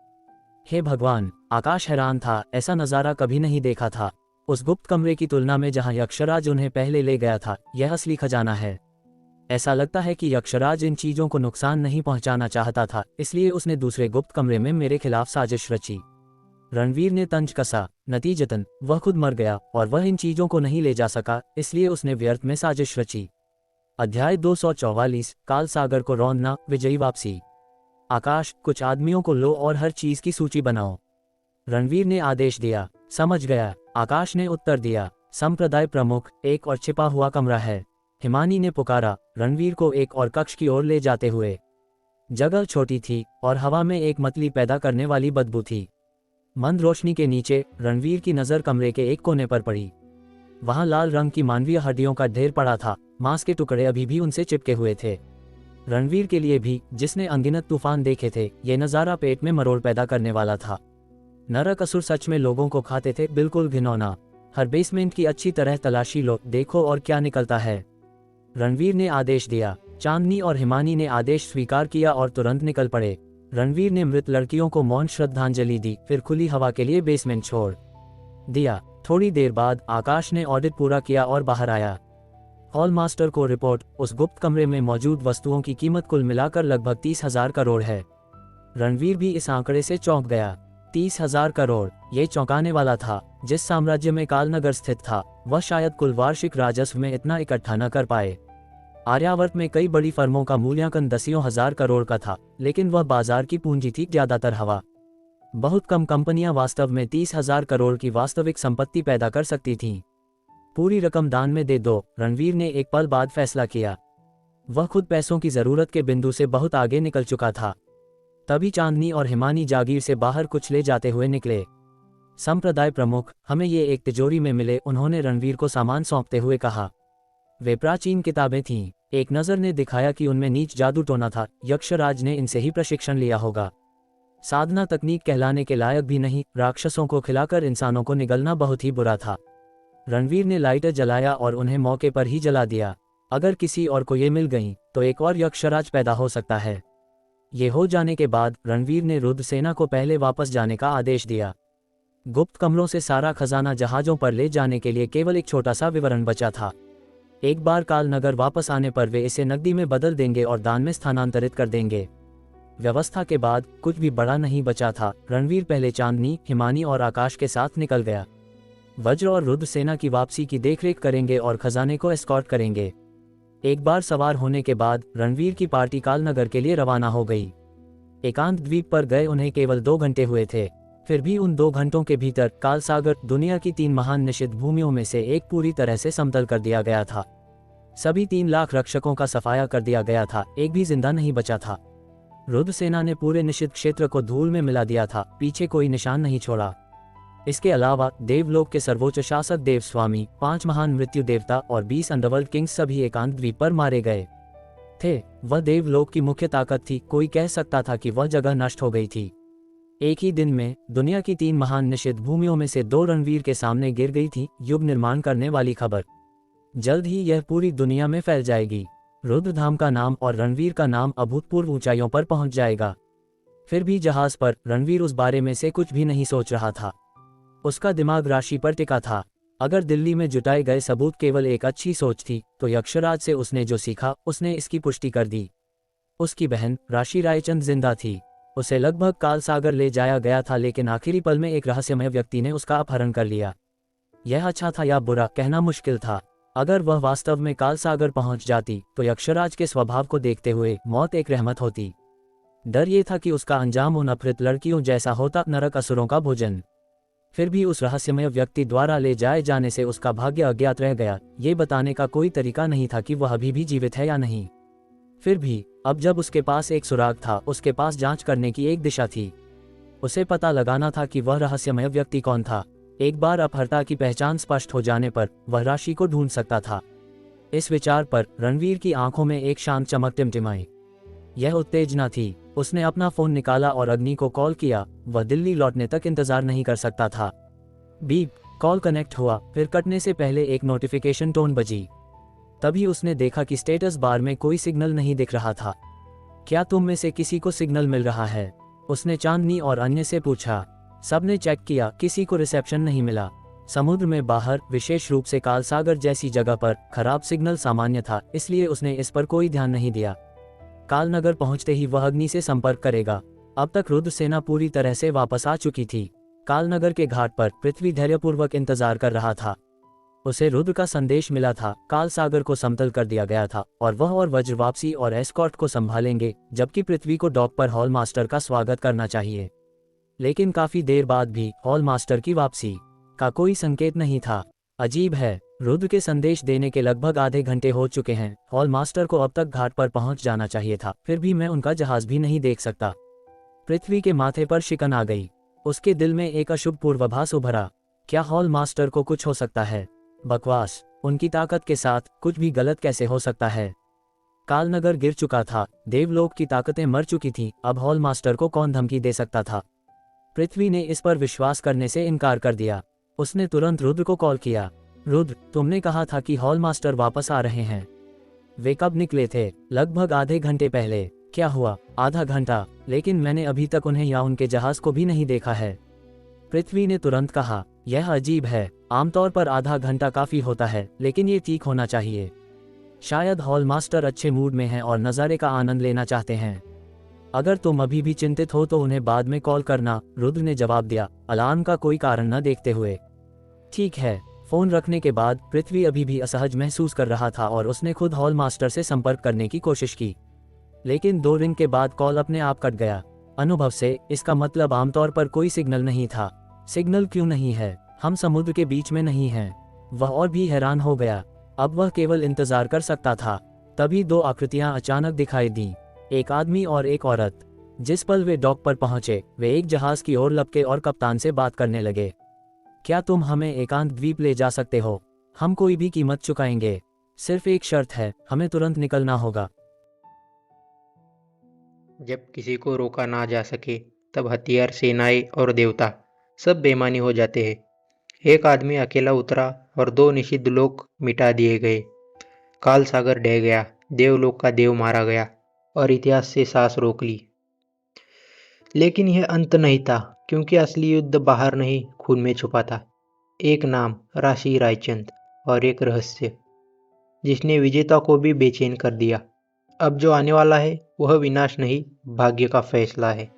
हे भगवान, आकाश हैरान था, ऐसा नजारा कभी नहीं देखा था। उस गुप्त कमरे की तुलना में जहां यक्षराज उन्हें पहले ले गया था, यह असली खजाना है। ऐसा लगता है कि यक्षराज इन चीजों को नुकसान नहीं पहुंचाना चाहता था, इसलिए उसने दूसरे गुप्त कमरे में मेरे खिलाफ साजिश रची। रणवीर ने तंज कसा। नतीजतन वह खुद मर गया और वह इन चीजों को नहीं ले जा सका, इसलिए उसने व्यर्थ में साजिश रची। अध्याय 244, कालसागर को रौंदना, विजयी वापसी। आकाश, कुछ आदमियों को लो और हर चीज की सूची बनाओ, रणवीर ने आदेश दिया। समझ गया, आकाश ने उत्तर दिया। संप्रदाय प्रमुख, एक और छिपा हुआ कमरा है, हिमानी ने पुकारा, रणवीर को एक और कक्ष की ओर ले जाते हुए। जगह छोटी थी और हवा में एक मतली पैदा करने वाली बदबू थी। मंद रोशनी के नीचे रणवीर की नजर कमरे के एक कोने पर पड़ी। वहां लाल रंग की मानवीय हड्डियों का ढेर पड़ा था, मांस के टुकड़े अभी भी उनसे चिपके हुए थे। रणवीर के लिए भी, जिसने अनगिनत तूफान देखे थे, ये नजारा पेट में मरोड़ पैदा करने वाला था। नरकासुर सच में लोगों को खाते थे, बिल्कुल घिनौना। हर बेसमेंट की अच्छी तरह तलाशी लो, देखो और क्या निकलता है, रणवीर ने आदेश दिया। चांदनी और हिमानी ने आदेश स्वीकार किया और तुरंत निकल पड़े। रणवीर ने मृत लड़कियों को मौन श्रद्धांजलि दी, फिर खुली हवा के लिए बेसमेंट छोड़ दिया। थोड़ी देर बाद आकाश ने ऑडिट पूरा किया और बाहर आया। हॉल मास्टर को रिपोर्ट, उस गुप्त कमरे में मौजूद वस्तुओं की कीमत कुल मिलाकर लगभग 30,000 करोड़ है। रणवीर भी इस आंकड़े से चौंक गया। 30,000 करोड़, ये चौंकाने वाला था। जिस साम्राज्य में कालनगर स्थित था, वह शायद कुल वार्षिक राजस्व में इतना इकट्ठा न कर पाए। आर्यावर्त में कई बड़ी फर्मों का मूल्यांकन दसियों हजार करोड़ का था, लेकिन वह बाजार की पूंजी थी, ज्यादातर हवा। बहुत कम कंपनियां वास्तव में 30,000 करोड़ की वास्तविक संपत्ति पैदा कर सकती थीं। पूरी रकम दान में दे दो, रणवीर ने एक पल बाद फैसला किया। वह खुद पैसों की जरूरत के बिंदु से बहुत आगे निकल चुका था। तभी चांदनी और हिमानी जागीर से बाहर कुछ ले जाते हुए निकले। संप्रदाय प्रमुख, हमें ये एक तिजोरी में मिले, उन्होंने रणवीर को सामान सौंपते हुए कहा। वे प्राचीन किताबें थीं। एक नजर ने दिखाया कि उनमें नीच जादू टोना था। यक्षराज ने इनसे ही प्रशिक्षण लिया होगा। साधना तकनीक कहलाने के लायक भी नहीं, राक्षसों को खिलाकर इंसानों को निगलना बहुत ही बुरा था। रणवीर ने लाइटर जलाया और उन्हें मौके पर ही जला दिया। अगर किसी और को ये मिल गई तो एक और यक्षराज पैदा हो सकता है। ये हो जाने के बाद रणवीर ने रुद्र सेना को पहले वापस जाने का आदेश दिया। गुप्त कमरों से सारा खजाना जहाजों पर ले जाने के लिए केवल एक छोटा सा विवरण बचा था। एक बार कालनगर वापस आने पर वे इसे नकदी में बदल देंगे और दान में स्थानांतरित कर देंगे। व्यवस्था के बाद कुछ भी बड़ा नहीं बचा था। रणवीर पहले चांदनी, हिमानी और आकाश के साथ निकल गया। वज्र और रुद्र सेना की वापसी की देखरेख करेंगे और खजाने को एस्कॉर्ट करेंगे। एक बार सवार होने के बाद रणवीर की पार्टी कालनगर के लिए रवाना हो गई। एकांत द्वीप पर गए उन्हें केवल 2 घंटे हुए थे। फिर भी उन 2 घंटों के भीतर कालसागर, दुनिया की 3 महान निषिद्ध भूमियों में से एक, पूरी तरह से समतल कर दिया गया था। सभी 3 लाख रक्षकों का सफाया कर दिया गया था, एक भी जिंदा नहीं बचा था। रुद्र सेना ने पूरे निषिद्ध क्षेत्र को धूल में मिला दिया था, पीछे कोई निशान नहीं छोड़ा। इसके अलावा देवलोक के सर्वोच्च शासक देव स्वामी, 5 महान मृत्यु देवता और 20 अंडरवर्ल्ड किंग्स सभी एकांत द्वीप पर मारे गए थे। वह देवलोक की मुख्य ताकत थी, कोई कह सकता था कि वह जगह नष्ट हो गई थी। एक ही दिन में दुनिया की 3 महान निषिद्ध भूमियों में से 2 रणवीर के सामने गिर गई थी। युग निर्माण करने वाली खबर, जल्द ही यह पूरी दुनिया में फैल जाएगी। रुद्रधाम का नाम और रणवीर का नाम अभूतपूर्व ऊंचाइयों पर पहुंच जाएगा। फिर भी जहाज पर रणवीर उस बारे में से कुछ भी नहीं सोच रहा था। उसका दिमाग राशि पर टिका था। अगर दिल्ली में जुटाए गए सबूत केवल एक अच्छी सोच थी तो यक्षराज से उसने जो सीखा उसने इसकी पुष्टि कर दी। उसकी बहन राशि रायचंद जिंदा थी। उसे लगभग कालसागर ले जाया गया था, लेकिन आखिरी पल में एक रहस्यमय व्यक्ति ने उसका अपहरण कर लिया। यह अच्छा था या बुरा कहना मुश्किल था। अगर वह वास्तव में कालसागर पहुंच जाती तो यक्षराज के स्वभाव को देखते हुए मौत एक रहमत होती। डर ये था कि उसका अंजाम उन अपहृत लड़कियों जैसा होता, नरक असुरों का भोजन। फिर भी उस रहस्यमय व्यक्ति द्वारा ले जाए जाने से उसका भाग्य अज्ञात रह गया। ये बताने का कोई तरीका नहीं था कि वह अभी भी जीवित है या नहीं। फिर भी अब जब उसके पास एक सुराग था, उसके पास जांच करने की एक दिशा थी। उसे पता लगाना था कि वह रहस्यमय व्यक्ति कौन था। एक बार अपहर्ता की पहचान स्पष्ट हो जाने पर वह राशि को ढूंढ सकता था। इस विचार पर रणवीर की आंखों में एक शांत चमक टिमटिमाई। यह उत्तेजना थी। उसने अपना फोन निकाला और अग्नि को कॉल किया। वह दिल्ली लौटने तक इंतजार नहीं कर सकता था। बीप, कॉल कनेक्ट हुआ, फिर कटने से पहले एक नोटिफिकेशन टोन बजी। तभी उसने देखा कि स्टेटस बार में कोई सिग्नल नहीं दिख रहा था। क्या तुम में से किसी को सिग्नल मिल रहा है? उसने चांदनी और अन्य से पूछा। सबने चेक किया, किसी को रिसेप्शन नहीं मिला। समुद्र में बाहर, विशेष रूप से कालसागर जैसी जगह पर खराब सिग्नल सामान्य था, इसलिए उसने इस पर कोई ध्यान नहीं दिया। कालनगर पहुंचते ही वह अग्नि से संपर्क करेगा। अब तक रुद्र सेना पूरी तरह से वापस आ चुकी थी। कालनगर के घाट पर पृथ्वी धैर्यपूर्वक इंतजार कर रहा था। उसे रुद्र का संदेश मिला था। कालसागर को समतल कर दिया गया था और वह और वज्र वापसी और एस्कॉर्ट को संभालेंगे, जबकि पृथ्वी को डॉक पर हॉल मास्टर का स्वागत करना चाहिए। लेकिन काफी देर बाद भी हॉल मास्टर की वापसी का कोई संकेत नहीं था। अजीब है, रुद्र के संदेश देने के लगभग आधे घंटे हो चुके हैं। हॉल मास्टर को अब तक घाट पर पहुंच जाना चाहिए था, फिर भी मैं उनका जहाज भी नहीं देख सकता। पृथ्वी के माथे पर शिकन आ गई। उसके दिल में एक अशुभ पूर्वाभास उभरा। क्या हॉल मास्टर को कुछ हो सकता है? बकवास, उनकी ताकत के साथ कुछ भी गलत कैसे हो सकता है? कालनगर गिर चुका था, देवलोक की ताकतें मर चुकी थीं, अब हॉल मास्टर को कौन धमकी दे सकता था? पृथ्वी ने इस पर विश्वास करने से इनकार कर दिया। उसने तुरंत रुद्र को कॉल किया। रुद्र, तुमने कहा था कि हॉल मास्टर वापस आ रहे हैं। वे कब निकले थे? लगभग आधे घंटे पहले। क्या हुआ? आधा घंटा, लेकिन मैंने अभी तक उन्हें या उनके जहाज को भी नहीं देखा है। पृथ्वी ने तुरंत कहा, यह अजीब है। आमतौर पर आधा घंटा काफी होता है, लेकिन ये ठीक होना चाहिए। शायद हॉल मास्टर अच्छे मूड में हैं और नज़ारे का आनंद लेना चाहते हैं। अगर तुम अभी भी चिंतित हो तो उन्हें बाद में कॉल करना, रुद्र ने जवाब दिया, अलार्म का कोई कारण न देखते हुए। ठीक है। फोन रखने के बाद पृथ्वी अभी भी असहज महसूस कर रहा था और उसने खुद हॉल मास्टर से संपर्क करने की कोशिश की, लेकिन 2 रिंग के बाद कॉल अपने आप कट गया। अनुभव से इसका मतलब आमतौर पर कोई सिग्नल नहीं था। सिग्नल क्यों नहीं है? हम समुद्र के बीच में नहीं हैं। वह और भी हैरान हो गया। अब वह केवल इंतजार कर सकता था। तभी 2 आकृतियां अचानक दिखाई दीं, एक आदमी और एक औरत। जिस पल वे डॉक पर पहुंचे, वे एक जहाज की ओर लपके और कप्तान से बात करने लगे। क्या तुम हमें एकांत द्वीप ले जा सकते हो? हम कोई भी कीमत चुकाएंगे। सिर्फ एक शर्त है, हमें तुरंत निकलना होगा। जब किसी को रोका ना जा सके तब हथियार, सेनाएं और देवता सब बेईमानी हो जाते हैं। एक आदमी अकेला उतरा और 2 निषिद्ध लोक मिटा दिए गए। काल सागर ढह गया, देवलोक का देव मारा गया और इतिहास से सांस रोक ली। लेकिन यह अंत नहीं था, क्योंकि असली युद्ध बाहर नहीं, खून में छुपा था। एक नाम, राशि रायचंद, और एक रहस्य जिसने विजेता को भी बेचैन कर दिया। अब जो आने वाला है वह विनाश नहीं, भाग्य का फैसला है।